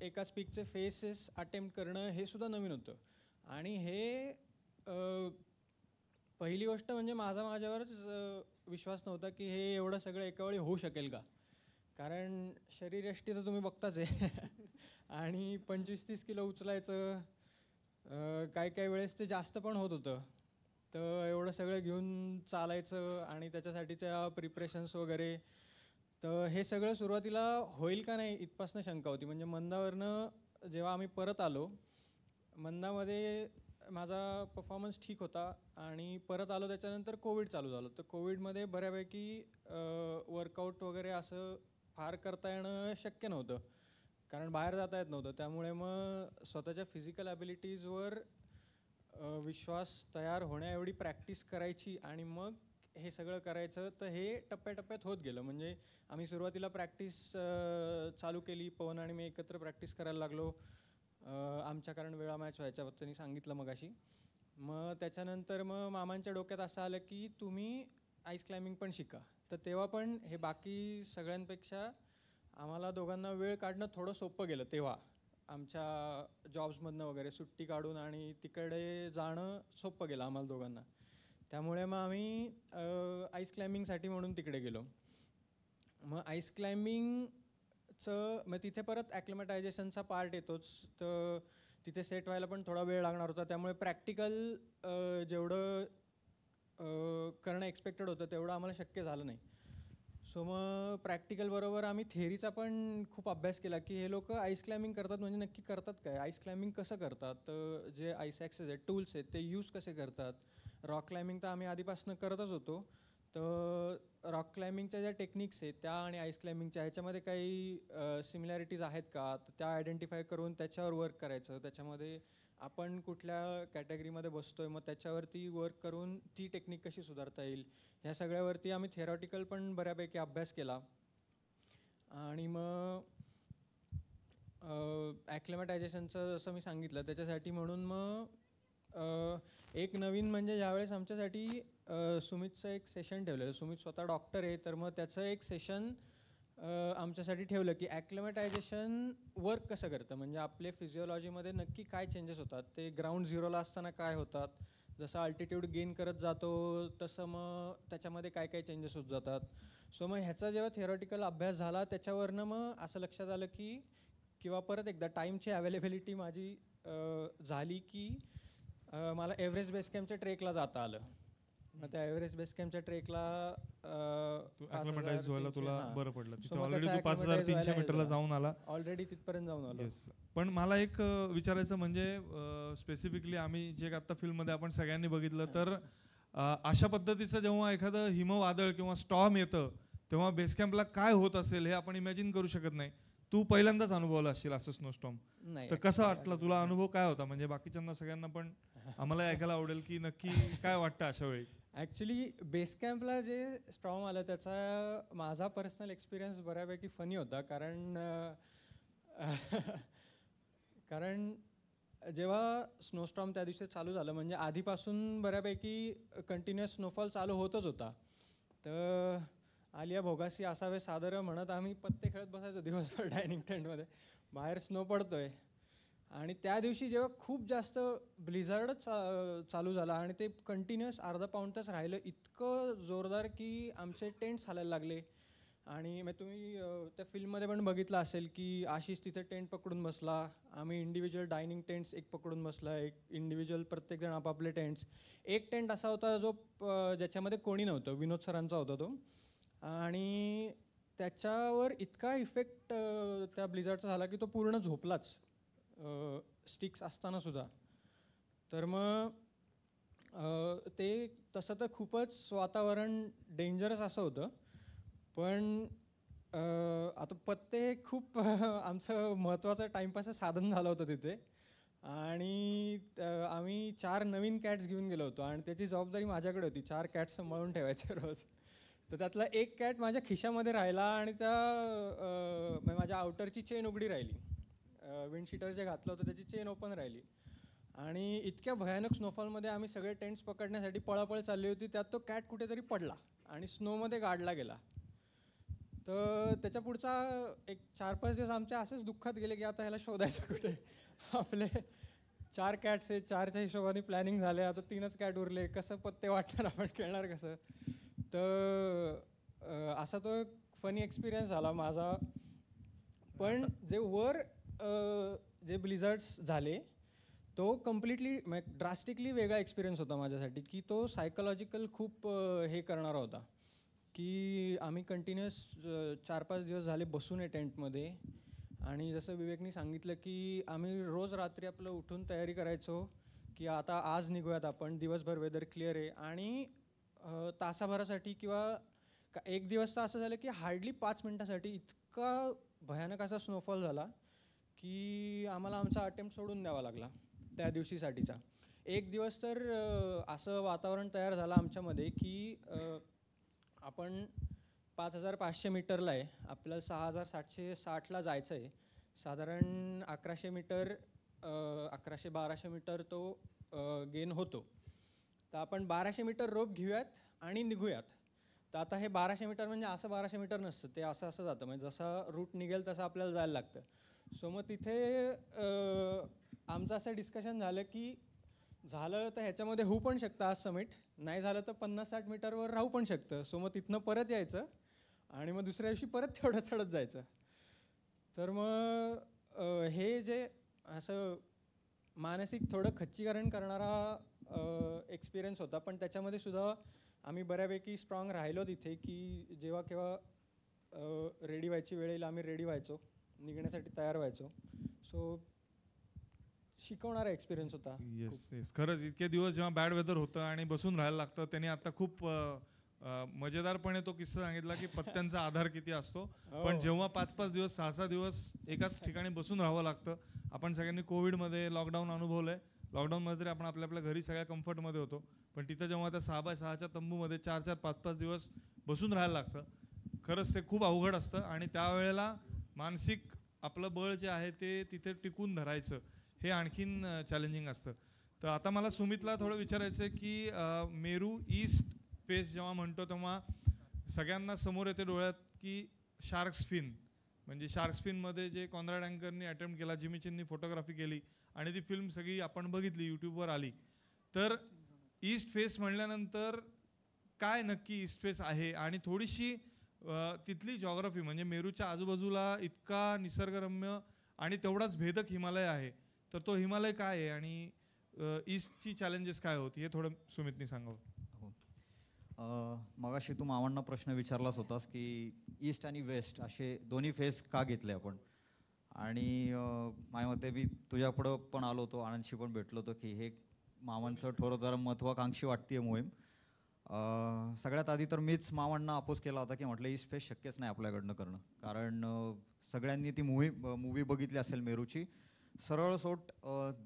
एका स्पीकचे फेसेस अटेम्प्ट करणं, हे सुद्धा नवीन होतं. आणि हे पहिली गोष्ट म्हणजे माझ्यावरच विश्वास नव्हता की हे एवढं सगळं एका वेळी होऊ शकेल का, कारण शरीरयष्टी तर तुम्ही बघताच आहे आणि 25-30 किलो उचलायचं, काही वेळेस ते जास्त पण होत होतं. तर एवढं सगळं घेऊन चालायचं आणि त्याच्यासाठीच्या प्रिपरेशन्स वगैरे, तर हे सगळं सुरुवातीला होईल का नाही इथपासून शंका होती. म्हणजे मंदावरनं जेव्हा आम्ही परत आलो, मंदामध्ये माझा परफॉर्मन्स ठीक होता आणि परत आलो त्याच्यानंतर कोविड चालू झालं. तर कोविडमध्ये बऱ्यापैकी वर्कआउट वगैरे असं फार करता येणं शक्य नव्हतं, कारण बाहेर जाता येत नव्हतं. त्यामुळे मग स्वतःच्या फिजिकल ॲबिलिटीजवर विश्वास तयार होण्याएवढी प्रॅक्टिस करायची आणि मग हे सगळं करायचं. तर हे टप्प्याटप्प्यात होत गेलं. म्हणजे आम्ही सुरुवातीला प्रॅक्टिस चालू केली, पवन आणि मी एकत्र प्रॅक्टिस करायला लागलो. आमच्या कारण वेळा मॅच व्हायच्या, त्यांनी सांगितलं मगाशी. मग त्याच्यानंतर मग मामांच्या डोक्यात असं आलं की तुम्ही आईस क्लाइम्बिंग पण शिका. तर तेव्हा पण हे बाकी सगळ्यांपेक्षा आम्हाला दोघांना वेळ काढणं थोडं सोपं गेलं. तेव्हा आमच्या जॉब्समधनं वगैरे सुट्टी काढून आणि तिकडे जाणं सोपं गेलं आम्हाला दोघांना. त्यामुळे मग आम्ही आईस क्लाइम्बिंगसाठी म्हणून तिकडे गेलो. मग आईस क्लाइम्बिंगचं मग तिथे परत ॲक्लिमॅटायझेशनचा पार्ट येतोच, तर तिथे सेट व्हायला पण थोडा वेळ लागणार होता. त्यामुळे प्रॅक्टिकल जेवढं करणं एक्सपेक्टेड होतं तेवढं आम्हाला शक्य झालं नाही. सो मग प्रॅक्टिकल बरोबर आम्ही थेअरीचा पण खूप अभ्यास केला की हे लोक आईस क्लाइम्बिंग करतात म्हणजे नक्की करतात काय, आईस क्लाइम्बिंग कसं करतात, जे आईस ॲक्सेस आहेत, टूल्स आहेत, ते यूज कसे करतात. रॉक क्लाइम्बिंग तर आम्ही आधीपासून करतच होतो. तर रॉक क्लाइम्बिंगच्या ज्या टेक्निक्स आहेत त्या आणि आईस क्लाइम्बिंगच्या ह्याच्यामध्ये काही सिमिलॅरिटीज आहेत का, तर त्या आयडेंटिफाय करून त्याच्यावर वर्क करायचं. त्याच्यामध्ये आपण कुठल्या कॅटेगरीमध्ये बसतोय मग त्याच्यावरती वर्क करून ती टेक्निक कशी सुधारता येईल, ह्या सगळ्यावरती आम्ही थेरॉटिकल पण बऱ्यापैकी अभ्यास केला. आणि मग ॲक्लिमॅटायझेशनचं जसं मी सांगितलं त्याच्यासाठी म्हणून मग एक नवीन म्हणजे ज्यावेळेस आमच्यासाठी सुमितचं एक सेशन ठेवलेलं. सुमित स्वतः डॉक्टर आहे, तर मग त्याचं एक सेशन आमच्यासाठी ठेवलं की ॲक्लिमॅटायझेशन वर्क कसं करतं, म्हणजे आपले फिजिओलॉजीमध्ये नक्की काय चेंजेस होतात, ते ग्राउंड झिरोला असताना काय होतात, जसं अल्टिट्यूड गेन करत जातो तसं मग त्याच्यामध्ये काय काय चेंजेस होत जातात. सो मग ह्याचा जेव्हा थिअरॉटिकल अभ्यास झाला त्याच्यावरनं मग असं लक्षात आलं की किंवा परत एकदा टाईमची अवेलेबिलिटी माझी झाली की मला एव्हरेस्ट बेस कॅम्पच्या ट्रेकला जाता आलं. मग त्या एव्हरेस्ट बेस कॅम्पच्या ट्रेकला ॲक्लिमॅटाइज व्हायला तुला बरं पडलं. तिथे ऑलरेडी तू 5300 मीटरला जाऊन आला, ऑलरेडी तिथपर्यंत जाऊन आलो. पण मला एक विचारायचं म्हणजे स्पेसिफिकली आम्ही जे आत्ता फिल्ममध्ये आपण सगळ्यांनी बघितलं तर अशा पद्धतीचं जेव्हा एखादं हिमवादळ किंवा स्टॉर्म येतं तेव्हा बेस कॅम्पला काय होत असेल हे आपण इमॅजिन करू शकत नाही. तू पहिल्यांदाच अनुभवलं असशील असं स्नोस्टॉर्म, नाही तर कसा वाटला तुला? अनुभव काय होता? म्हणजे बाकीच्यांना सगळ्यांना पण आम्हाला ऐकायला आवडेल की नक्की काय वाटतं अशा वेळी. ॲक्च्युली बेस कॅम्पला जे स्ट्रॉम आलं त्याचा माझा पर्सनल एक्सपिरियन्स बऱ्यापैकी फनी होता. कारण जेव्हा स्नोस्टॉर्म त्या दिवशी चालू झालं, म्हणजे आधीपासून बऱ्यापैकी कंटिन्युअस स्नोफॉल चालू होतच होता. तर आलिया भोगासी असावे सादर म्हणत आम्ही पत्ते खेळत बसायचो दिवसभर डायनिंग टेंटमध्ये. बाहेर स्नो पडतोय आणि त्या दिवशी जेव्हा खूप जास्त ब्लिझर्डच चालू झाला आणि ते कंटिन्युअस अर्धा पाऊण तास राहिलं इतकं जोरदार की आमचे टेंट्स हालायला लागले. आणि मग तुम्ही त्या फिल्ममध्ये पण बघितलं असेल की आशिष तिथे टेंट पकडून बसला, आम्ही इंडिव्हिज्युअल डायनिंग टेंट्स एक पकडून बसला, एक इंडिव्हिज्युअल प्रत्येकजण आपापले टेंट्स. एक टेंट असा होता जो ज्याच्यामध्ये कोणी नव्हतं, विनोद सरांचा होता तो. आणि त्याच्यावर इतका इफेक्ट त्या ब्लिझर्डचा झाला की तो पूर्ण झोपलाच स्टिक्स असतानासुद्धा. तर मग ते तसं तर खूपच वातावरण डेंजरस असं होतं. पण आता पत्ते खूप आमचं महत्त्वाचं टाईमपासचं साधन झालं होतं तिथे. आणि आम्ही 4 नवीन कॅट्स घेऊन गेलो होतो आणि त्याची जबाबदारी माझ्याकडे होती, 4 कॅट्स सांभाळून ठेवायचे रोज. तर त्यातला एक कॅट माझ्या खिशामध्ये राहिला आणि माझ्या आउटरची चेन उघडी राहिली. विंडशीटर जे घातलं होतं त्याची चेन ओपन राहिली. आणि इतक्या भयानक स्नोफॉलमध्ये आम्ही सगळे टेंट्स पकडण्यासाठी पळापळ चालली होती, त्यात तो कॅट कुठेतरी पडला आणि स्नोमध्ये गाडला गेला. तर त्याच्या पुढचा एक 4-5 दिवस आमच्या असेच दुःखात गेले की आता ह्याला शोधायचं कुठे. आपले 4 कॅट्स आहेत, 4च्या हिशोबाने प्लॅनिंग झाले, आता 3च कॅट उरले, कसं पत्ते वाटणार, आपण खेळणार कसं. तर असा तो एक फनी एक्सपिरियन्स झाला माझा. पण जे जे ब्लिझर्ड्स झाले तो कम्प्लिटली ड्रास्टिकली वेगळा एक्सपिरियन्स होता माझ्यासाठी, की तो सायकोलॉजिकल खूप हे करणारा होता. की आम्ही कंटिन्युअस 4-5 दिवस झाले बसून आहे टेंटमध्ये. आणि जसं विवेकनी सांगितलं की आम्ही रोज रात्री आपलं उठून तयारी करायचो की आता आज निघूयात आपण, दिवसभर वेदर क्लिअर आहे. आणि तासाभरासाठी किंवा एक दिवस तर असं झालं की हार्डली 5 मिनटासाठी इतका भयानक असा स्नोफॉल झाला की आम्हाला आमचा अटेम्प्ट सोडून द्यावा लागला त्या दिवशीसाठीचा. एक दिवस तर असं वातावरण तयार झालं आमच्यामध्ये की आपण 5500 मीटरला आहे, आपल्याला 6760ला जायचं आहे. साधारण 1100 मीटर 1100-1200 मीटर तो गेन होतो. तर आपण 1200 मीटर रोप घेऊयात आणि निघूयात. तर आता हे 1200 मीटर म्हणजे असं 1200 मीटर नसतं, ते असं असं जातं, म्हणजे जसा रूट निघेल तसं आपल्याला जायला लागतं. सो मग तिथे आमचं असं डिस्कशन झालं की झालं तर ह्याच्यामध्ये होऊ पण शकतं आज समिट, नाही झालं तर 50-60 मीटरवर राहू पण शकतं. सो मग तिथनं परत यायचं आणि मग दुसऱ्या दिवशी परत तेवढं चढत जायचं. तर मग हे जे असं मानसिक थोडं खच्चीकरण करणारा एक्सपिरियन्स होता. पण त्याच्यामध्ये सुद्धा आम्ही बऱ्यापैकी स्ट्रॉंग राहिलो तिथे की जेव्हा केव्हा रेडी व्हायची वेळ येईल आम्ही रेडी व्हायचो, निघण्यासाठी तयार व्हायचो. सो शिकवणारा एक्सपिरियन्स होता. येस येस, खरंच इतके दिवस जेव्हा बॅड वेदर होतं आणि बसून राहायला लागतं. त्यांनी आता खूप मजेदारपणे तो किस्सा सांगितला की पत्त्यांचा आधार किती असतो. पण जेव्हा 5-5 दिवस 6-6 दिवस एकाच ठिकाणी बसून राहावं लागतं. आपण सगळ्यांनी कोविडमध्ये लॉकडाऊन अनुभवलंय. लॉकडाऊनमध्ये तरी आपण आपल्या घरी सगळ्या कम्फर्टमध्ये होतो, पण तिथं जेव्हा त्या 6x6च्या तंबूमध्ये 4-4, 5-5 दिवस बसून राहायला लागतं, खरंच ते खूप अवघड असतं. आणि त्यावेळेला मानसिक आपलं बळ जे आहे ते तिथे टिकून धरायचं हे आणखीन चॅलेंजिंग असतं. तर आता मला सुमितला थोडं विचारायचं आहे की मेरू ईस्ट फेस जेव्हा म्हणतो तेव्हा सगळ्यांना समोर येते डोळ्यात की शार्क्स फिन, म्हणजे शार्क्स फिनमध्ये जे कॉन्राड अँकरनी अटेम्प्ट केला, जिमी चिननी फोटोग्राफी केली आणि ती फिल्म सगळी आपण बघितली, यूट्यूबवर आली. तर ईस्ट फेस म्हणल्यानंतर काय नक्की ईस्ट फेस आहे आणि थोडीशी तिथली जॉग्राफी, म्हणजे मेरूच्या आजूबाजूला इतका निसर्गरम्य आणि तेवढाच भेदक हिमालय आहे, तर तो हिमालय काय आहे आणि ईस्टची चॅलेंजेस काय होती हे थोडं सुमितनी सांगावं. मगाशी तू मामांना प्रश्न विचारलाच होतास की ईस्ट आणि वेस्ट असे दोन्ही फेस का घेतले आपण. आणि माझ्या मते मी तुझ्यापुढं पण आलो होतो, आनंदशी पण भेटलो होतो की हे मामांचं थोडं जरा महत्त्वाकांक्षी वाटते मोहीम. सगळ्यात आधी तर मीच मामांना अपोज केला होता की म्हटलं ईस्ट फेस शक्यच नाही आपल्याकडनं करणं, कारण सगळ्यांनी ती मूवी बघितली असेल मेरूची. सरळ सोट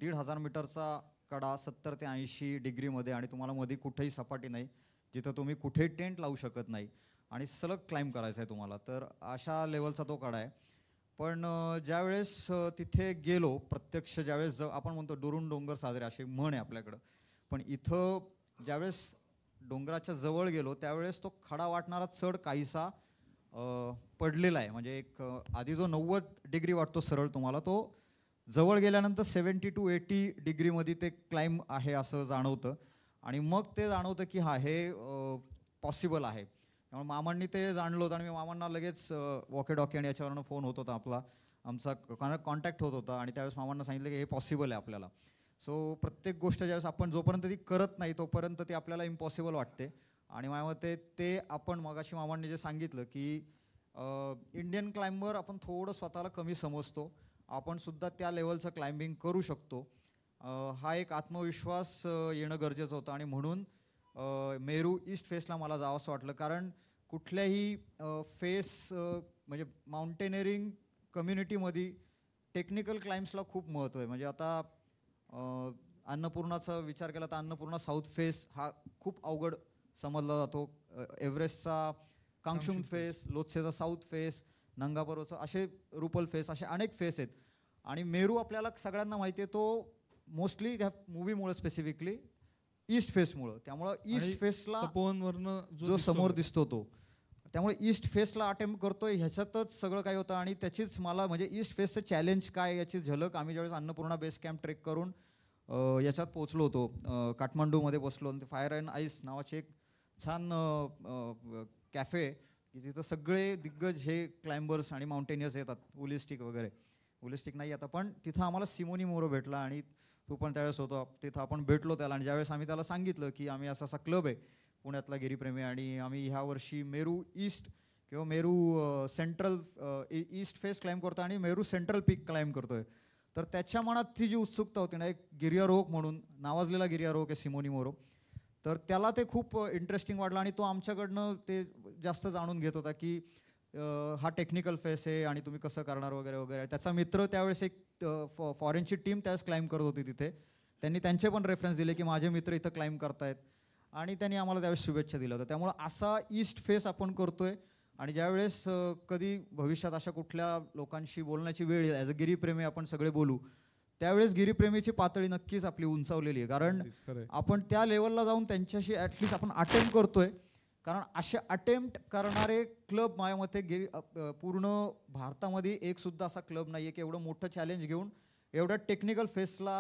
1,500 मीटरचा कडा 70 ते 80 डिग्रीमध्ये, आणि तुम्हाला मध्ये कुठेही सपाटी नाही, जिथं तुम्ही कुठेही टेंट लावू शकत नाही, आणि सलग क्लाइंब करायचं आहे तुम्हाला. तर अशा लेवलचा तो कडा आहे. पण ज्यावेळेस तिथे गेलो प्रत्यक्ष, ज्यावेळेस आपण म्हणतो दुरून डोंगर साजरे अशी म्हण आहे आपल्याकडं, पण इथं ज्यावेळेस डोंगराच्या जवळ गेलो त्यावेळेस तो खडा वाटणारा चढ काहीसा पडलेला आहे. म्हणजे एक आधी जो 90 डिग्री वाटतो सरळ तुम्हाला, तो जवळ गेल्यानंतर 70 to 80 डिग्रीमध्ये ते क्लाइंब आहे असं जाणवतं, आणि मग ते जाणवतं की हा हे पॉसिबल आहे. त्यामुळे मामांनी ते जाणलं होतं, आणि मी मामांना लगेच वॉके डॉके आणि याच्यावरनं फोन होत होता आपला, आमचा कॉन्टॅक्ट होत होता, आणि त्यावेळेस मामांना सांगितलं की हे पॉसिबल आहे आपल्याला. सो प्रत्येक गोष्ट ज्यावेळेस आपण जोपर्यंत ती करत नाही तोपर्यंत ती आपल्याला इम्पॉसिबल वाटते. आणि माझ्या मते ते आपण मगाशी मामांनी जे सांगितलं की इंडियन क्लाइंबर आपण थोडं स्वतःला कमी समजतो, आपण सुद्धा त्या लेवलचं क्लाइम्बिंग करू शकतो, हा एक आत्मविश्वास येणं गरजेचं होतं. आणि म्हणून मेरू ईस्ट फेसला मला जावंसं वाटलं, कारण कुठल्याही फेस म्हणजे माउंटेनिअरिंग कम्युनिटीमध्ये टेक्निकल क्लाइम्ब्सला खूप महत्त्व आहे. म्हणजे आता अन्नपूर्णाचा विचार केला तर अन्नपूर्णा साऊथ फेस हा खूप अवघड समजला जातो, एव्हरेस्टचा कांगशुंग फेस, लोत्सेचा साऊथ फेस, नंगापर्वचा असे रुपल फेस, असे अनेक फेस आहेत. आणि मेरू आपल्याला सगळ्यांना माहिती आहे, तो मोस्टली ह्या मूवीमुळे स्पेसिफिकली ईस्ट फेसमुळं, त्यामुळं ईस्ट फेसला जो समोर दिसतो तो, त्यामुळे ईस्ट फेसला अटेम्प्ट करतोय ह्याच्यातच सगळं काही होतं. आणि त्याचीच मला म्हणजे ईस्ट फेसचं चॅलेंज काय याची झलक आम्ही ज्यावेळेस अन्नपूर्णा बेस कॅम्प ट्रेक करून याच्यात पोचलो होतो, काठमांडूमध्ये बसलो, आणि फायर अँड आईस नावाचे एक छान कॅफे की जिथं सगळे दिग्गज हे क्लाइंबर्स आणि माउंटेनियर्स येतात, होलिस्टिक वगैरे, होलिस्टिक नाही आता, पण तिथं आम्हाला सिमोनी मोरो भेटला, आणि तू पण त्यावेळेस होतो तिथं, आपण भेटलो त्याला. आणि ज्यावेळेस आम्ही त्याला सांगितलं की आम्ही असा क्लब आहे पुण्यातला गिरीप्रेमी, आणि आम्ही ह्या वर्षी मेरू ईस्ट किंवा Meru central east face climb करतो आणि मेरू सेंट्रल पीक क्लाइंब करतोय, तर त्याच्या मनात ती जी उत्सुकता होती ना, एक गिर्यारोहक म्हणून नावाजलेला गिर्यारोहक आहे सिमोनी मोरो, तर त्याला ते खूप इंटरेस्टिंग वाटलं. आणि तो आमच्याकडनं ते जास्त जाणून घेत होता की हा टेक्निकल फेस आहे आणि तुम्ही कसं करणार वगैरे वगैरे. त्याचा मित्र त्यावेळेस एक फॉरेनची टीम त्यावेळेस क्लाइंब करत होती तिथे, त्यांनी त्यांचे पण रेफरन्स दिले की माझे मित्र इथं क्लाइंब करतायत, आणि त्यांनी आम्हाला त्यावेळेस शुभेच्छा दिल्या होत्या. त्यामुळं असा ईस्ट फेस आपण करतोय. आणि ज्यावेळेस कधी भविष्यात अशा कुठल्या लोकांशी बोलण्याची वेळ येईल, ॲज अ गिरीप्रेमी आपण सगळे बोलू, त्यावेळेस गिरीप्रेमीची पातळी नक्कीच आपली उंचावलेली आहे, कारण आपण त्या लेवलला जाऊन त्यांच्याशी ॲटलिस्ट आपण अटेम्प्ट करतोय. कारण असे अटेम्प्ट करणारे क्लब माझ्या मते पूर्ण भारतामध्ये एक सुद्धा असा क्लब नाही आहे की एवढं मोठं चॅलेंज घेऊन एवढ्या टेक्निकल फेसला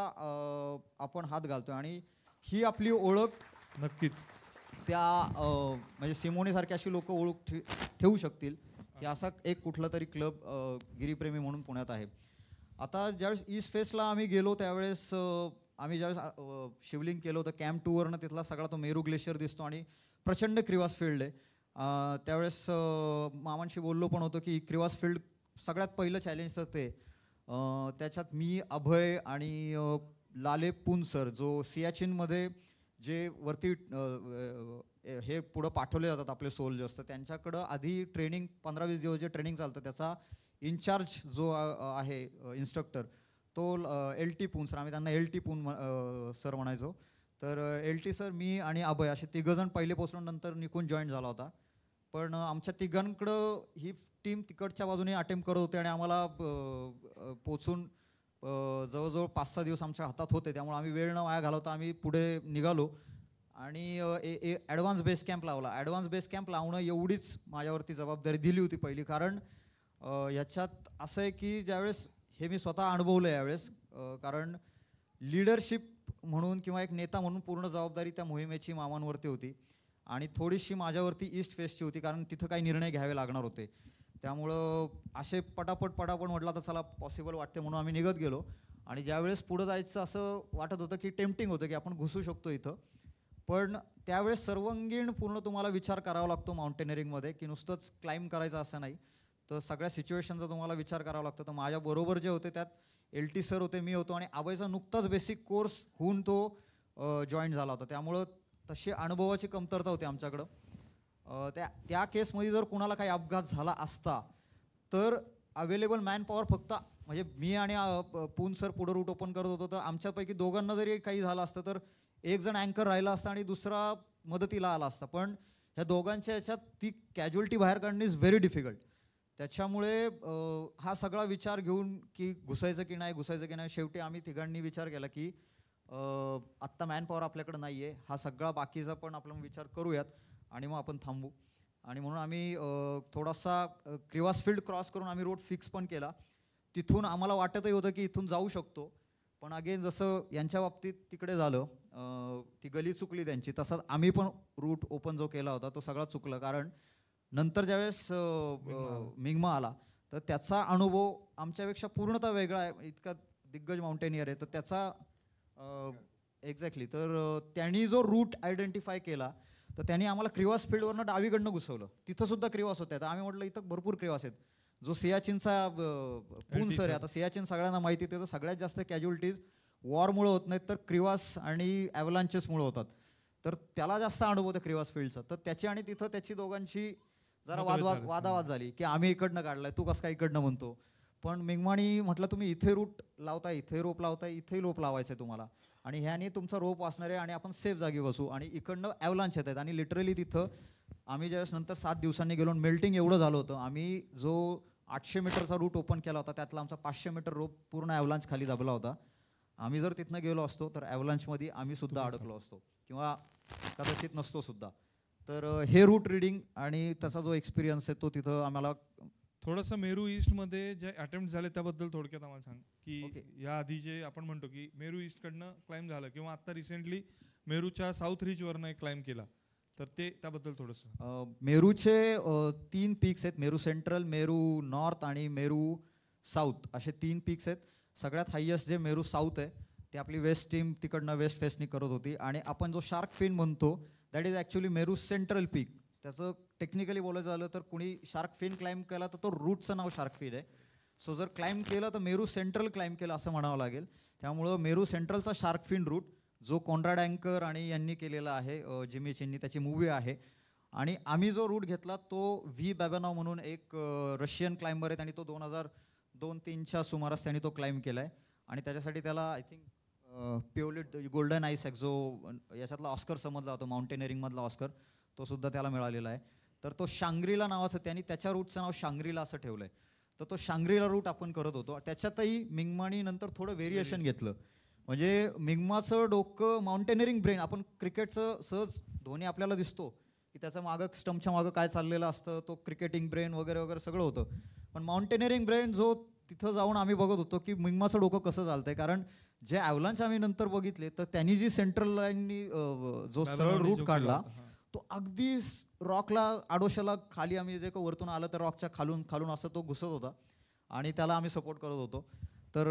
आपण हात घालतोय. आणि ही आपली ओळख नक्कीच त्या म्हणजे सिमोनीसारखी अशी लोक ओळख ठेवू शकतील की असा एक कुठला तरी क्लब गिरीप्रेमी म्हणून पुण्यात आहे. आता ज्यावेळेस ईस्ट फेसला आम्ही गेलो त्यावेळेस आम्ही ज्यावेळेस शिवलिंग केलं होतं कॅम्प 2वरनं, तिथला सगळा तो मेरू ग्लेशियर दिसतो आणि प्रचंड क्रिवास फील्ड आहे. त्यावेळेस मामांशी बोललो पण होतो की क्रिवास फील्ड सगळ्यात पहिलं चॅलेंज तर ते, त्याच्यात मी, अभय आणि लाले पुनसर जो सियाचीनमध्ये जे वरती हे पुढं पाठवले जातात आपले सोल्जर्स, तर त्यांच्याकडं आधी ट्रेनिंग 15-20 दिवस जे ट्रेनिंग चालतं त्याचा इन्चार्ज जो आहे इन्स्ट्रक्टर तो LT पून सर, आम्ही त्यांना LT पून सर म्हणायचो. तर LT सर, मी आणि अभय असे तिघंजण पहिले पोचल्यानंतर निकून जॉईन झाला होता. पण आमच्या तिघांकडं ही टीम तिकडच्या बाजूने अटेम्प्ट करत होते आणि आम्हाला पोचून जवळजवळ 5-6 दिवस आमच्या हातात होते. त्यामुळे आम्ही वेळ न वाया घालवता आम्ही पुढे निघालो आणि ॲडव्हान्स बेस कॅम्प लावला. ॲडव्हान्स बेस कॅम्प लावणं एवढीच माझ्यावरती जबाबदारी दिली होती पहिली, कारण याच्यात असं आहे की ज्यावेळेस हे मी स्वतः अनुभवलं यावेळेस, कारण लीडरशिप म्हणून किंवा एक नेता म्हणून पूर्ण जबाबदारी त्या मोहिमेची मामांवरती होती आणि थोडीशी माझ्यावरती ईस्ट फेसची होती, कारण तिथं काही निर्णय घ्यावे लागणार होते. त्यामुळं असे पटापट म्हटलं तर चला पॉसिबल वाटते म्हणून आम्ही निघत गेलो. आणि ज्यावेळेस पुढं जायचं असं वाटत होतं की टेम्पटिंग होतं की आपण घुसू शकतो इथं, पण त्यावेळेस सर्वांगीण पूर्ण तुम्हाला विचार करावा लागतो माउंटेनिअरिंगमध्ये, की नुसतंच क्लाइंब करायचं असं नाही, तर सगळ्या सिच्युएशनचा तुम्हाला विचार करावा लागतो. तर माझ्याबरोबर जे होते त्यात LT सर होते, मी होतो आणि अभयचा नुकताच बेसिक कोर्स होऊन तो जॉईन झाला होता. त्यामुळं तशी अनुभवाची कमतरता होती आमच्याकडं. त्या केसमध्ये जर कुणाला काही अपघात झाला असता तर अवेलेबल मॅन पॉवर फक्त म्हणजे मी आणि पून सर पुढं रूट ओपन करत होतो, तर आमच्यापैकी दोघांना जरी काही झालं असतं तर एक जण अँकर राहिला असता आणि दुसरा मदतीला आला असता. पण ह्या दोघांच्या याच्यात ती कॅज्युअलिटी बाहेर काढणे इज व्हेरी डिफिकल्ट. त्याच्यामुळे हा सगळा विचार घेऊन की घुसायचं की नाही, शेवटी आम्ही तिघांनी विचार केला की आत्ता मॅन पॉवर आपल्याकडे नाही आहे, हा सगळा बाकीचा पण आपण विचार करूयात आणि मग आपण थांबू. आणि म्हणून आम्ही थोडासा क्रिवास फील्ड क्रॉस करून आम्ही रोड फिक्स पण केला. तिथून आम्हाला वाटतही होतं की इथून जाऊ शकतो, पण अगेन जसं यांच्या बाबतीत तिकडे झालं, ती गली चुकली त्यांची, तसाच आम्ही पण रूट ओपन जो केला होता तो सगळा चुकला. कारण नंतर ज्यावेळेस मिंगमा आला तर त्याचा अनुभव आमच्यापेक्षा पूर्णतः वेगळा आहे. इतका दिग्गज माउंटेनियर आहे तर त्याचा एक्झॅक्टली. तर त्यांनी जो रूट आयडेंटिफाय केला तर त्यांनी आम्हाला क्रिवास फील्डवरनं डावीकडनं घुसवलं. तिथं सुद्धा क्रिवास होत्या. तर आम्ही म्हटलं इथं भरपूर क्रिवास आहेत. जो सियाचीनचा पून सर आहे, आता सियाचीन सगळ्यांना माहिती आहे, तर सगळ्यात जास्त कॅज्युअलिटीज वॉरमुळे होत नाहीत तर क्रिवास आणि ॲव्हलांचेसमुळे होतात. तर त्याला जास्त अनुभव होता क्रिवास फील्डचा. तर त्याची आणि तिथं त्याची दोघांची जरा वादावाद झाली की आम्ही इकडनं काढलाय, तू कसं काय इकडनं म्हणतो. पण मिंगमानी म्हटलं तुम्ही इथे रूट लावताय, इथे रोप लावताय, इथेही रोप लावायचं आहे तुम्हाला, आणि ह्याने तुमचा रोप वाचणार आहे आणि आपण सेफ जागी बसू. आणि इकडनं ॲव्हलांच येत आहेत. आणि लिटरली तिथं आम्ही ज्यावेळेस नंतर 7 दिवसांनी गेलो, मेल्टिंग एवढं झालं होतं, आम्ही जो 800 मीटरचा रूट ओपन केला होता त्यातला आमचा 500 मीटर रोप पूर्ण ॲव्हलांच खाली दाबला होता. आम्ही जर तिथनं गेलो असतो तर ॲव्हलांचमध्ये आम्ही सुद्धा अडकलो असतो किंवा कदाचित नसतो सुद्धा. तर हे रूट रिडिंग आणि त्याचा जो एक्सपिरियन्स आहे तो तिथं आम्हाला. थोडंसं मेरू ईस्टमध्ये जे अटेम्प्ट झाले त्याबद्दल थोडक्यात आम्हाला सांग की या आधी जे आपण म्हणतो की मेरू ईस्टकडनं क्लाइम झालं किंवा आता रिसेंटली मेरूच्या साऊथ रिचवरनं एक क्लाइम केला, तर ते त्याबद्दल थोडंसं. मेरूचे 3 पीक्स आहेत, मेरू सेंट्रल, मेरू नॉर्थ आणि मेरू साऊथ असे 3 पीक्स आहेत. सगळ्यात हायेस्ट जे मेरू साऊथ आहे ते आपली वेस्ट टीम तिकडनं वेस्ट फेसनी करत होती. आणि आपण जो शार्क फिन म्हणतो that is actually Meru central peak. त्याचं टेक्निकली बोलायचं झालं तर कुणी शार्क फिन क्लाइम केला तर तो रूटचं नाव शार्क फिन आहे. सो जर क्लाइम केलं तर मेरू सेंट्रल क्लाइम केलं असं म्हणावं लागेल. त्यामुळं मेरू सेंट्रलचा शार्क फिन रूट जो कॉन्राड अँकर आणि यांनी केलेला आहे, जिमी चिन्नी, त्याची मूवी आहे. आणि आम्ही जो रूट घेतला तो व्ही बॅबेनॉव म्हणून एक रशियन क्लाइंबर आहेत आणि तो 2002-03च्या सुमारास त्यांनी तो क्लाइम केला आहे. आणि त्याच्यासाठी त्याला आय थिंक पिओलिट गोल्डन आयसॅक जो याच्यातला ऑस्कर समजला होता, माउंटेनिअरिंगमधला ऑस्कर, तो सुद्धा त्याला मिळालेला आहे. तर तो शांग्रीला नावाचं, त्यांनी त्याच्या रूटचं नाव शांग्रीला असं ठेवलं आहे. तर तो शांग्रीला रूट आपण करत होतो. त्याच्यातही मिंगमानी नंतर थोडं व्हेरिएशन घेतलं. म्हणजे मिंगमाचं डोकं माउंटेनिअरिंग ब्रेन, आपण क्रिकेटचं सहज धोनी आपल्याला दिसतो की त्याचं मागं स्टंपच्या मागं काय चाललेलं असतं, तो क्रिकेटिंग ब्रेन वगैरे वगैरे सगळं होतं. पण माउंटेनिअरिंग ब्रेन जो तिथं जाऊन आम्ही बघत होतो की मिंगमाचं डोकं कसं चालतंय. कारण जे ॲव्हलांच आम्ही नंतर बघितले तर त्यांनी जी सेंट्रल लाईननी जो सरळ रूट काढला तो अगदी रॉकला आडोशाला खाली, आम्ही जे वरतून आलं तर रॉकच्या खालून असं तो घुसत होता आणि त्याला आम्ही सपोर्ट करत होतो. तर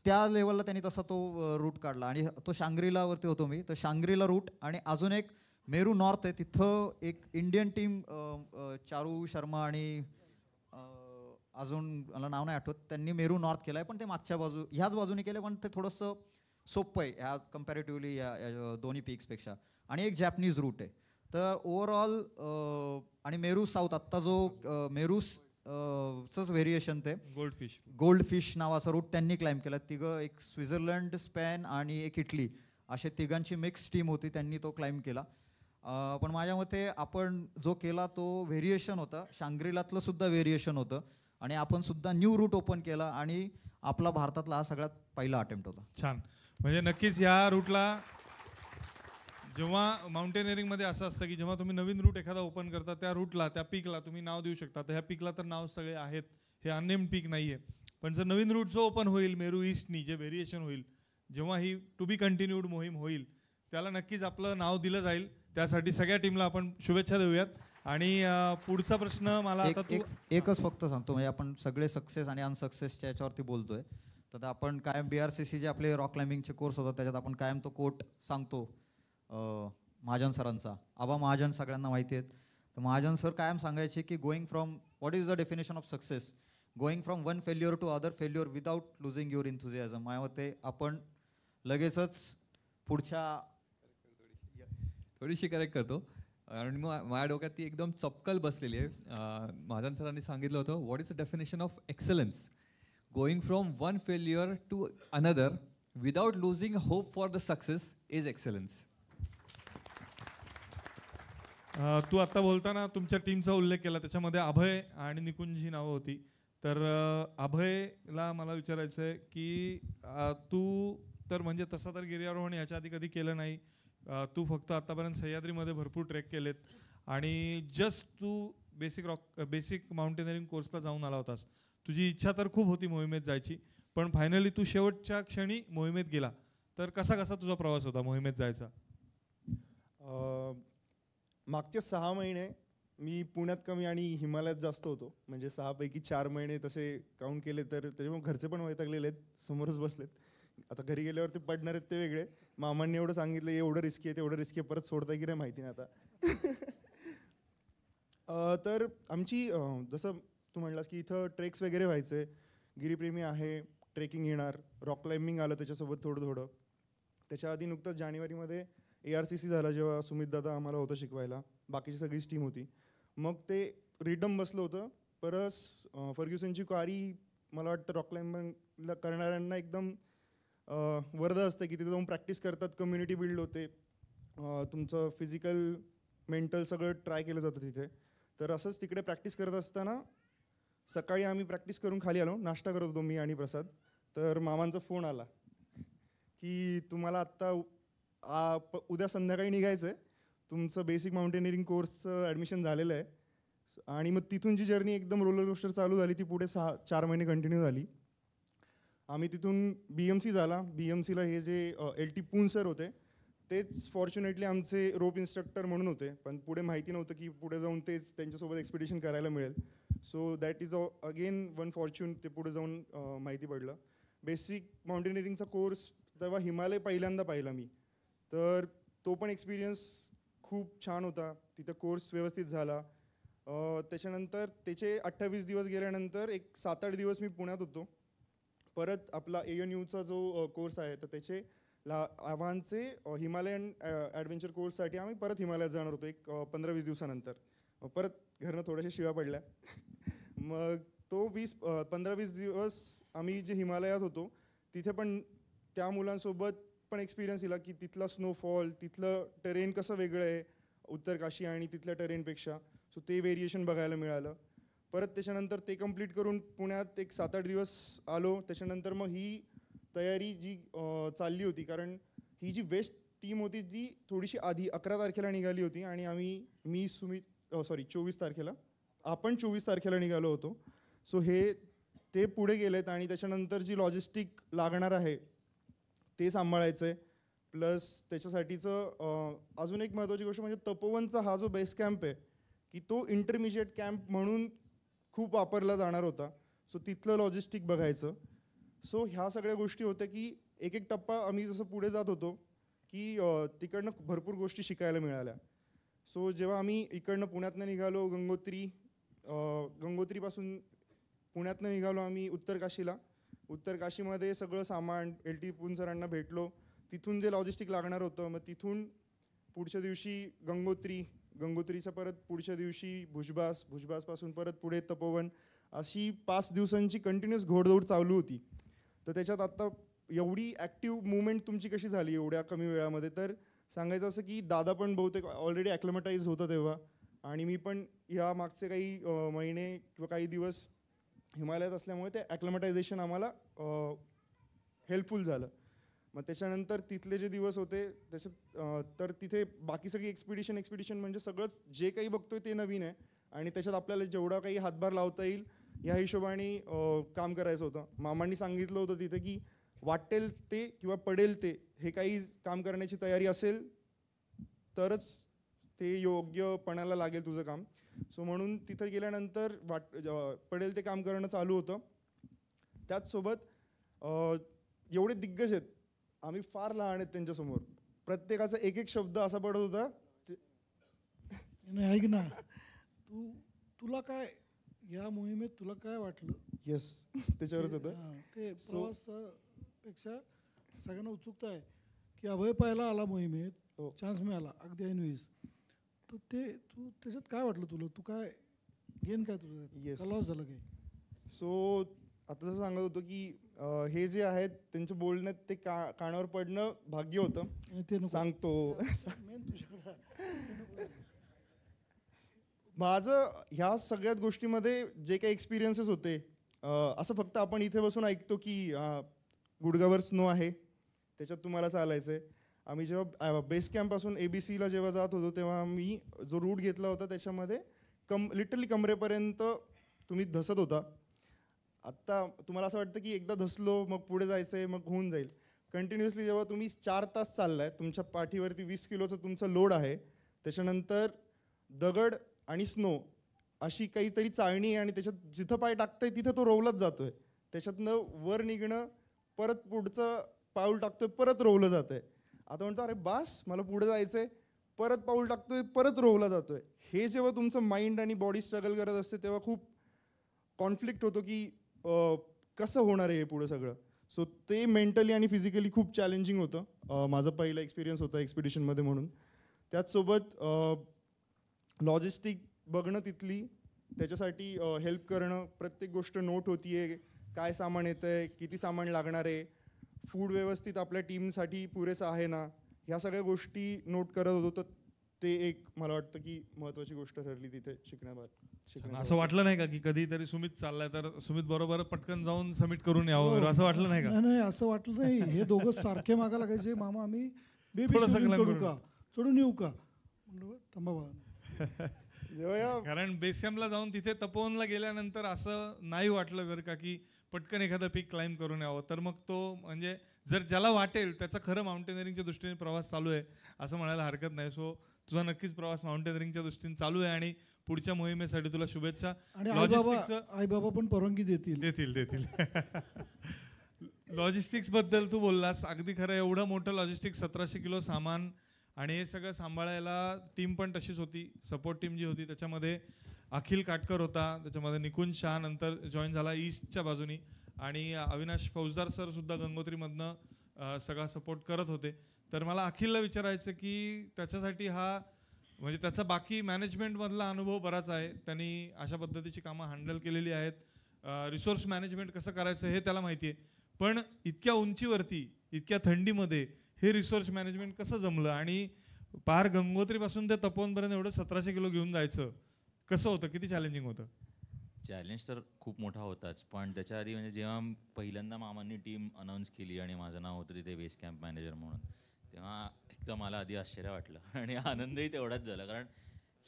त्या लेवलला त्यांनी तसा तो रूट काढला. आणि तो शांग्रीलावरती होतो मी, तर शांग्रीला रूट. आणि अजून एक मेरू नॉर्थ आहे, तिथं एक इंडियन टीम चारू शर्मा आणि अजून मला नाव नाही आठवत, त्यांनी मेरू नॉर्थ केला आहे. पण ते मागच्या ह्याच बाजूने केलं, पण ते थोडंसं सोपं आहे ह्या कम्पॅरेटिव्हली या दोन्ही पीक्सपेक्षा. आणि एक जॅपनीज रूट आहे. तर ओव्हरऑल आणि मेरू साऊथ आत्ता जो मेरूचंच व्हेरिएशन ते गोल्ड फिश नावाचा रूट त्यांनी क्लाइम केला. तिघं, एक स्वित्झर्लंड, स्पेन आणि एक इटली, असे तिघांची मिक्स टीम होती, त्यांनी तो क्लाइम केला. पण माझ्या मते आपण जो केला तो व्हेरिएशन होता, शांग्रीलातलं सुद्धा व्हेरिएशन होतं. आणि आपण सुद्धा न्यू रूट ओपन केला आणि आपला भारतातला हा सगळ्यात पहिला अटेम्प्ट होता. छान. म्हणजे नक्कीच या रूटला जेव्हा माउंटेनिअरिंगमध्ये असं असतं की जेव्हा तुम्ही नवीन रूट एखादा ओपन करता त्या रूटला, त्या पीकला तुम्ही नाव देऊ शकता. तर ह्या पीकला तर नाव सगळे आहेत, हे अननेम्ड पीक नाही आहे. पण जर नवीन रूट जो ओपन होईल मेरू ईस्टनी, जे व्हेरिएशन होईल, जेव्हा ही टू बी कंटिन्यूड मोहीम होईल त्याला नक्कीच आपलं नाव दिलं जाईल. त्यासाठी सगळ्या टीमला आपण शुभेच्छा देऊयात. आणि पुढचा प्रश्न मला आता एकच फक्त सांगतो, म्हणजे आपण सगळे सक्सेस आणि अनसक्सेसच्या याच्यावरती बोलतोय. तर आपण कायम BRCC जे आपले रॉक क्लाइम्बिंगचे कोर्स होतात त्याच्यात आपण कायम तो कोट सांगतो महाजन सरांचा. आबा महाजन सगळ्यांना माहिती आहेत. तर महाजन सर कायम सांगायचे की going from what is the definition of success, going from one failure to other failure without losing your enthusiasm. माझ्या मते आपण लगेचच पुढच्या थोडीशी करेक्ट करतो आणि मग माझ्या डोक्यात ती एकदम चपकल बसलेली आहे. महाजन सरांनी सांगितलं होतं what is the definition of excellence, going from one failure to another without losing hope for the success is excellence. तू आत्ता बोलताना तुमच्या टीमचा उल्लेख केला, त्याच्यामध्ये अभय आणि निकुंजची नावं होती. तर अभयला मला विचारायचं आहे की तू तर म्हणजे तसं तर गिर्यारोहण याच्या आधी कधी केलं नाही, तू फक्त आत्तापर्यंत सह्याद्रीमध्ये भरपूर ट्रेक केलेत आणि जस्ट तू बेसिक माउंटेनरिंग कोर्सला जाऊन आला होतास. तुझी इच्छा तर खूप होती मोहिमेत जायची, पण फायनली तू शेवटच्या क्षणी मोहिमेत गेला. तर कसा तुझा प्रवास होता मोहिमेत जायचा? मागचे 6 महिने मी पुण्यात कमी आणि हिमालयात जास्त होतो. म्हणजे 6 पैकी 4 महिने तसे काउंट केले तर त्याच्यामुळे घरचे पण वैतागलेले आहेत, समोरच बसलेत. आता घरी गेल्यावरती पडणार आहेत ते वेगळे. मामांनी एवढं सांगितलं एवढं रिस्की आहे तेवढं रिस्की आहे, परत सोडताय की नाही माहिती नाही आता. तर आमची जसं तू म्हणलास की इथं ट्रेक्स वगैरे व्हायचे, गिरीप्रेमी आहे, ट्रेकिंग येणार, रॉक क्लाइम्बिंग आलं त्याच्यासोबत थोडं. त्याच्या आधी नुकतंच जानेवारीमध्ये ARCC झाला, जेव्हा सुमित दादा आम्हाला होतं शिकवायला, बाकीची सगळीच टीम होती. मग ते रिदम बसलं होतं. परत फर्ग्युसनची क्वारी मला वाटतं रॉक क्लाइम्बिंगला करणाऱ्यांना एकदम वरद असतं की तिथे जाऊन प्रॅक्टिस करतात, कम्युनिटी बिल्ड होते, तुमचं फिजिकल मेंटल सगळं ट्राय केलं जातं तिथे. तर असंच तिकडे प्रॅक्टिस करत असताना सकाळी आम्ही प्रॅक्टिस करून खाली आलो, नाश्ता करत होतो मी आणि प्रसाद. तर मामांचा फोन आला की तुम्हाला आत्ता उद्या संध्याकाळी निघायचं आहे, तुमचं बेसिक माउंटेनिअरिंग कोर्सचं ॲडमिशन झालेलं आहे. आणि मग तिथून जी जर्नी एकदम रोलर कोस्टर चालू झाली ती पुढे 4 महिने कंटिन्यू झाली. आम्ही तिथून BMC झाला. BMCला हे जे LT पून सर होते तेच फॉर्च्युनेटली आमचे रोप इन्स्ट्रक्टर म्हणून होते, पण पुढे माहिती नव्हतं की पुढे जाऊन तेच त्यांच्यासोबत एक्सपिडिशन करायला मिळेल. So that is again one Fortune, ते पुढे जाऊन माहिती पडलं. बेसिक माउंटेनिअरिंगचा कोर्स तेव्हा हिमालय पहिल्यांदा पाहिला मी, तर तो पण एक्सपिरियन्स खूप छान होता. तिथं कोर्स व्यवस्थित झाला. त्याच्यानंतर त्याचे 28 दिवस गेल्यानंतर एक 7-8 दिवस मी पुण्यात होतो. परत आपला ANUचा जो कोर्स आहे तर त्याचे आव्हानचे हिमालयन ॲडव्हेंचर कोर्ससाठी आम्ही परत हिमालयात जाणार होतो एक 15-20 दिवसानंतर. परत घरनं थोड्याशा शिव्या पडल्या. मग तो 15-20 दिवस आम्ही जे हिमालयात होतो तिथे पण त्या मुलांसोबत पण एक्सपिरियन्स दिला की तिथला स्नोफॉल, तिथलं टेरेन कसं वेगळं आहे उत्तरकाशी आणि तिथल्या टेरेनपेक्षा. सो ते व्हेरिएशन बघायला मिळालं. परत त्याच्यानंतर ते कंप्लीट करून पुण्यात एक 7-8 दिवस आलो. त्याच्यानंतर मग ही तयारी जी चालली होती, कारण ही जी वेस्ट टीम होती ती थोडीशी आधी 11 तारखेला निघाली होती आणि मी सुमित 24 तारखेला, आपण 24 तारखेला निघालो होतो. सो ते पुढे गेलेत आणि त्याच्यानंतर जी लॉजिस्टिक लागणार आहे ते सांभाळायचं आहे. प्लस त्याच्यासाठीचं अजून एक महत्त्वाची गोष्ट म्हणजे तपोवनचा हा जो बेस कॅम्प आहे की तो इंटरमिजिएट कॅम्प म्हणून खूप वापरला जाणार होता. सो तिथलं लॉजिस्टिक बघायचं. सो ह्या सगळ्या गोष्टी होत्या की एक टप्पा आम्ही जसं पुढे जात होतो की तिकडनं भरपूर गोष्टी शिकायला मिळाल्या. सो जेव्हा आम्ही इकडनं पुण्यातनं निघालो गंगोत्रीपासून पुण्यातनं निघालो आम्ही उत्तरकाशीमध्ये सगळं सामान LT पून सरांना भेटलो. तिथून जे लॉजिस्टिक लागणार होतं मग तिथून पुढच्या दिवशी गंगोत्रीच्या परत पुढच्या दिवशी भुजबासपासून परत पुढे तपोवन, अशी 5 दिवसांची कंटिन्युअस घोडदौड चालू होती. तर त्याच्यात आत्ता एवढी ॲक्टिव्ह मुवमेंट तुमची कशी झाली एवढ्या कमी वेळामध्ये? तर सांगायचं असं की दादा पण बहुतेक ऑलरेडी ॲक्लमटाईज होतं तेव्हा, आणि मी पण ह्या मागचे काही महिने किंवा काही दिवस हिमालयात असल्यामुळे ते ॲक्लमटायझेशन आम्हाला हेल्पफुल झालं. मग त्याच्यानंतर तिथले जे दिवस होते त्याच्यात तर तिथे बाकी सगळी एक्सपिडिशन म्हणजे सगळंच जे काही बघतोय ते नवीन आहे आणि त्याच्यात आपल्याला जेवढा काही हातभार लावता येईल या हिशोबाने काम करायचं होतं. मामांनी सांगितलं होतं तिथे की वाटेल ते किंवा पडेल ते हे काही काम करण्याची तयारी असेल तरच ते योग्यपणाला लागेल तुझं काम. सो म्हणून तिथं गेल्यानंतर पडेल ते काम करणं चालू होतं. त्याचसोबत एवढे दिग्गज आहेत, आम्ही फार लहान आहेत त्यांच्यासमोर. प्रत्येकाचा एक शब्द असा पडत होता. नाही ऐक ना, तुला काय या मोहिमेत तुला काय वाटलं? येस, त्याच्यावरच होतं. ते प्रवासापेक्षा सगळ्यांना उत्सुकता आहे की अभय पहिला आला मोहिमेत, हो. चान्स मिळाला अगदी ऐनवेळेस, तर ते तू त्याच्यात काय वाटलं तुला, तू काय गेन काय तुझं Yes. का लॉस झालं काय? सो आता जसं सांगत होतो की हे जे आहेत त्यांच्या बोलण्यात ते कानावर पडणं भाग्य होतं. आणि ते नको. सांगतो मेन तुझ्याकडं. माझं ह्या सगळ्यात गोष्टीमध्ये जे काही एक्सपिरियन्सेस होते, असं फक्त आपण इथे बसून ऐकतो की गुडगावर स्नो आहे त्याच्यात तुम्हाला चालायचं आहे. आम्ही जेव्हा बेस कॅम्पपासून ABCला जेव्हा जात होतो तेव्हा आम्ही जो रूट घेतला होता त्याच्यामध्ये लिटरली कमरेपर्यंत तुम्ही धसत होता. आत्ता तुम्हाला असं वाटतं की एकदा धसलो मग पुढे जायचं आहे मग होऊन जाईल. कंटिन्युअसली जेव्हा तुम्ही 4 तास चाललाय, तुमच्या पाठीवरती 20 किलोचं तुमचं लोड आहे, त्याच्यानंतर दगड आणि स्नो अशी काहीतरी चाळणी आहे आणि त्याच्यात जिथं पाय टाकतंय तिथं तो रोवलाच जातोय. त्याच्यातनं वर निघणं, परत पुढचं पाऊल टाकतोय, परत रोवलं जात आहे. आता म्हणतो अरे बास मला पुढे जायचंय, परत पाऊल टाकतोय, परत रोवला जातोय. हे जेव्हा तुमचं माइंड आणि बॉडी स्ट्रगल करत असते तेव्हा खूप कॉन्फ्लिक्ट होतो की कसं होणार आहे हे पुढं सगळं. सो ते मेंटली आणि फिजिकली खूप चॅलेंजिंग होतं. माझा पहिला एक्सपिरियन्स होता एक्सपिडिशनमध्ये म्हणून. त्याचसोबत लॉजिस्टिक बघणं तिथली, त्याच्यासाठी हेल्प करणं, प्रत्येक गोष्ट नोट होतीये, काय सामान येतं आहे, किती सामान लागणार आहे, फूड व्यवस्थित आपल्या टीमसाठी पुरेसं आहे ना, ह्या सगळ्या गोष्टी नोट करत होतो. तर ते एक मला वाटतं की महत्त्वाची गोष्ट ठरली तिथे शिकण्याबाबत. असं वाटलं नाही का की कधीतरी सुमित चाललाय तर सुमित बरोबर पटकन जाऊन सबमिट करून यावं, असं वाटलं नाही का? नाही असं वाटलं नाही. हे दोघं सारखे मागा लागायचे, मामा आम्ही थोडंसं चढू करून. का, चढून येऊ का, म्हणलं थांबा बा. कारण बेस कॅम्पला जाऊन तिथे तपोवनला गेल्यानंतर असं नाही वाटलं जर का की पटकन एखादं पीक क्लाइंब करून यावं, तर मग तो म्हणजे जर ज्याला वाटेल त्याचा खरं माउंटेनरिंगच्या दृष्टीने प्रवास चालू आहे असं म्हणायला हरकत नाही. सो तुझा नक्कीच प्रवास माउंटेनरिंगच्या दृष्टीने चालू आहे आणि पुढच्या मोहिमेसाठी तुला शुभेच्छा. आणि लॉजिस्टिक्सचं आई बाबा पण परवानगी देतील. लॉजिस्टिक्स बद्दल तू बोललास, अगदी खरं. एवढं मोठं लॉजिस्टिक्स, 1700 किलो सामान आणि हे सगळं सांभाळायला टीम पण तशीच होती. सपोर्ट टीम जी होती त्याच्यामध्ये अखिल काटकर होता, त्याच्यामध्ये निकुंज शाह नंतर जॉईन झाला ईस्टच्या बाजूनी, आणि अविनाश फौजदार सर सुद्धा गंगोत्रीमधनं सगळा सपोर्ट करत होते. तर मला अखिलला विचारायचं की त्याच्यासाठी हा म्हणजे त्याचा बाकी मॅनेजमेंटमधला अनुभव बराच आहे, त्यांनी अशा पद्धतीची कामं हँडल केलेली आहेत, रिसोर्स मॅनेजमेंट कसं करायचं हे त्याला माहिती आहे. पण इतक्या उंचीवरती इतक्या थंडीमध्ये हे रिसोर्स मॅनेजमेंट कसं जमलं आणि पार गंगोत्रीपासून ते तपोवनपर्यंत एवढं 1700 किलो घेऊन जायचं कसं होतं, किती चॅलेंजिंग होतं? चॅलेंज तर खूप मोठा होताच, पण त्याच्या आधी म्हणजे जेव्हा पहिल्यांदा मामांनी टीम अनाऊन्स केली आणि माझं नाव होतं तिथे बेस कॅम्प मॅनेजर म्हणून, तेव्हा एकदम मला आधी आश्चर्य वाटलं आणि आनंदही तेवढाच झाला. कारण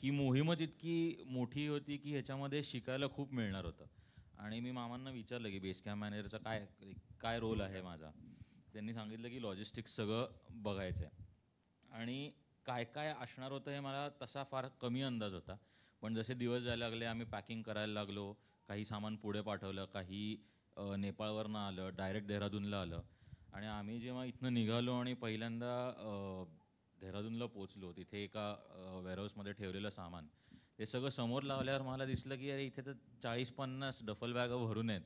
ही मोहीमच इतकी मोठी होती की ह्याच्यामध्ये शिकायला खूप मिळणार होतं. आणि मी मामांना विचारलं की बेस कॅम्प मॅनेजरचा काय रोल आहे माझा. त्यांनी सांगितलं की लॉजिस्टिक्स सगळं बघायचं आहे आणि काय काय असणार होतं हे मला तसा फार कमी अंदाज होता. पण जसे दिवस जायला लागले आम्ही पॅकिंग करायला लागलो, काही सामान पुढे पाठवलं, काही नेपाळवरनं आलं, डायरेक्ट देहरादूनला आलं. आणि आम्ही जेव्हा इथनं निघालो आणि पहिल्यांदा देहरादूनला पोचलो, तिथे एका वेअरहाऊसमध्ये ठेवलेलं सामान ते सगळं समोर लावल्यावर मला दिसलं की अरे इथे तर 40-50 डफल बॅगा भरून आहेत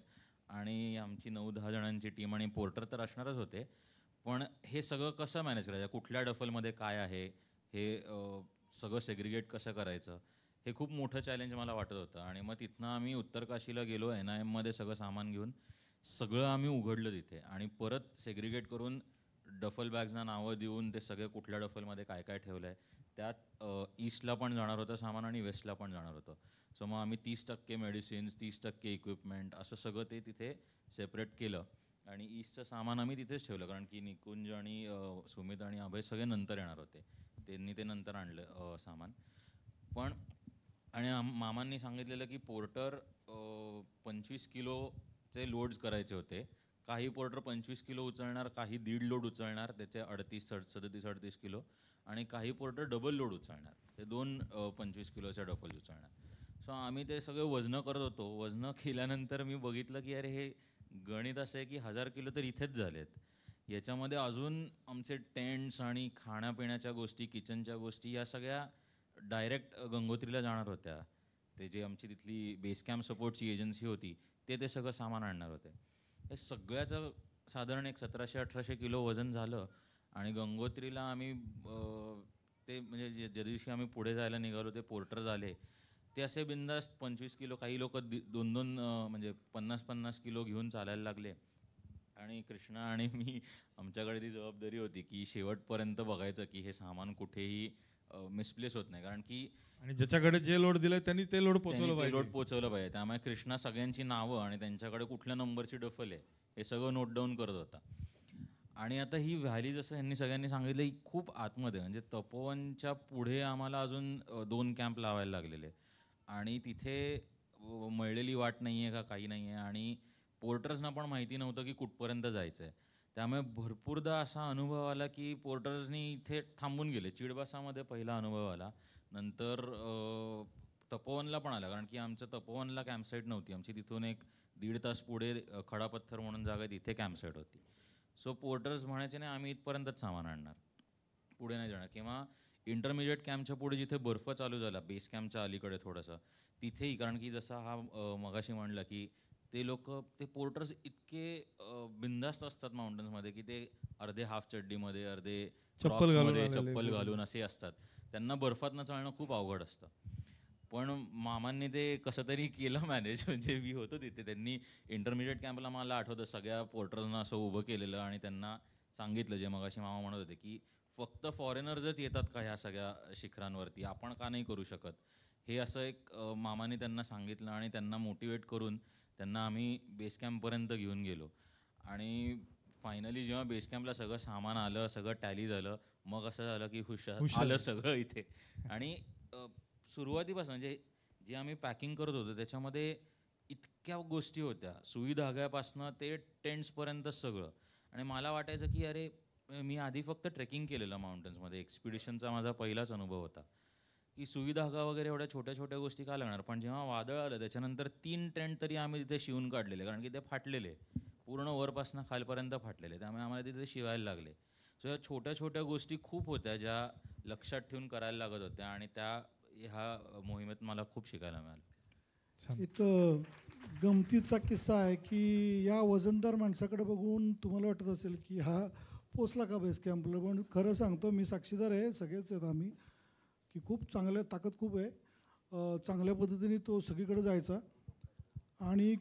आणि आमची 9-10 जणांची टीम आणि पोर्टर तर असणारच होते. पण हे सगळं कसं मॅनेज करायचं, कुठल्या डफलमध्ये काय आहे, हे सगळं सेग्रिगेट कसं करायचं, हे खूप मोठं चॅलेंज मला वाटत होतं. आणि मग तिथनं आम्ही उत्तरकाशीला गेलो, NIMमध्ये सगळं सामान घेऊन सगळं आम्ही उघडलं तिथे आणि परत सेग्रिगेट करून डफल बॅग्सना नावं देऊन ते सगळे कुठल्या डफलमध्ये काय काय ठेवलं आहे. त्यात ईस्टला पण जाणार होतं सामान आणि वेस्टला पण जाणार होतं. सो मग आम्ही 30% मेडिसिन्स, 30% इक्विपमेंट असं सगळं ते तिथे सेपरेट केलं. आणि ईस्टचं सामान आम्ही तिथेच ठेवलं कारण की निकुंज आणि सुमित आणि अभय सगळे नंतर येणार होते, त्यांनी ते नंतर आणलं सामान. पण आणि मामांनी सांगितलेलं की पोर्टर 25 किलोचे लोड्स करायचे होते. काही पोर्टर 25 किलो उचलणार, काही 1.5 लोड उचलणार, त्याचे 37-38 किलो, आणि काही पोर्टर डबल लोड उचलणार, ते 2 25 किलोच्या डफल उचलणार. सो आम्ही ते सगळे वजनं करत होतो. वजनं केल्यानंतर मी बघितलं की अरे हे गणित असं आहे की 1000 किलो तर इथेच झालेत, याच्यामध्ये अजून आमचे टेंट्स आणि खाण्यापिण्याच्या गोष्टी, किचनच्या गोष्टी, या सगळ्या डायरेक्ट गंगोत्रीला जाणार होत्या. ते जे आमची तिथली बेस कॅम्प सपोर्टची एजन्सी होती ते सगळं सामान आणणार होते. हे सगळ्याचं साधारण एक 1700-1800 किलो वजन झालं. आणि गंगोत्रीला आम्ही ते म्हणजे ज्या दिवशी आम्ही पुढे जायला निघालो ते पोर्टर्स आले, ते असे बिंदास्त 25 किलो, काही लोक 2-2 म्हणजे 50-50 किलो घेऊन चालायला लागले. आणि कृष्णा आणि मी, आमच्याकडे ती जबाबदारी होती की शेवटपर्यंत बघायचं की हे सामान कुठेही मिसप्लेस होत नाही, कारण की आणि ज्याच्याकडे जे लोड दिलंय त्यांनी ते लोड पोहोचवलं पाहिजे. लोड पोहोचवलं पाहिजे. त्यामुळे कृष्णा सगळ्यांची नावं आणि त्यांच्याकडे कुठल्या नंबरची डफल आहे हे सगळं नोट डाऊन करत होता. आणि आता ही व्हॅली जसं यांनी सगळ्यांनी सांगितलं ही खूप आतमध्ये, म्हणजे तपोवनच्या पुढे आम्हाला अजून 2 कॅम्प लावायला लागलेले आणि तिथे मळलेली वाट नाही आहे का काही नाही आहे, आणि पोर्टर्सना पण माहिती नव्हतं की कुठपर्यंत जायचं आहे. त्यामुळे भरपूरदा असा अनुभव आला की पोर्टर्सनी इथे थांबून गेले. चिडबासामध्ये पहिला अनुभव आला, नंतर तपोवनला पण आला, कारण की आमचं तपोवनला कॅम्पसाईट नव्हती. आमची तिथून 1-1.5 तास पुढे खडापत्थर म्हणून जागा आहे, तिथे कॅम्पसाईट होती. सो पोर्टर्स म्हणायचे नाही आम्ही इथपर्यंतच सामान आणणार, पुढे नाही जाणार. किंवा इंटरमिजिएट कॅम्पच्या पुढे जिथे बर्फ चालू झाला, बेस कॅम्पच्या अलीकडे थोडंसं, तिथेही, कारण की जसा हा मगाशी म्हणला की ते लोक, ते पोर्टर्स इतके बिंदास्त असतात माउंटन्समध्ये की ते अर्धे हाफ चड्डीमध्ये, अर्धे क्रॉक्समध्ये, चप्पल घालून असे असतात. त्यांना बर्फातनं चालणं खूप अवघड असतं. पण मामांनी ते कसं तरी केलं मॅनेज. म्हणजे मी होतो तिथे, त्यांनी इंटरमिजिएट कॅम्पला मला आठवतं सगळ्या पोर्टर्सना असं उभं केलेलं आणि त्यांना सांगितलं, जे मगाशी मामा म्हणत होते की फक्त फॉरेनर्सच येतात का ह्या सगळ्या शिखरांवरती, आपण का नाही करू शकत, हे असं एक मामाने त्यांना सांगितलं आणि त्यांना मोटिवेट करून त्यांना आम्ही बेस कॅम्पपर्यंत घेऊन गेलो. आणि फायनली जेव्हा बेस कॅम्पला सगळं सामान आलं, सगळं टॅली झालं, मग असं झालं की हुशार आलं सगळं इथे. आणि सुरुवातीपासून म्हणजे जे आम्ही पॅकिंग करत होतो त्याच्यामध्ये इतक्या गोष्टी होत्या, सुई धाग्यापासनं ते टेंट्सपर्यंत सगळं. आणि मला वाटायचं की अरे, मी आधी फक्त ट्रेकिंग केलेलं माउंटन्समध्ये, एक्सपिडिशनचा माझा पहिलाच अनुभव होता, की सुई धागा वगैरे एवढ्या छोट्या छोट्या गोष्टी का लागणार. पण जेव्हा वादळ आलं त्याच्यानंतर 3 टेंट तरी आम्ही तिथे शिवून काढलेले, कारण की ते फाटलेले, पूर्ण वरपासनं खालपर्यंत फाटलेले, त्यामुळे आम्हाला तिथे शिवायला लागले. सो या छोट्या छोट्या गोष्टी खूप होत्या ज्या लक्षात ठेवून करायला लागत होत्या, आणि त्या ह्या मोहिमेत मला खूप शिकायला मिळालं. एक गमतीचा किस्सा आहे की या वजनदार माणसाकडे बघून तुम्हाला वाटत असेल की हा पोचला का बेस कॅम्पला, पण खरं सांगतो, मी साक्षीदार आहे, सगळेच आहेत आम्ही, की खूप चांगल्या, ताकद खूप आहे, चांगल्या पद्धतीने तो सगळीकडे जायचा. आणि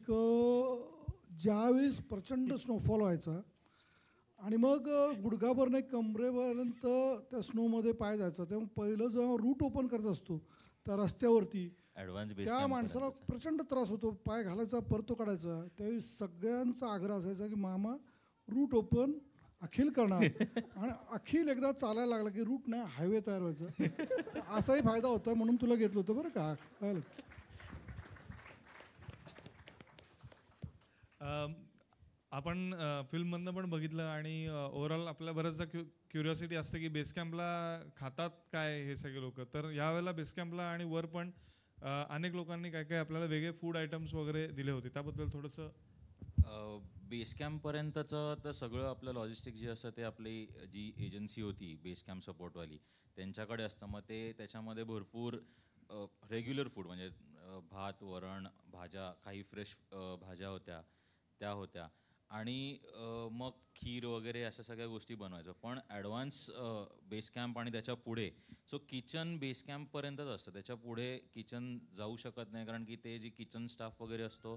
ज्यावेळेस प्रचंड स्नोफॉल व्हायचा आणि मग गुडघाभर नाही कमरेपर्यंत त्या स्नोमध्ये पाय जायचा, तेव्हा पहिलं जेव्हा रूट ओपन करत असतो त्या रस्त्यावरती, त्या माणसाला प्रचंड त्रास होतो, पाय घालायचा परतो काढायचा. त्यावेळी सगळ्यांचा आग्रह असायचा की मामा रूट ओपन अखिल करणार. आणि अखिल एकदा चालायला लागला की रूट नाही, हायवे तयार व्हायचा. असाही फायदा होता, म्हणून तुला घेतलं होतं बरं का. कळलं. आपण फिल्ममधनं पण बघितलं आणि ओव्हरऑल आपल्याला बऱ्याचदा क्युरिओसिटी असते की बेस कॅम्पला खातात काय हे सगळे लोक. तर यावेळेला बेस कॅम्पला आणि वर पण अनेक लोकांनी काय काय आपल्याला वेगळे फूड आयटम्स वगैरे दिले होते, त्याबद्दल थोडंसं. बेस कॅम्पपर्यंतचं तर सगळं आपलं लॉजिस्टिक जे असतं ते आपली जी एजन्सी होती बेस कॅम्प सपोर्टवाली त्यांच्याकडे असतं. मग ते त्याच्यामध्ये भरपूर रेग्युलर फूड म्हणजे भात, वरण, भाज्या, काही फ्रेश भाज्या होत्या त्या होत्या, आणि मग खीर वगैरे अशा सगळ्या गोष्टी बनवायचं. पण ॲडव्हान्स बेस कॅम्प आणि त्याच्या पुढे, सो किचन बेस कॅम्पपर्यंतच असतं, त्याच्या पुढे किचन जाऊ शकत नाही, कारण की ते जे किचन स्टाफ वगैरे असतो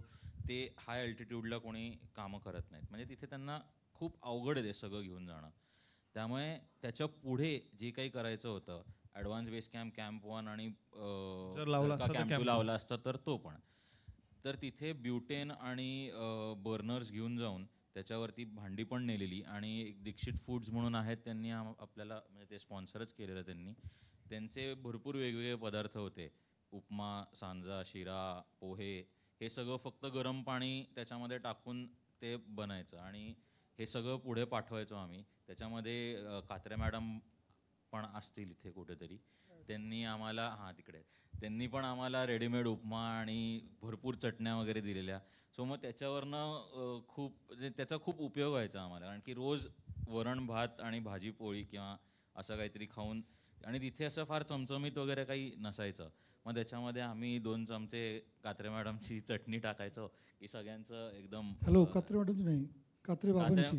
ते हाय अल्टिट्यूडला कोणी कामं करत नाहीत, म्हणजे तिथे त्यांना खूप अवघड आहे ते सगळं घेऊन जाणं. त्यामुळे त्याच्या पुढे जे काही करायचं होतं ॲडव्हान्स बेस कॅम्प, कॅम्प 1 आणि कॅम्प 2 लावला असता तर तो पण, तर तिथे ब्युटेन आणि बर्नर्स घेऊन जाऊन त्याच्यावरती भांडी पण नेलेली. आणि एक दीक्षित फूड्स म्हणून आहेत, त्यांनी आपल्याला म्हणजे ते स्पॉन्सरच केलेलं त्यांनी, त्यांचे भरपूर वेगवेगळे पदार्थ होते, उपमा, सांजा, शिरा, पोहे, हे सगळं फक्त गरम पाणी त्याच्यामध्ये टाकून ते बनायचं आणि हे सगळं पुढे पाठवायचो आम्ही. त्याच्यामध्ये कात्रे मॅडम पण असतील इथे कुठेतरी, त्यांनी आम्हाला तिकडे त्यांनी पण आम्हाला रेडीमेड उपमा आणि भरपूर चटण्या वगैरे दिलेल्या. सो मग त्याच्यावरनं त्याचा खूप उपयोग व्हायचा आम्हाला, कारण की रोज वरण भात आणि भाजी पोळी किंवा असं काहीतरी खाऊन, आणि तिथे असं फार चमचमीत वगैरे काही नसायचं. मग त्याच्यामध्ये आम्ही 2 चमचे कात्रे मॅडमची चटणी टाकायचो की सगळ्यांचं एकदम. हॅलो, कात्रे मॅडमची नाही, कात्रे बाबांची,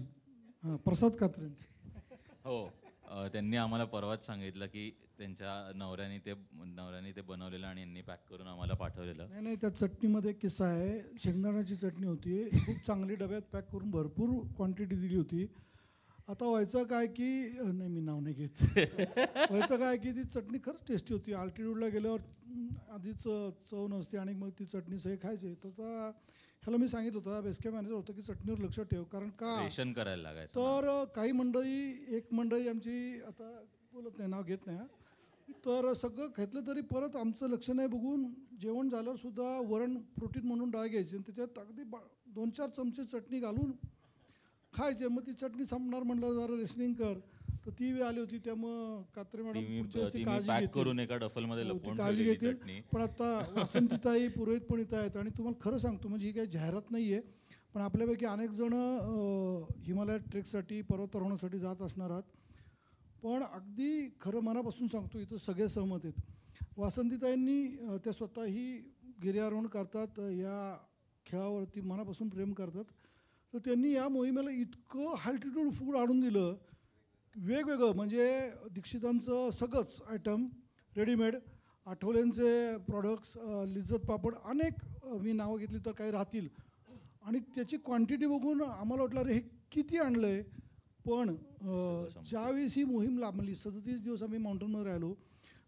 प्रसाद कात्रे. हो. त्यांनी आम्हाला परवाच सांगितलं की त्यांच्या नवऱ्याने ते बनवलेलं आणि यांनी पॅक करून आम्हाला पाठवलेलं. नाही त्या चटणीमध्ये एक किस्सा आहे. शेंगदाण्याची चटणी होती, खूप चांगली डब्यात पॅक करून भरपूर क्वांटिटी दिली होती. आता व्हायचं काय की नाही मी नाव नाही घेत व्हायचं काय की ती चटणी खरंच टेस्टी होती. अल्टिट्यूडला गेल्यावर आधीच चव नसते आणि मग ती चटणी सगळे खायचे. तर ह्याला मी सांगितलं होतं, बेस्के मॅनेजर होतं की चटणीवर लक्ष ठेव, कारण का रेशन करायला लागायचं. तर काही एक मंडळी आमची, आता बोलत नाही नाव घेत नाही, तर सगळं घेतलं तरी परत आमचं लक्ष नाही बघून जेवण झाल्यावर सुद्धा वरण प्रोटीन म्हणून डाळ घ्यायची आणि त्याच्यात अगदी 2-4 चमचे चटणी घालून खायचे. मग ती चटणी संपणार म्हणलं जरा रेशनिंग कर, तर ती वेळ आली होती. त्यामुळं कात्रे मॅडम पॅक करून एका डफलमध्ये लपवून काळजी ठेवलेली घेतील. चटणी. पण आता वसंतीताई पुरोहित पण इथं आहेत आणि तुम्हाला खरं सांगतो, म्हणजे ही काही जाहिरात नाही आहे, पण आपल्यापैकी अनेक जण हिमालय ट्रेकसाठी पर्वतारोहणासाठी जात असणार आहात. पण अगदी खरं मनापासून सांगतो, इथं सगळे सहमत आहेत. वासंतीताईंनी त्या स्वतःही गिर्यारोहण करतात, या खेळावरती मनापासून प्रेम करतात. तर त्यांनी या मोहिमेला इतकं अल्टिट्यूड फूड आणून दिलं, वेगवेगळं, म्हणजे दीक्षितांचं सगळंच आयटम रेडीमेड, आठवलेंचे प्रॉडक्ट्स, लिज्जत पापड, अनेक मी नावं घेतली तर काही राहतील. आणि त्याची क्वांटिटी बघून आम्हाला वाटलं अरे हे किती आणलं आहे. पण ज्यावेळेस ही मोहीम लांबली, 37 दिवस आम्ही माउंटनवर राहिलो,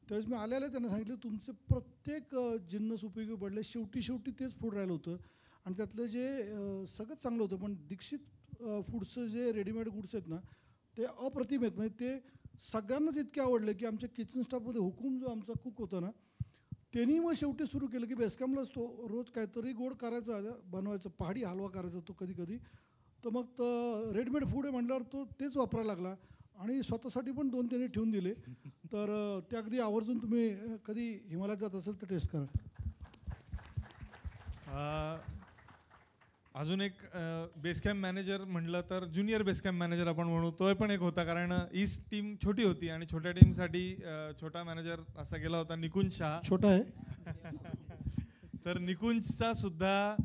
त्यावेळेस मी आलेल्या त्यांना सांगितलं तुमचे प्रत्येक जिन्नस उपयोगी पडले. शेवटी तेच फूड राहिलं होतं आणि त्यातलं जे सगळंच चांगलं होतं. पण दीक्षित फूडचं जे रेडीमेड गुड्स आहेत ना, ते अप्रतिम आहेत. म्हणजे ते सगळ्यांनाच इतके आवडले की आमच्या किचन स्टाफमध्ये हुकूम जो आमचा कुक होता ना, त्यांनी मग शेवटी सुरू केलं की बेसकॅम्पलाच तो रोज काहीतरी गोड करायचा, बनवायचं, पहाडी हलवा करायचा तो कधी. तर मग रेडीमेड फूड आहे म्हटल्यावर तो तेच वापरायला लागला आणि स्वतःसाठी पण 2 त्यांनी ठेवून दिले. तर ते अगदी आवर्जून तुम्ही कधी हिमालयात जात असेल तर टेस्ट करा. अजून एक बेस कॅम्प मॅनेजर म्हटलं तर ज्युनियर बेस कॅम्प मॅनेजर आपण म्हणू, तो पण एक होता, कारण ईस्ट टीम छोटी होती आणि छोट्या टीमसाठी छोटा मॅनेजर असा गेला होता, निकुंज शहा. छोटा आहे तर निकुंजचा सुद्धा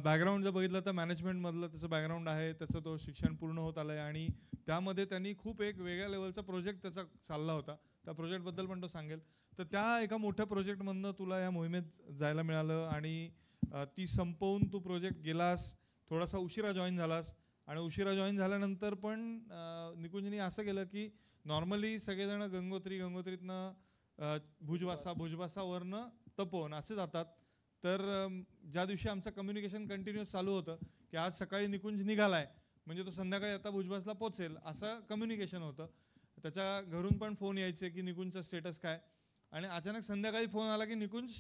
बॅकग्राऊंड जर बघितलं तर मॅनेजमेंटमधलं त्याचं बॅकग्राऊंड आहे, त्याचं तो शिक्षण पूर्ण होत आलं आहे आणि त्यामध्ये त्यांनी खूप एक वेगळ्या लेवलचा प्रोजेक्ट त्याचा चालला होता. त्या प्रोजेक्टबद्दल पण तो सांगेल. तर त्या एका मोठ्या प्रोजेक्टमधनं तुला या मोहिमेत जायला मिळालं आणि ती संपवून तू प्रोजेक्ट गेलास, थोडासा उशिरा जॉईन झालास आणि उशिरा जॉईन झाल्यानंतर पण निकुंजनी असं केलं की नॉर्मली सगळेजण गंगोत्रीतनं भुजबसावरनं तपोवन असे जातात. तर ज्या दिवशी आमचं कम्युनिकेशन कंटिन्युअस चालू होतं की आज सकाळी निकुंज निघालाय म्हणजे तो संध्याकाळी आता भुजबसला पोचेल, असं कम्युनिकेशन होतं. त्याच्या घरून पण फोन यायचे की निकुंजचा स्टेटस काय, आणि अचानक संध्याकाळी फोन आला की निकुंज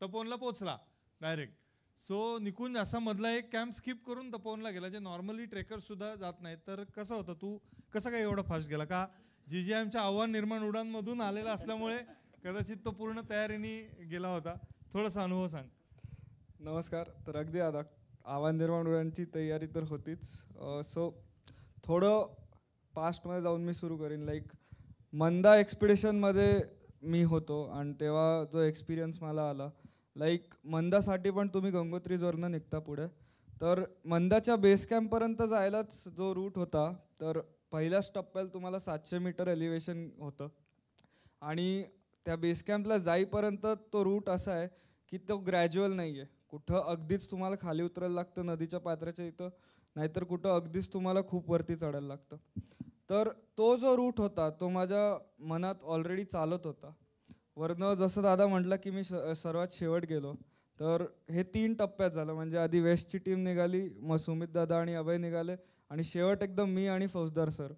तपोवनला पोचला डायरेक्ट. सो निकुंज असा मधला एक कॅम्प स्किप करून तपोवनला गेला, जे नॉर्मली ट्रेकर्ससुद्धा जात नाहीत. तर कसं होतं, तू कसं काय एवढं फास्ट गेला? का GGIMच्या आव्हान निर्माण उडानमधून आलेला असल्यामुळे कदाचित तो पूर्ण तयारीने गेला होता? थोडासा अनुभव सांग. नमस्कार. तर अगदी आता आव्हान निर्माण उडानची तयारी तर होतीच. सो थोडं पास्टमध्ये जाऊन मी सुरू करीन. लाईक मंदा एक्सपिडिशनमध्ये मी होतो आणि तेव्हा जो एक्सपिरियन्स मला आला, लाईक मंदासाठी पण तुम्ही गंगोत्रीजवरनं निघता पुढे, तर मंदाच्या बेस कॅम्पपर्यंत जायलाच जो रूट होता, तर पहिल्याच टप्प्याला तुम्हाला 700 मीटर एलिव्हेशन होतं आणि त्या बेस कॅम्पला जाईपर्यंत तो रूट असा आहे की तो ग्रॅज्युअल नाही आहे. कुठं अगदीच तुम्हाला खाली उतरायला लागतं नदीच्या पात्राच्या इथं, नाहीतर कुठं अगदीच तुम्हाला खूप वरती चढायला लागतं. तर तो जो रूट होता तो माझ्या मनात ऑलरेडी चालत होता. वरनं जसं दादा म्हटलं की मी सर्वात शेवट गेलो, तर हे 3 टप्प्यात झालं. म्हणजे आधी वेस्टची टीम निघाली, मग सुमित दादा आणि अभय निघाले आणि शेवट एकदम मी आणि फौजदार सर.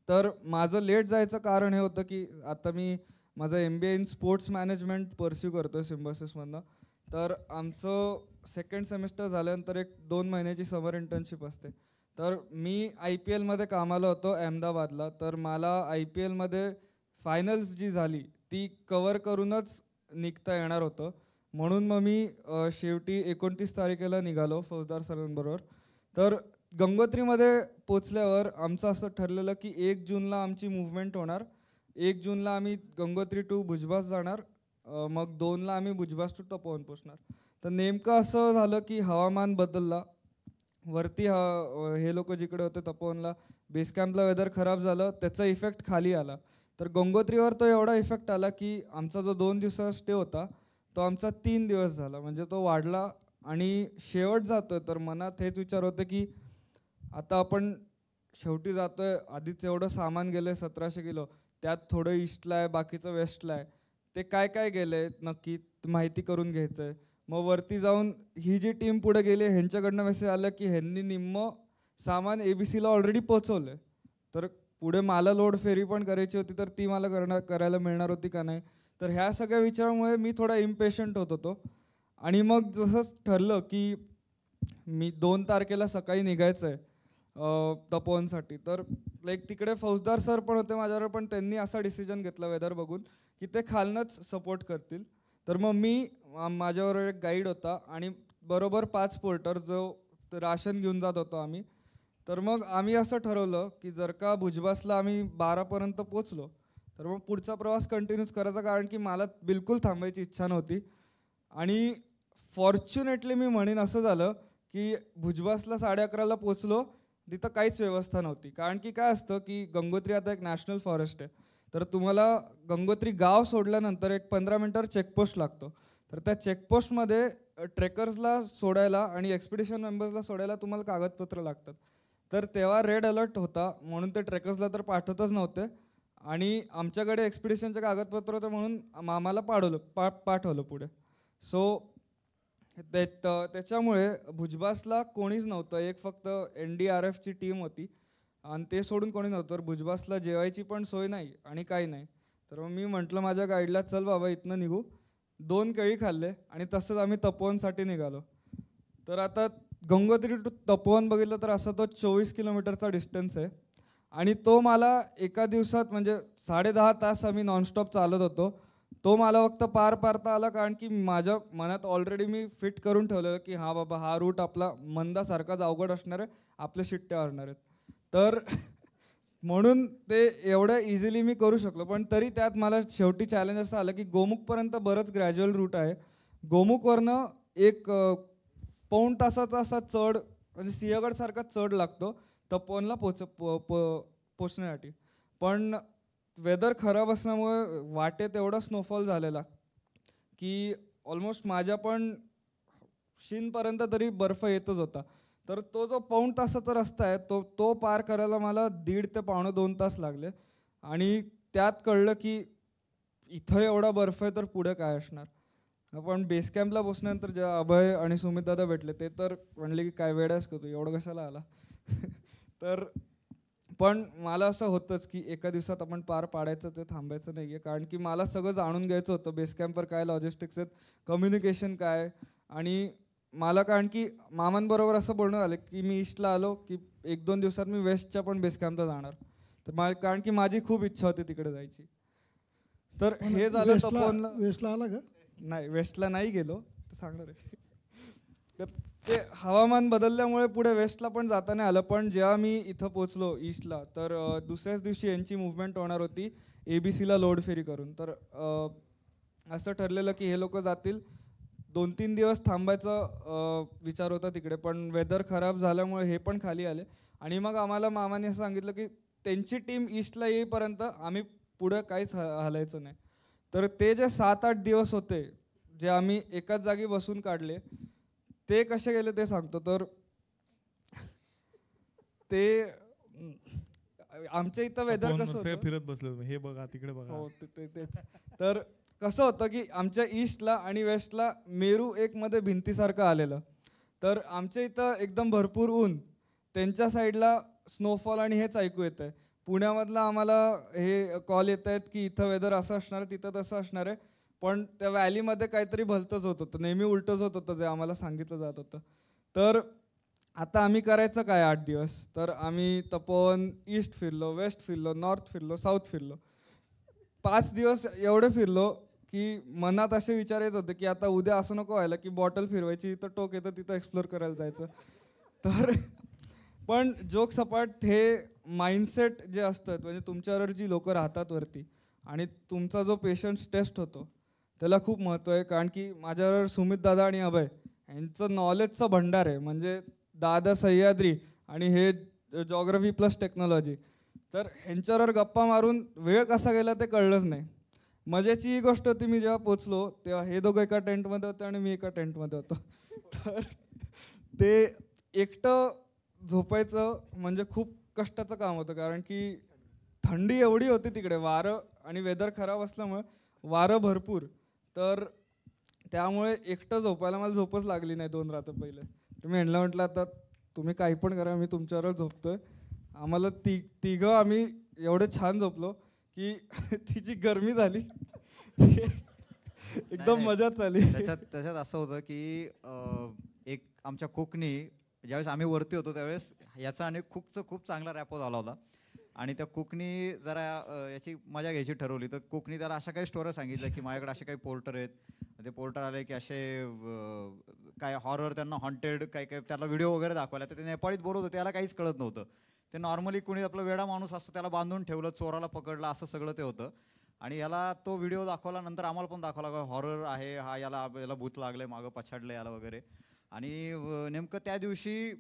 तर माझं लेट जायचं कारण हे होतं की आता मी माझं MBA in sports management pursue करतो आहे सिम्बॉसिसमधनं. तर आमचं 2nd सेमिस्टर झाल्यानंतर एक 2 महिन्याची समर इंटर्नशिप असते. तर मी IPLमध्ये कामाला होतो अहमदाबादला. तर मला IPLमध्ये फायनल्स जी झाली ती कवर करूनच निघता येणार होतं, म्हणून मग मी शेवटी 29 तारखेला निघालो फौजदार सरांबरोबर. तर गंगोत्रीमध्ये पोचल्यावर आमचं असं ठरलेलं की 1 जूनला आमची मूव्हमेंट होणार. 1 जूनला आम्ही गंगोत्री टू भुजबस जाणार, मग 2ला आम्ही भुजबस टू तपोवन पोचणार. तर नेमकं असं झालं की हवामान बदलला. वरती हे लोक जिकडे होते तपोवनला बेस कॅम्पला वेदर खराब झालं, त्याचा इफेक्ट खाली आला. तर गंगोत्रीवर तो एवढा इफेक्ट आला की आमचा जो 2 दिवसाचा स्टे होता तो आमचा 3 दिवस झाला. म्हणजे तो वाढला आणि शेवट जातोय तर मनात हेच विचार होते की आता आपण शेवटी जातोय, आधीच एवढं सामान गेलं 1700 किलो, त्यात थोडं ईस्टला आहे, बाकीचं वेस्टला आहे, ते काय काय गेलंय नक्की माहिती करून घ्यायचं आहे. मग वरती जाऊन ही जी टीम पुढे गेली ह्यांच्याकडनं मेसेज आलं की ह्यांनी निम्म सामान ABCला ऑलरेडी पोचवलं आहे, तर पुढे मला लोड फेरी पण करायची होती, तर ती मला करायला मिळणार होती का नाही. तर ह्या सगळ्या विचारामुळे मी थोडा इम्पेशंट होत होतो. आणि मग जसं ठरलं की मी 2 तारखेला सकाळी निघायचं आहे तपोवनसाठी, तर लाईक तिकडे फौजदार सर पण होते माझ्यावर, पण त्यांनी असा डिसिजन घेतला वेदर बघून की ते खालनंच सपोर्ट करतील. तर मग मी माझ्यावर एक गाईड होता आणि बरोबर 5 पोर्टर जो राशन घेऊन जात होतो आम्ही. तर मग आम्ही असं ठरवलं की जर का भुजबसला आम्ही 12पर्यंत पोचलो तर मग पुढचा प्रवास कंटिन्यूच करायचा, कारण की मला बिलकुल थांबायची इच्छा नव्हती. आणि फॉर्च्युनेटली मी म्हणेन असं झालं की भुजबसला 11:30ला पोचलो, तिथं काहीच व्यवस्था नव्हती. कारण की काय असतं की गंगोत्री आता एक नॅशनल फॉरेस्ट आहे, तर तुम्हाला गंगोत्री गाव सोडल्यानंतर एक 15 मिनिटावर चेकपोस्ट लागतो. तर त्या चेकपोस्टमध्ये ट्रेकर्सला सोडायला आणि एक्सपिडिशन मेंबर्सला सोडायला तुम्हाला कागदपत्र लागतात. तर तेव्हा रेड अलर्ट होता म्हणून ते ट्रेकर्सला तर पाठवतच नव्हते आणि आमच्याकडे एक्सपिडिशनचे कागदपत्र होते म्हणून आम्हाला पाठवलं पुढे. सो त्याच्यामुळे भुजबसला कोणीच नव्हतं, एक फक्त NDRFची टीम होती आणि ते सोडून कोणी नव्हतं. तर भुजबसला जेवायची पण सोय नाही आणि काही नाही. तर मग मी म्हटलं माझ्या गाईडला, चल बाबा इथनं निघू. 2 केळी खाल्ले आणि तसंच आम्ही तपोवनसाठी निघालो. तर आता गंगोत्री टू तपोवन बघितलं तर असा तो 24 किलोमीटरचा डिस्टन्स आहे आणि तो मला एका दिवसात म्हणजे 10.5 तास आम्ही नॉनस्टॉप चालत होतो. तो मला फक्त पार पाडता आला कारण की माझ्या मनात ऑलरेडी मी फिट करून ठेवलेलं की हा बाबा हा रूट आपला मंदासारखाच अवघड असणार आहे, आपल्या शिट्ट्या हरणार आहेत. तर म्हणून ते एवढं इझिली मी करू शकलो. पण तरी त्यात मला शेवटी चॅलेंज असं आलं की गोमुखपर्यंत बरंच ग्रॅज्युअल रूट आहे. गोमुखवरनं एक पाऊण तासाचा असा चढ म्हणजे सिंहगडसारखा चढ लागतो तपोवनला पोचण्यासाठी. पण वेदर खराब असल्यामुळे वाटेत एवढा स्नोफॉल झालेला की ऑलमोस्ट माझ्या पण शिनपर्यंत तरी बर्फ येतच होता. तर तो जो पाऊण तासाचा रस्ता आहे तो पार करायला मला 1.5 ते पावणे 2 तास लागले. आणि त्यात कळलं की इथं एवढा बर्फ आहे तर पुढे काय असणार. पण बेस कॅम्पला पोचल्यानंतर जेव्हा अभय आणि सुमित दादा भेटले ते तर म्हणले की काय वेळ आहेस का तू, एवढं कशाला आला. तर पण मला असं होतंच की एका दिवसात आपण पार पाडायचं, ते थांबायचं नाही आहे. कारण की मला सगळं जाणून घ्यायचं होतं बेस कॅम्पवर काय लॉजिस्टिक्स आहेत, कम्युनिकेशन काय. आणि मला कारण की मामांबरोबर असं बोलणं झालं की मी ईस्टला आलो की 1-2 दिवसात मी वेस्टच्या पण बेस कॅम्पला जाणार. तर कारण की माझी खूप इच्छा होती तिकडे जायची. तर हे झालं तपोवनला. वेस्टला आला का? नाही, वेस्टला नाही गेलो, सांगणार आहे. तर ते हवामान बदलल्यामुळे पुढे वेस्टला पण जाता नाही आलं. पण जेव्हा मी इथं पोचलो ईस्टला तर दुसऱ्याच दिवशी यांची मूव्हमेंट होणार होती ABCला लोड फेरी करून. तर असं ठरलेलं की हे लोक जातील, 2-3 दिवस थांबायचा विचार होता तिकडे. पण वेदर खराब झाल्यामुळे हे पण खाली आले. आणि मग आम्हाला मामाने असं सांगितलं की त्यांची टीम ईस्टला येईपर्यंत आम्ही पुढं काहीच हलायचं नाही. तर ते जे 7-8 दिवस होते जे आम्ही एकाच जागी बसून काढले ते कसे गेले ते सांगतो. तर ते आमच्या इथं वेदर कसं होतं, फिरत बसलो हे बघा तिकडे बघा. हो तेच. तर कसं होतं की आमच्या ईस्टला आणि वेस्टला मेरू एक मध्ये भिंतीसारखं आलेलं. तर आमच्या इथं एकदम भरपूर ऊन, त्यांच्या साईडला स्नोफॉल आणि हेच ऐकू येतं आहे. पुण्यामधला आम्हाला हे कॉल येत आहेत की इथं वेदर असं असणार आहे, तिथं तसं असणार आहे. पण त्या व्हॅलीमध्ये काहीतरी भलतंच होत होतं, नेहमी उलटंच होत होतं जे आम्हाला सांगितलं जात होतं. तर आता आम्ही करायचं काय 8 दिवस. तर आम्ही तपोवन ईस्ट फिरलो, वेस्ट फिरलो, नॉर्थ फिरलो, साऊथ फिरलो. 5 दिवस एवढे फिरलो की मनात असे विचार येत होते की आता उद्या असं नको व्हायला की बॉटल फिरवायची, इथं टोक येतं तिथं एक्सप्लोर करायला जायचं. तर पण जोक सपाट हे माइंडसेट जे असतात म्हणजे तुमच्यावर जी लोक राहतात वरती आणि तुमचा जो पेशन्स टेस्ट होतो त्याला खूप महत्त्व आहे. कारण की माझ्यावर सुमित दादा आणि अभय यांचं नॉलेजचं भंडार आहे. म्हणजे दादा सह्याद्री आणि हे जॉग्रफी प्लस टेक्नॉलॉजी. तर ह्यांच्यावर गप्पा मारून वेळ कसा गेला ते कळलंच नाही. मजेची ही गोष्ट होती, मी जेव्हा पोचलो तेव्हा हे दोघं एका टेंटमध्ये होते आणि मी एका टेंटमध्ये होतो. तर ते एकटं झोपायचं म्हणजे खूप कष्टाचं काम होतं, कारण की थंडी एवढी होती तिकडे, वारं आणि वेदर खराब असल्यामुळे वारं भरपूर. तर त्यामुळे एकटं झोपायला मला झोपच लागली नाही 2 रात्र पहिले. तर मी ह्यांना म्हटलं आता तुम्ही काही पण करा, मी तुमच्यावर झोपतोय. आम्हाला तिघं आम्ही एवढे छान झोपलो की तिची गरमी झाली. एकदम मजाच आली. त्याच्यात असं होतं की एक आमच्या कोकणी ज्यावेळेस आम्ही वरती होतो त्यावेळेस याचा आणि खूप चांगला रॅपो झाला होता. आणि त्या कुकनी जरा याची मजा घ्यायची ठरवली. तर कुकनी त्याला अशा काही स्टोऱ्या सांगितल्या की माझ्याकडे असे काही पोर्टर आहेत, ते पोर्टर आले की असे काय हॉरर, त्यांना हॉन्टेड काय त्याला व्हिडिओ वगैरे दाखवला. तर ते नेपाळीत बोलत होते, त्याला काहीच कळत नव्हतं. ते नॉर्मली कुणी आपला वेडा माणूस असतो त्याला बांधून ठेवलं, चोराला पकडलं, असं सगळं ते होतं. आणि याला तो व्हिडिओ दाखवला, नंतर आम्हाला पण दाखवला हॉरर आहे हा, याला भूत लागलंय, मागं पछाडलं याला वगैरे. आणि नेमकं त्या दिवशी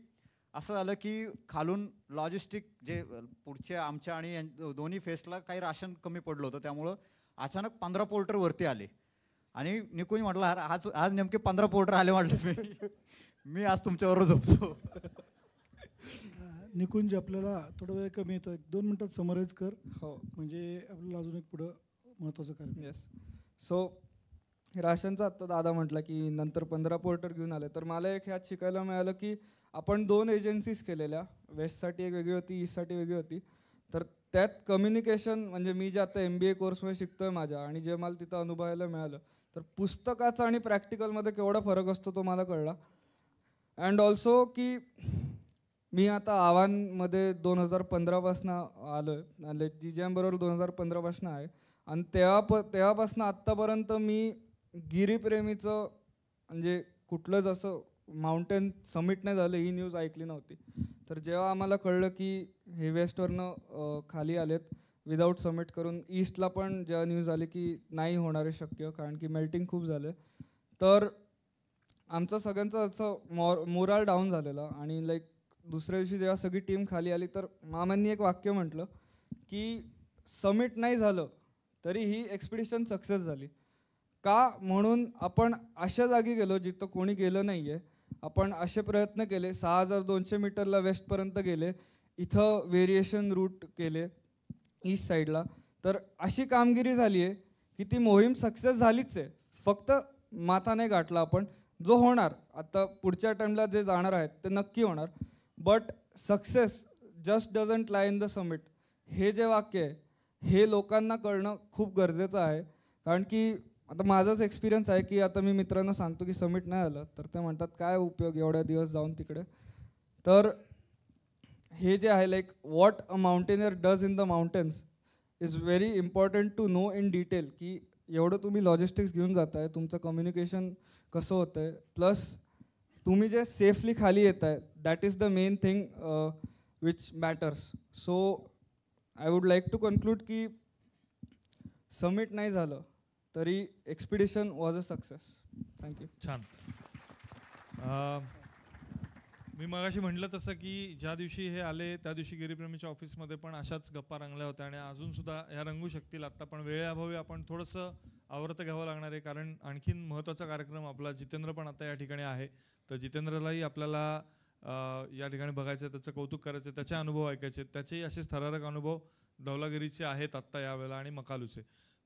असं झालं की खालून लॉजिस्टिक जे पुढचे आमच्या आणि दोन्ही फेसला काही राशन कमी पडलं होतं, त्यामुळं अचानक 15 पोर्टर वरती आले. आणि निकुंज म्हटलं आज नेमके 15 पोर्टर आले म्हटलं, मी आज तुमच्याबरोबर झोपतो. निकुंज, आपल्याला थोडा वेळ कमी येतो, 1-2 मिनिटात समराईज कर. हो, म्हणजे आपल्याला अजून एक पुढं महत्त्वाचं कार्य. येस. सो राशनचा आत्ता दादा म्हटलं की नंतर 15 पोर्टर घेऊन आले. तर मला एक ह्यात शिकायला मिळालं की आपण 2 एजन्सीज केलेल्या, वेस्टसाठी एक वेगळी होती, ईस्टसाठी वेगळी होती. तर त्यात कम्युनिकेशन म्हणजे मी जे आता MBA कोर्समध्ये शिकतोय माझ्या, आणि जे मला तिथं अनुभवायला मिळालं, तर पुस्तकाचा आणि प्रॅक्टिकलमध्ये केवढा फरक असतो तो मला कळला. अँड ऑल्सो की मी आता आव्हानमध्ये 2015पासून आलो आहे, GGM बरोबर 2015पासून आहे. आणि तेव्हापासून आत्तापर्यंत मी गिरीप्रेमीचं म्हणजे कुठलंच असं माउंटेन समिट नाही झालं ही न्यूज ऐकली नव्हती. तर जेव्हा आम्हाला कळलं की हे वेस्टवरनं खाली आलेत विदाऊट समिट करून, ईस्टला पण जेव्हा न्यूज आली की नाही होणार आहे शक्य, कारण की मेल्टिंग खूप झालं, तर आमचं सगळ्यांचं असं मोराल डाऊन झालेलं. आणि लाईक दुसऱ्या दिवशी जेव्हा सगळी टीम खाली आली तर मामांनी एक वाक्य म्हटलं की समिट नाही झालं तरी ही एक्सपिडिशन सक्सेस झाली. का? म्हणून आपण अशा जागी गेलो जिथं कोणी गेलं नाही आहे, आपण असे प्रयत्न केले, 6200 मीटरला वेस्टपर्यंत गेले, इथं व्हेरिएशन रूट केले ईस्ट साईडला. तर अशी कामगिरी झाली आहे की ती मोहीम सक्सेस झालीच आहे, फक्त माथा नाही गाठला आपण. जो होणार आता पुढच्या टाईमला जे जाणार आहेत ते नक्की होणार, but success just doesn't lie in the summit. हे जे वाक्य आहे हे लोकांना कळणं खूप गरजेचं आहे. कारण की आता माझाच एक्सपिरियन्स आहे की आता मी मित्रांना सांगतो की समिट नाही आलं तर ते म्हणतात काय उपयोग एवढ्या दिवस जाऊन तिकडे. तर हे जे आहे like what a mountaineer does in the mountains is very important to know in detail. की एवढं तुम्ही लॉजिस्टिक्स घेऊन जाताय, तुमचं कम्युनिकेशन कसं होतं आहे, प्लस तुम्ही जे सेफली खाली येत आहे, that is the main thing which matters. So I would like to conclude की समिट नाही झालं तरी expedition was a success. Thank you. छान. मी मगाशी म्हटलं तसं की ज्या दिवशी हे आले त्या दिवशी गिरीप्रेमीच्या ऑफिसमध्ये पण अशाच गप्पा रंगल्या होत्या आणि अजूनसुद्धा ह्या रंगू शकतील. आत्ता पण वेळेअभावी आपण थोडंसं आवर्त घ्यावं लागणार आहे, कारण आणखीन महत्त्वाचा कार्यक्रम आपला जितेंद्र पण आता या ठिकाणी आहे. तर जितेंद्रलाही आपल्याला या ठिकाणी बघायचं आहे, त्याचं कौतुक करायचं आहे, त्याचे अनुभव ऐकायचे, त्याचेही असेच थरारक अनुभव धवलागिरीचे आहेत आत्ता यावेळेला आणि मकालूचे.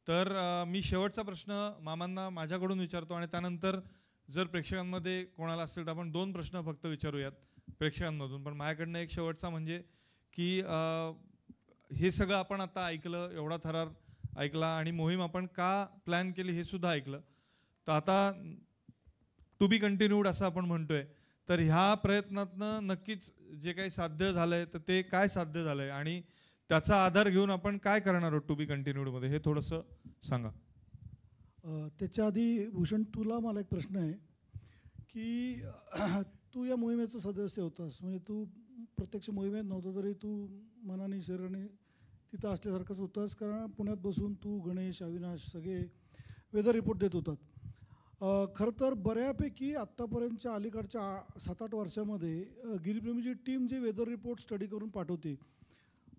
तर मी शेवटचा प्रश्न मामांना माझ्याकडून विचारतो आणि त्यानंतर जर प्रेक्षकांमध्ये कोणाला असेल तर आपण 2 प्रश्न फक्त विचारूयात प्रेक्षकांमधून. पण माझ्याकडनं एक शेवटचा म्हणजे की हे सगळं आपण आता ऐकलं, एवढा थरार ऐकला आणि मोहीम आपण का प्लॅन केली हे सुद्धा ऐकलं. तर आता टू बी कंटिन्यूड असं आपण म्हणतोय, तर ह्या प्रयत्नातनं नक्कीच जे काही साध्य झालंय तर ते काय साध्य झालंय आणि त्याचा आधार घेऊन आपण काय करणार आहोत टू बी कंटिन्यूडमध्ये हे थोडंसं सांगा. त्याच्या आधी भूषण, तुला मला एक प्रश्न आहे की तू या मोहिमेचं सदस्य होतास, म्हणजे तू प्रत्यक्ष मोहिमेत नव्हतं तरी तू मनाने शरीराने तिथं असल्यासारखंच होतास, कारण पुण्यात बसून तू गणेश, अविनाश सगळे वेदर रिपोर्ट देत होतात. खरं तर बऱ्यापैकी आत्तापर्यंतच्या अलीकडच्या 7-8 वर्षामध्ये गिरीप्रेमीची टीम जे वेदर रिपोर्ट स्टडी करून पाठवते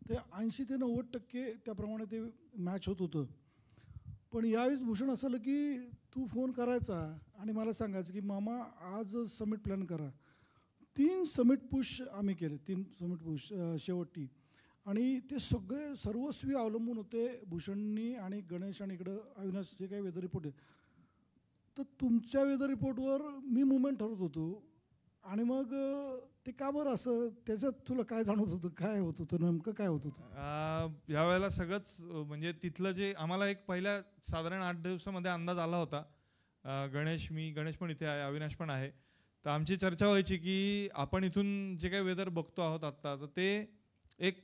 ते 80 ते 90% त्याप्रमाणे ते मॅच होत होतं. पण यावेळेस भूषण असं झालं की तू फोन करायचा आणि मला सांगायचं की मामा आज समिट प्लॅन करा. 3 समिट पुश आम्ही केले, 3 समिट पुश शेवटी. आणि ते सगळे सर्वस्वी अवलंबून होते भूषणनी आणि गणेश आणि इकडं अविनाश जे काही वेदर रिपोर्ट आहे. तर तुमच्या वेदर रिपोर्टवर मी मुवमेंट ठरवत होतो आणि मग ते का बरं असं, त्याच्यात तुला काय जाणवत होतं, काय होत होतं, नेमकं काय होत होतं? यावेळेला सगळंच म्हणजे तिथलं जे आम्हाला एक पहिल्या साधारण 8 दिवसामध्ये अंदाज आला होता. गणेश पण इथे आहे, अविनाश पण आहे. तर आमची चर्चा व्हायची की आपण इथून जे काही वेदर बघतो आहोत आत्ता, तर ते एक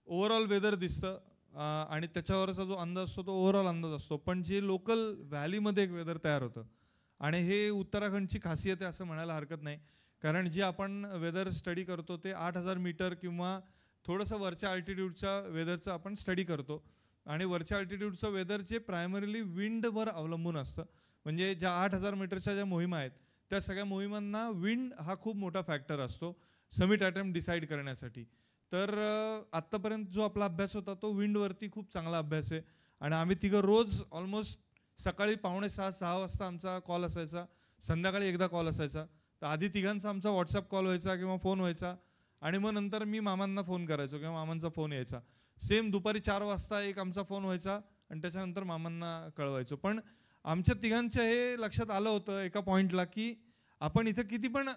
ओव्हरऑल वेदर दिसतं आणि त्याच्यावरचा जो अंदाज असतो तो ओव्हरऑल अंदाज असतो. पण जे लोकल व्हॅलीमध्ये एक वेदर तयार होतं आणि हे उत्तराखंडची खासियत आहे असं म्हणायला हरकत नाही. कारण जे आपण वेदर स्टडी करतो ते 8000 मीटर किंवा थोडंसं वरच्या अल्टिट्यूडच्या वेदरचं आपण स्टडी करतो. आणि वरच्या अल्टिट्यूडचं वेदर जे प्रायमरीली विंडवर अवलंबून असतं. म्हणजे ज्या 8000 मीटरच्या ज्या मोहिमा आहेत त्या सगळ्या मोहिमांना विंड हा खूप मोठा फॅक्टर असतो समिट अटेम्प्ट डिसाईड करण्यासाठी. तर आत्तापर्यंत जो आपला अभ्यास होता तो विंडवरती खूप चांगला अभ्यास आहे. आणि आम्ही तिघं रोज ऑलमोस्ट सकाळी 5:45-6 वाजता आमचा कॉल असायचा, संध्याकाळी एकदा कॉल असायचा. तर आधी तिघांचा आमचा व्हॉट्सअप कॉल व्हायचा किंवा फोन व्हायचा आणि मग नंतर मी मामांना फोन करायचो किंवा मामांचा फोन यायचा. सेम दुपारी 4 वाजता एक आमचा फोन व्हायचा आणि त्याच्यानंतर मामांना कळवायचो. पण आमच्या तिघांच्या हे लक्षात आलं होतं एका पॉईंटला की आपण इथं किती पण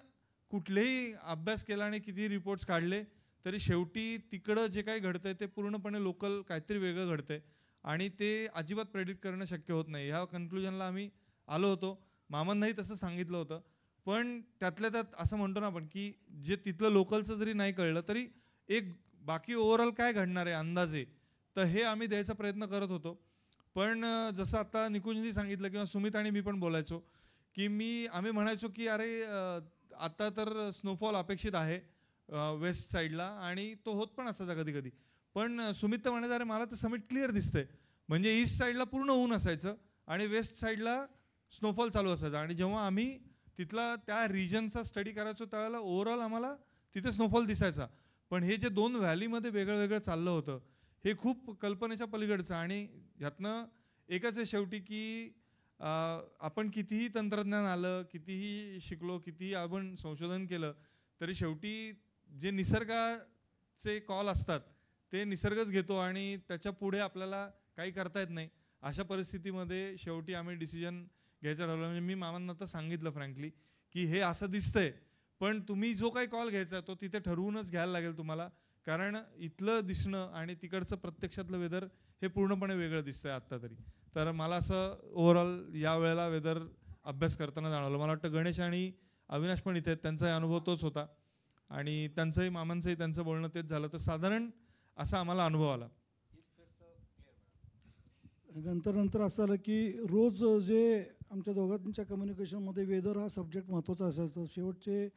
कुठलेही अभ्यास केला आणि किती रिपोर्ट्स काढले तरी शेवटी तिकडं जे काही घडतंय ते पूर्णपणे लोकल काहीतरी वेगळं घडतंय आणि ते अजिबात प्रेडिक्ट करणं शक्य होत नाही. ह्या कन्क्लुजनला आम्ही आलो होतो. मामांनाही तसं सांगितलं होतं. पण त्यातल्या त्यात असं म्हणतो ना आपण की जे तिथलं लोकलचं जरी नाही कळलं तरी एक बाकी ओव्हरऑल काय घडणार आहे अंदाजे, तर हे आम्ही द्यायचा प्रयत्न करत होतो. पण जसं आता निकुंजनी सांगितलं किंवा सुमित आणि मी पण बोलायचो की आम्ही म्हणायचो की अरे आता तर स्नोफॉल अपेक्षित आहे वेस्ट साईडला आणि तो होत पण असायचा कधी कधी. पण सुमित तर म्हणायचं अरे मला तर समिट क्लिअर दिसतंय. म्हणजे ईस्ट साईडला पूर्ण ऊन असायचं आणि वेस्ट साईडला स्नोफॉल चालू असायचा. आणि जेव्हा आम्ही तिथला त्या रिजनचा स्टडी करायचो त्यावेळेला ओव्हरऑल आम्हाला तिथे स्नोफॉल दिसायचा. पण हे जे 2 व्हॅलीमध्ये वेगळं वेगळं चाललं होतं हे खूप कल्पनेच्या पलीकडचं. आणि ह्यातनं एकच आहे शेवटी की आपण कितीही तंत्रज्ञान आलं, कितीही शिकलो, कितीही आपण संशोधन केलं तरी शेवटी जे निसर्गाचे कॉल असतात ते निसर्गच घेतो आणि त्याच्या पुढे आपल्याला काही करता येत नाही. अशा परिस्थितीमध्ये शेवटी आम्ही डिसिजन घ्यायचं ठरवलं. म्हणजे मी मामांना तर सांगितलं फ्रँकली की हे असं दिसतंय पण तुम्ही जो काही कॉल घ्यायचा तो तिथे ठरवूनच घ्यायला लागेल तुम्हाला. कारण इथलं दिसणं आणि तिकडचं प्रत्यक्षातलं वेदर हे पूर्णपणे वेगळं दिसतंय आत्ता तरी. तर मला असं ओव्हरऑल या वेळेला वेदर अभ्यास करताना जाणवलं. मला वाटतं गणेश आणि अविनाश पण इथे आहेत, त्यांचाही अनुभव तोच होता आणि त्यांचंही मामांचंही त्यांचं बोलणं तेच झालं. तर साधारण असा आम्हाला अनुभव आला. नंतर असं झालं की रोज जे आमच्या दोघांच्या कम्युनिकेशनमध्ये वेदर हा सब्जेक्ट महत्त्वाचा असायचा. शेवटचे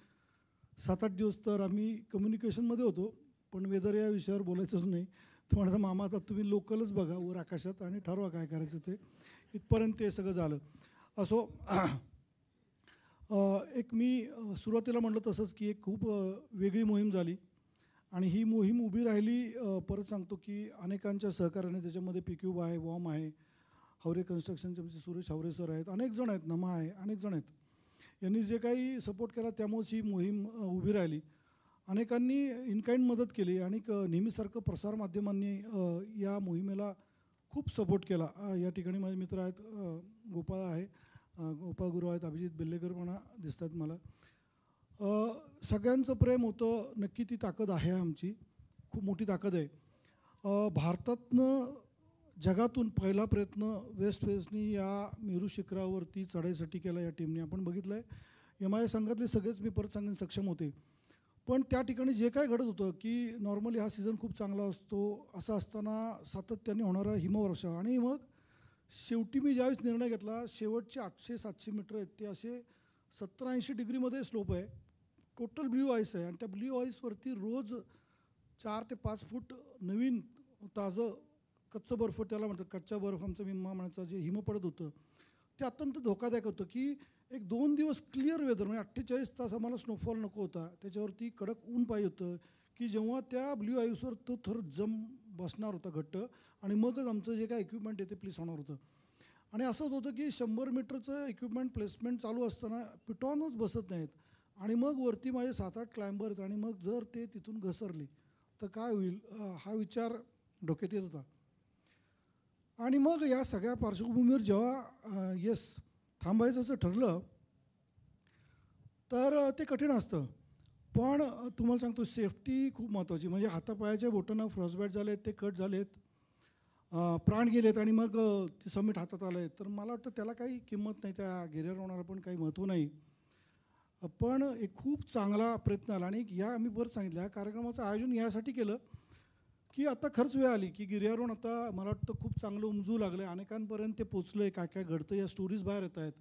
7-8 दिवस तर आम्ही कम्युनिकेशनमध्ये होतो पण वेदर या विषयावर बोलायचंच नाही. तर म्हणायचं मामा आता तुम्ही लोकलच बघा वर आकाशात आणि ठरवा काय करायचं ते. इथपर्यंत ते सगळं झालं. असो एक मी सुरुवातीला म्हटलं तसंच की एक खूप वेगळी मोहीम झाली आणि ही मोहीम उभी राहिली. परत सांगतो की अनेकांच्या सहकार्याने. त्याच्यामध्ये PQ आहे, वॉम आहे, हावरे कन्स्ट्रक्शनचे आमचे सुरेश हावरे सर आहेत, अनेक जण आहेत, नमा आहे, अनेक जण आहेत. यांनी जे काही सपोर्ट केला त्यामुळेच ही मोहीम उभी राहिली. अनेकांनी इनकाइंड मदत केली आणि नेहमीसारखं प्रसारमाध्यमांनी या मोहिमेला खूप सपोर्ट केला. या ठिकाणी माझे मित्र आहेत, गोपाळ आहे, गोपाळ गुरु आहेत, अभिजित बेल्लेकर पण दिसत आहेत मला. सगळ्यांचं प्रेम होतं. नक्की ती ताकद आहे आमची, खूप मोठी ताकद आहे. भारतातनं जगातून पहिला प्रयत्न वेस्ट फेसनी या मेरू शिखरावरती चढाईसाठी केला या टीमने. आपण बघितलं आहे MIA संघातले सगळेच मी परत सांगेन सक्षम होते. पण त्या ठिकाणी जे काय घडत होतं की नॉर्मली हा सीझन खूप चांगला असतो, असं असताना सातत्याने होणारा हिमवर्षाव आणि मग शेवटी मी ज्यावेळेस निर्णय घेतला शेवटचे 800-700 मीटर आहेत ते असे 70-80 डिग्रीमध्ये स्लोप आहे. टोटल ब्ल्यू आईस आहे आणि त्या ब्ल्यू आईसवरती रोज 4 ते 5 फूट नवीन ताजं कच्चं बर्फ, त्याला म्हणतात कच्चा बर्फ, आमचा विमा म्हणायचा, जे हिम पडत होतं ते अत्यंत धोकादायक होतं की एक 2 दिवस क्लिअर वेदर म्हणजे 48 तास आम्हाला स्नोफॉल नको होता, त्याच्यावरती कडक ऊन पाहिजे होतं की जेव्हा त्या ब्ल्यू आईसवर तो थर बसणार होता घट्ट आणि मगच आमचं जे काय इक्विपमेंट आहे ते प्लेस होणार होतं. आणि असंच होतं की 100 मीटरचं इक्विपमेंट प्लेसमेंट चालू असताना पिटॉनच बसत नाहीत आणि मग वरती माझे 7-8 क्लाइंबर आहेत आणि मग जर ते तिथून घसरले तर काय होईल हा विचार डोक्यात येत होता. आणि मग या सगळ्या पार्श्वभूमीवर जेव्हा थांबायचं असं ठरलं तर ते कठीण असतं. पण तुम्हाला सांगतो सेफ्टी खूप महत्त्वाची. म्हणजे हातापायाच्या बोटांना फ्रॉस्टबाईट झालेत, ते कट झालेत, प्राण गेलेत आणि मग ते समिट हातात आलं आहे. तर मला वाटतं त्याला काही किंमत नाही, त्या गिर्यारोहणाला पण काही महत्त्व नाही. पण एक खूप चांगला प्रयत्न आला आणि या आम्ही बरं सांगितलं या कार्यक्रमाचं आयोजन यासाठी केलं की आता खरंच वेळ आली की गिर्यारोहण आता मला वाटतं खूप चांगलं उमजू लागलं आहे, अनेकांपर्यंत ते पोचलं आहे, काय काय घडतं या स्टोरीज बाहेर येत आहेत.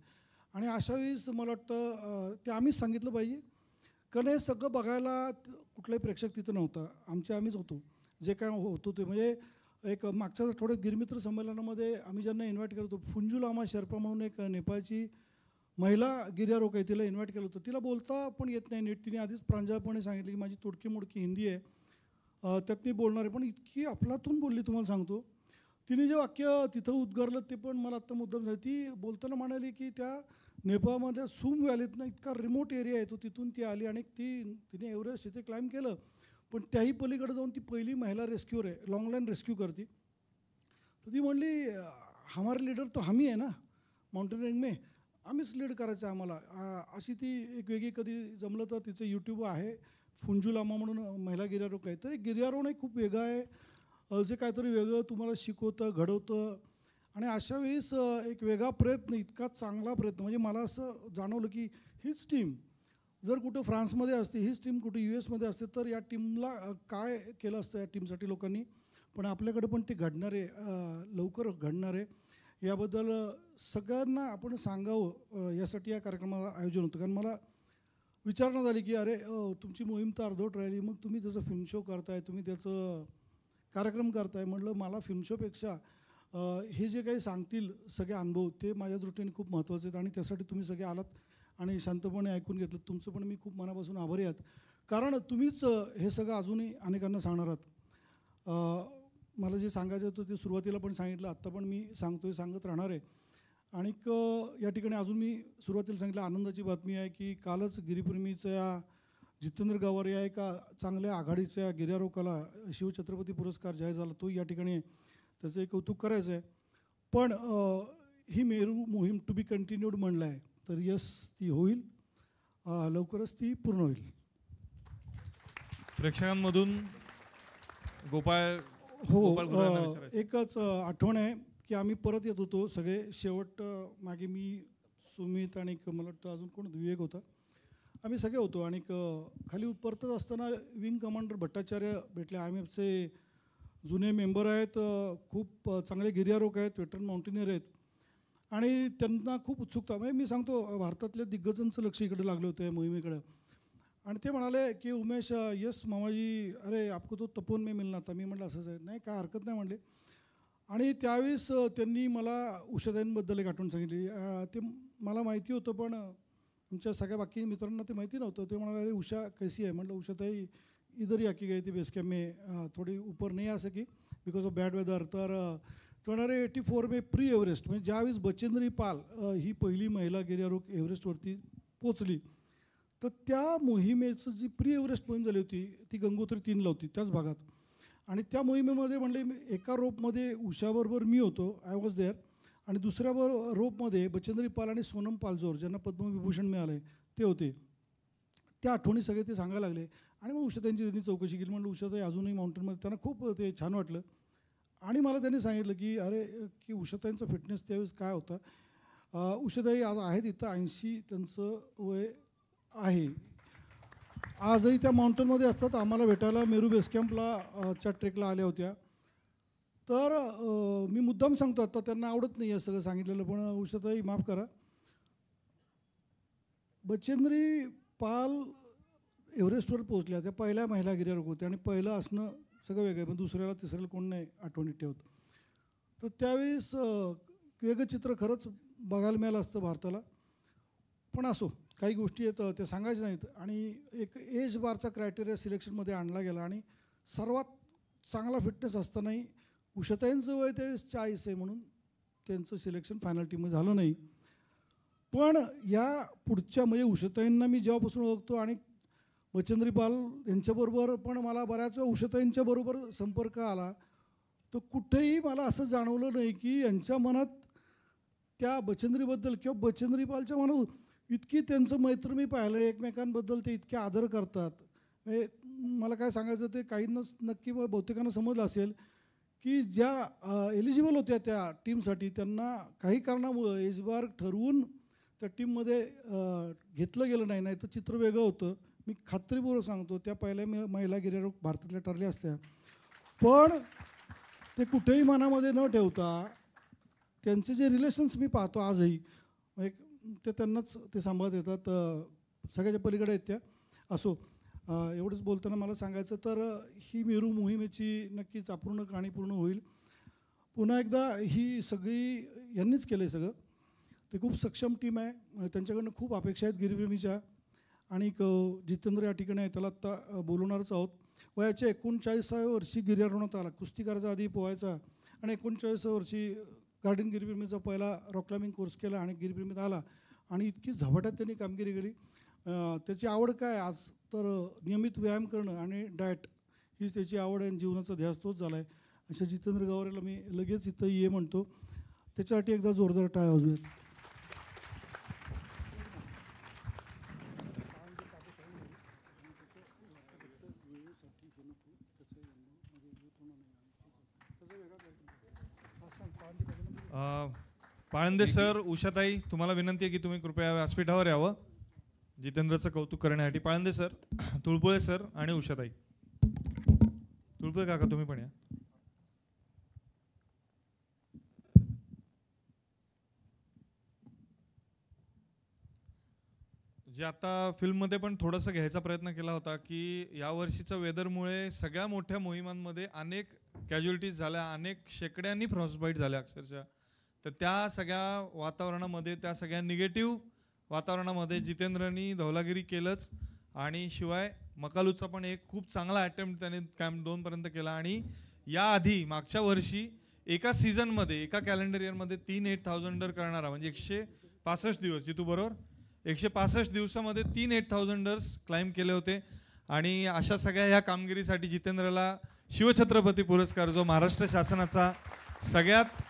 आणि अशा वेळेस मला वाटतं ते आम्हीच सांगितलं पाहिजे, कारण हे सगळं बघायला कुठलाही प्रेक्षक तिथं नव्हता, आम्हीच होतो. जे काय होतो ते म्हणजे एक मागच्या थोडं गिरमित्र संमेलनामध्ये आम्ही ज्यांना इन्व्हाइट केलं होतं, फुंजू लामा शेर्पा म्हणून एक नेपाळची महिला गिर्यारोहक आहे, तिला इन्व्हाइट केलं होतं. तिला बोलता पण येत नाही नीट. तिने आधीच प्रांजळपणे सांगितलं की माझी तोडकी मोडकी हिंदी आहे, त्यात मी बोलणार आहे. पण इतकी अफलातून बोलली तुम्हाला सांगतो. तिने जे वाक्य तिथं उद्गारलं ते पण मला आत्ता मुद्दाम झालं. ती बोलताना म्हणाली की त्या नेपाळमध्ये सूम व्हॅलीतनं इतका रिमोट एरिया आहे तो, तिथून ती आली आणि तिने एव्हरेस्ट इथे क्लाइंब केलं. पण त्याही पलीकडे जाऊन ती पहिली महिला रेस्क्यूअर आहे, लॉंग लाईन रेस्क्यू करते. तर ती म्हणली हमारे लीडर तो हमी आहे ना माउंटेनिअरिंग में, आम्हीच लीड करायचं आम्हाला. अशी ती एक वेगळी कधी जमलं तर तिचं यूट्यूब आहे, फुंजू लामा म्हणून महिला गिर्यारोहक आहे. तर एक गिर्यारोहण खूप वेगळं आहे, जे काहीतरी वेगळं तुम्हाला शिकवतं, घडवतं. आणि अशा वेळेस एक वेगळा प्रयत्न, इतका चांगला प्रयत्न, म्हणजे मला असं जाणवलं की हीच टीम जर कुठं फ्रान्समध्ये असते, हीच टीम कुठं US मध्ये असते तर या टीमला काय केलं असतं या टीमसाठी लोकांनी. पण आपल्याकडे पण ते घडणारे, लवकर घडणारे, याबद्दल सगळ्यांना आपण सांगावं यासाठी या कार्यक्रमाला आयोजन होतं. कारण मला विचारणा झाली की अरे तुमची मोहीम तर अर्धवट राहिली, मग तुम्ही त्याचं फिल्म शो करताय, तुम्ही त्याचं कार्यक्रम करताय. म्हटलं मला फिल्म शोपेक्षा हे जे काही सांगतील सगळे अनुभव ते माझ्या दृष्टीने खूप महत्त्वाचे आहेत आणि त्यासाठी तुम्ही सगळे आलात आणि शांतपणे ऐकून घेतलं. तुमचं पण मी खूप मनापासून आभारी आहात, कारण तुम्हीच हे सगळं अजूनही अनेकांना सांगणार आहात. मला जे सांगायचं होतं ते सुरुवातीला पण सांगितलं, आत्ता पण मी सांगत राहणार आहे. आणि या ठिकाणी अजून मी सुरुवातीला सांगितलं आनंदाची बातमी आहे की कालच गिरीप्रेमीच्या जितेंद्र गवार या एका चांगल्या आघाडीच्या गिर्यारोहकाला शिवछत्रपती पुरस्कार जाहीर झाला. तो या ठिकाणी त्याचं एक कौतुक करायचं आहे. पण ही मेरू मोहीम टू बी कंटिन्यूड म्हणलं आहे तर ती होईल, लवकरच ती पूर्ण होईल. प्रेक्षकांमधून गोपाळ एकच आठवण आहे की आम्ही परत येत होतो सगळे, शेवट मागे मी, सुमित आणि मला वाटतं अजून कोण विवेक होता, आम्ही सगळे होतो. आणि खाली परतत असताना विंग कमांडर भट्टाचार्य भेटले. IMFचे जुने मेंबर आहेत, खूप चांगले गिर्यारोहक आहेत, वेटरन माउंटेनियर आहेत आणि त्यांना खूप उत्सुकता. म्हणजे मी सांगतो भारतातल्या दिग्गजांचं लक्ष इकडे लागलं होतं या मोहिमेकडं. आणि ते म्हणाले की उमेश यस मामाजी, अरे आपको तो तपोवन में मिलना था. मी म्हटलं असंच आहे. नाही काय हरकत नाही म्हणले. आणि त्यावेळेस त्यांनी मला उषाताईंबद्दल एक आठवण सांगितली. ते मला माहिती होतं पण आमच्या सगळ्या बाकी मित्रांना ते माहिती नव्हतं. ते म्हणाले अरे उषा कैसी आहे. म्हटलं उषाताई इधर ही आकी गई थी बेस कैम्प में, थोड़ी ऊपर नहीं आ सकी बिकॉज ऑफ बॅड वेदर. तर ते म्हणाले 84 में प्री एव्हरेस्ट, म्हणजे ज्यावेळेस बचेंद्री पाल ही पहिली महिला गिर्यारोहक एव्हरेस्टवरती पोचली तर त्या मोहिमेचं जी प्री एव्हरेस्ट मोहीम झाली होती ती गंगोत्री 3ला होती त्याच भागात. आणि त्या मोहिमेमध्ये म्हणले एका रोपमध्ये उषाबरोबर मी होतो, आय वॉज देअर, आणि दुसऱ्या रोपमध्ये बचेंद्री पाल आणि सोनम पालजोर ज्यांना पद्मविभूषण मिळालं आहे ते होते. त्या आठवणी सगळे ते सांगायला लागले. आणि मग उषाताईंची त्यांनी चौकशी केली. म्हटलं उषाताई अजूनही माउंटेनमध्ये, त्यांना खूप ते छान वाटलं. आणि मला त्यांनी सांगितलं की अरे की उषाताईंचा फिटनेस त्यावेळेस काय होता. उषाताई आज आहेत इथं, 80 त्यांचं वय आहे. आजही त्या माउंटेनमध्ये असतात, आम्हाला भेटायला मेरू बेस कॅम्पला च्या ट्रेकला आल्या होत्या. तर मी मुद्दाम सांगतो, आता त्यांना आवडत नाही आहे सगळं सांगितलेलं, पण उषाताई माफ करा. बचेंद्री पाल एव्हरेस्टवर पोहोचल्या, त्या पहिल्या महिला गिर्यारोहक होत्या आणि पहिलं असणं सगळं वेगळं आहे, पण दुसऱ्याला तिसऱ्याला कोण नाही आठवणीत ठेवत. तर त्यावेळेस वेगळं चित्र खरंच बघायला मिळालं असतं भारताला. पण असो, काही गोष्टी आहेत ते सांगायच्या नाहीत. आणि एक एज बारचा क्रायटेरिया सिलेक्शनमध्ये आणला गेला आणि सर्वात चांगला फिटनेस असतानाही उषाताईंचं वय ते 40 आहे म्हणून त्यांचं सिलेक्शन फायनल टीममध्ये झालं नाही. पण या पुढच्या म्हणजे उषाताईंना मी जेव्हापासून ओळखतो आणि बचेंद्री पाल यांच्याबरोबर पण मला बऱ्याच वेळा उषाताईंच्या बरोबर संपर्क आला, तर कुठेही मला असं जाणवलं नाही की यांच्या मनात त्या बचेंद्रीबद्दल किंवा बचेंद्री पालच्या मनात इतकी त्यांचं मैत्री मी पाहिलं, एकमेकांबद्दल ते इतके आदर करतात. म्हणजे मला काय सांगायचं ते काहींना नक्की बहुतेकांना समजलं असेल की ज्या एलिजिबल होत्या त्या टीमसाठी त्यांना काही कारणामुळं एजबार ठरवून त्या टीममध्ये घेतलं गेलं नाही, नाही तर चित्र वेगळं होतं. मी खात्रीपूर्वक सांगतो त्या पहिल्या महिला गिर्यारोहक भारतातल्या ठरल्या असत्या. पण ते कुठेही मनामध्ये न ठेवता त्यांचे जे रिलेशन्स मी पाहतो आजही ते त्यांनाच ते सांभाळत येतात, सगळ्याच्या पलीकडे आहेत त्या. असो, एवढंच बोलताना मला सांगायचं तर ही मेरू मोहिमेची नक्कीच अपूर्ण कहाणी पूर्ण होईल. पुन्हा एकदा ही सगळी यांनीच केलं आहे सगळं. ते खूप सक्षम टीम आहे, त्यांच्याकडनं खूप अपेक्षा आहेत गिरीप्रेमीच्या. आणि जितेंद्र या ठिकाणी आहे, त्याला आत्ता बोलवणारच आहोत. वयाच्या 39व्या वर्षी गिर्यारोहणात आला, कुस्ती करायचा आधी पोहायचा, आणि 39व्या वर्षी गार्डन गिरीप्रेमीचा पहिला रॉक क्लाइम्बिंग कोर्स केला आणि गिरीप्रेमीत आला आणि इतकी झपाट्यात त्यांनी कामगिरी केली. त्याची आवड काय आज तर नियमित व्यायाम करणं आणि डाएट हीच त्याची आवड आहे, जीवनाचा ध्यास तोच झाला आहे. अशा जितेंद्र गावरेला मी लगेच इथं ये म्हणतो. त्याच्यासाठी एकदा जोरदार टाळ्या वाजवूयात. पाळंदे सर, उषाताई, तुम्हाला विनंती आहे की तुम्ही कृपया व्यासपीठावर यावं जितेंद्रचं कौतुक करण्यासाठी. पाळंदे सर, तुळपुळे सर आणि उषाताई. तुळपुळे काका तुम्ही पण या. जे आता फिल्ममध्ये पण थोडंसं घ्यायचा प्रयत्न केला होता की यावर्षीच्या वेदरमुळे सगळ्या मोठ्या मोहिमांमध्ये अनेक कॅज्युअलिटीज झाल्या, अनेक शेकड्यांनी फ्रॉस्टबाईट झाल्या अक्षरशः. तर त्या सगळ्या वातावरणामध्ये, त्या सगळ्या निगेटिव्ह वातावरणामध्ये जितेंद्रनी धवलागिरी केलंच. आणि शिवाय मकालूचा पण एक खूप चांगला अटेम्प्ट त्याने कॅम्प 2 केला. आणि याआधी मागच्या वर्षी एका सीझनमध्ये, एका कॅलेंडर इयरमध्ये 3 8000 करणारा, म्हणजे 165 दिवस, जितू बरोबर, 165 दिवसामध्ये 3 8000 क्लाइंब केले होते. आणि अशा सगळ्या ह्या कामगिरीसाठी जितेंद्रला शिवछत्रपती पुरस्कार, जो महाराष्ट्र शासनाचा सगळ्यात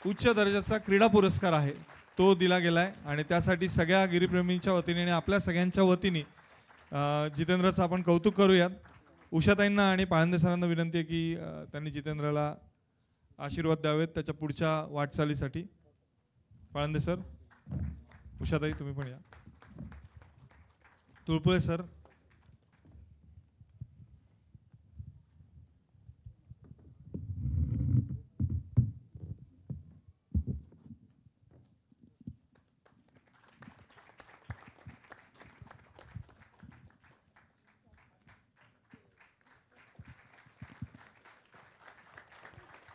उच्च दर्जाचा क्रीडा पुरस्कार आहे, तो दिला गेला आहे. आणि त्यासाठी सगळ्या गिरीप्रेमींच्या वतीने आणि आपल्या सगळ्यांच्या वतीने जितेंद्रचं आपण कौतुक करूयात. उषाताईंना आणि पाळंदे सरांना विनंती आहे की त्यांनी जितेंद्रला आशीर्वाद द्यावेत त्याच्या पुढच्या वाटचालीसाठी. पाळंदे सर, उषाताई तुम्ही पण या. तुळपुळे सर.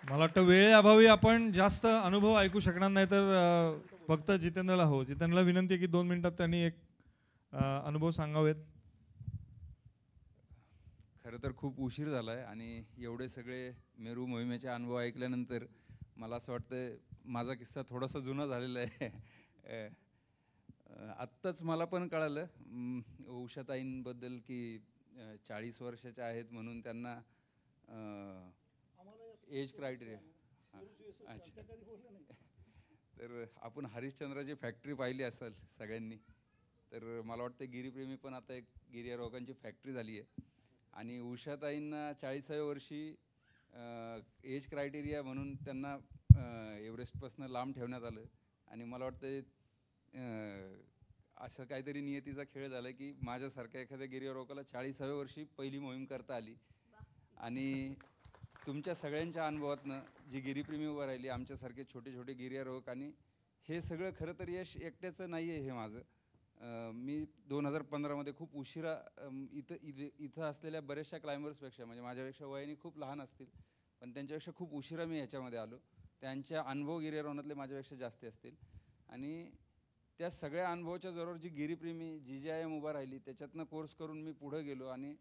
मला वाटतं वेळेअभावी आपण जास्त अनुभव ऐकू शकणार नाही, तर फक्त जितेंद्रला जितेंद्रला विनंती आहे की 2 मिनिटात त्यांनी एक अनुभव सांगावेत. खरं तर खूप उशीर झाला आहे आणि एवढे सगळे मेरू मोहिमेचे अनुभव ऐकल्यानंतर मला असं वाटतं माझा किस्सा थोडासा जुना झालेला आहे. आत्ताच मला पण कळालं उषाताईंबद्दल की 40 वर्षाच्या आहेत म्हणून त्यांना एज क्रायटेरिया. अच्छा, तर आपण हरिश्चंद्राची फॅक्टरी पाहिली असेल सगळ्यांनी, तर मला वाटतं गिरीप्रेमी पण आता एक गिर्यारोहकांची फॅक्टरी झाली आहे. आणि उषाताईंना 40व्या वर्षी एज क्रायटेरिया म्हणून त्यांना एव्हरेस्टपासून लांब ठेवण्यात आलं. आणि मला वाटतं असं काहीतरी नियतीचा खेळ झाला की माझ्यासारख्या एखाद्या गिर्यारोहकाला 40व्या वर्षी पहिली मोहीम करता आली. आणि तुमच्या सगळ्यांच्या अनुभवातनं जी गिरीप्रेमी उभं राहिली, आमच्यासारखे छोटे छोटे गिर्यारोहक, आणि हे सगळं खरं तर यश एकट्याचं नाही आहे. हे माझं मी 2015मध्ये खूप उशिरा इथं असलेल्या बऱ्याचशा क्लाइंबर्सपेक्षा, म्हणजे माझ्यापेक्षा वयाने खूप लहान असतील पण त्यांच्यापेक्षा खूप उशिरा मी ह्याच्यामध्ये आलो. त्यांच्या अनुभव गिर्यारोहणातले माझ्यापेक्षा जास्ती असतील. आणि त्या सगळ्या अनुभवाच्या जोरावर जी गिरीप्रेमी GJIM उभा राहिली त्याच्यातनं कोर्स करून मी पुढं गेलो आणि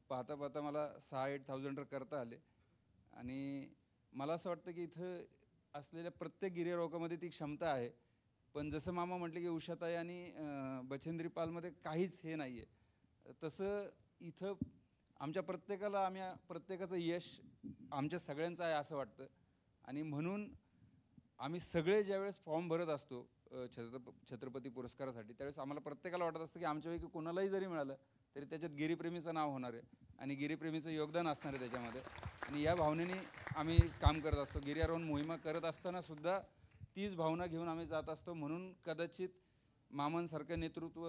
पाहता पाहता मला 6-8,000 करता आले. आणि मला असं वाटतं की इथं असलेल्या प्रत्येक गिर्यारोहकामध्ये ती क्षमता आहे. पण जसं मामा म्हटले की उषाताई आणि बचेंद्री पालमध्ये काहीच हे नाही आहे, तसं इथं आमच्या प्रत्येकाला प्रत्येकाचं यश आमच्या सगळ्यांचं आहे असं वाटतं. आणि म्हणून आम्ही सगळे ज्यावेळेस फॉर्म भरत असतो छत्रपती पुरस्कारासाठी, त्यावेळेस आम्हाला प्रत्येकाला वाटत असतं की आमच्यापैकी कोणालाही जरी मिळालं तरी त्याच्यात गिरीप्रेमीचं नाव होणार आहे आणि गिरीप्रेमीचं योगदान असणार आहे त्याच्यामध्ये. आणि या भावनेने आम्ही काम करत असतो. गिर्यारोहण मोहिमा करत असताना सुद्धा तीच भावना घेऊन आम्ही जात असतो. म्हणून कदाचित मामांसारखं नेतृत्व,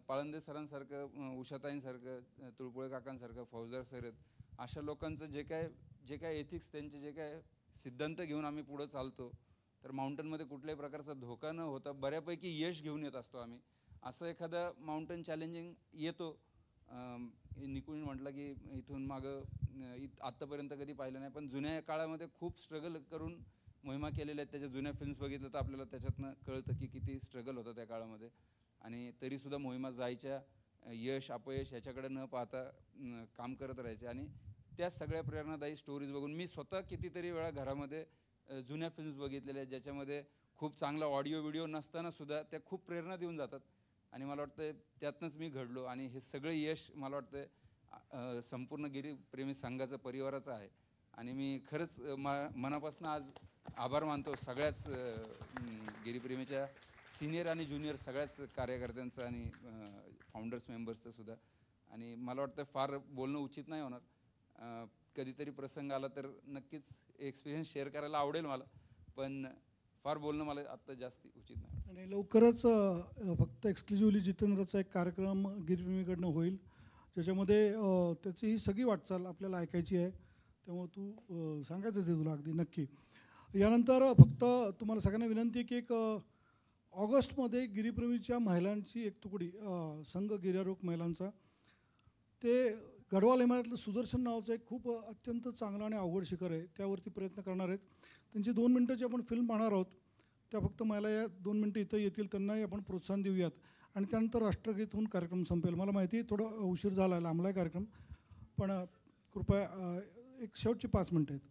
पाळंदे सरांसारखं, उषाताईंसारखं, तुळपुळे काकांसारखं, फौजदार सर अशा लोकांचं जे काय एथिक्स, त्यांचे जे काय सिद्धांत घेऊन आम्ही पुढं चालतो, तर माउंटनमध्ये कुठल्याही प्रकारचा धोका न होता बऱ्यापैकी यश घेऊन येत असतो आम्ही. असं एखादा माउंटन चॅलेंजिंग येतो, निकुंज म्हटलं की इथून मागं आत्तापर्यंत कधी पाहिलं नाही, पण जुन्या काळामध्ये खूप स्ट्रगल करून मोहिमा केलेल्या आहेत. त्याच्या जुन्या फिल्म्स बघितलं तर आपल्याला त्याच्यातनं कळतं की किती स्ट्रगल होतं त्या काळामध्ये. आणि तरीसुद्धा मोहिमा जायच्या, यश अपयश ह्याच्याकडे न पाहता काम करत राहायचे. आणि त्या सगळ्या प्रेरणादायी स्टोरीज बघून मी स्वतः कितीतरी वेळा घरामध्ये जुन्या फिल्म्स बघितलेल्या आहेत, ज्याच्यामध्ये खूप चांगला ऑडिओ व्हिडिओ नसताना सुद्धा त्या खूप प्रेरणा देऊन जातात. आणि मला वाटतं त्यातनंच मी घडलो. आणि हे सगळं यश मला वाटतं संपूर्ण गिरीप्रेमी संघाचं, परिवाराचं आहे. आणि मी खरंच मनापासून आज आभार मानतो सगळ्याच गिरीप्रेमीच्या सिनियर आणि ज्युनियर सगळ्याच कार्यकर्त्यांचं आणि फाउंडर्स मेंबर्सचं सुद्धा. आणि मला वाटतं फार बोलणं उचित नाही होणार. कधीतरी प्रसंग आला तर नक्कीच एक्सपिरियन्स शेअर करायला आवडेल मला, पण फार बोलणं मला आत्ता जास्त उचित नाही. आणि लवकरच फक्त एक्सक्लुझिव्हली जितेंद्रचा एक कार्यक्रम गिरीप्रेमीकडनं होईल, ज्याच्यामध्ये त्याची ही सगळी वाटचाल आपल्याला ऐकायची आहे. त्यामुळे तू सांगायचंच आहे तुला अगदी नक्की. यानंतर फक्त तुम्हाला सगळ्यांना विनंती आहे की एक ऑगस्टमध्ये गिरीप्रेमीच्या महिलांची एक तुकडी, संघ गिर्यारोहक महिलांचा, ते गढवाल हिमालयातलं सुदर्शन नावाचं एक खूप अत्यंत चांगलं आणि अवघड शिखर आहे, त्यावरती प्रयत्न करणार आहेत. त्यांची 2 मिनटाची आपण फिल्म पाहणार आहोत. त्या फक्त महिला या 2 मिनटं इथं येतील, त्यांनाही आपण प्रोत्साहन देऊयात. आणि त्यानंतर राष्ट्रगीत होऊन कार्यक्रम संपेल. मला माहिती आहे थोडं उशीर झाला आहे, लांबला आहे कार्यक्रम, पण कृपया एक शेवटची 5 मिनटं आहेत.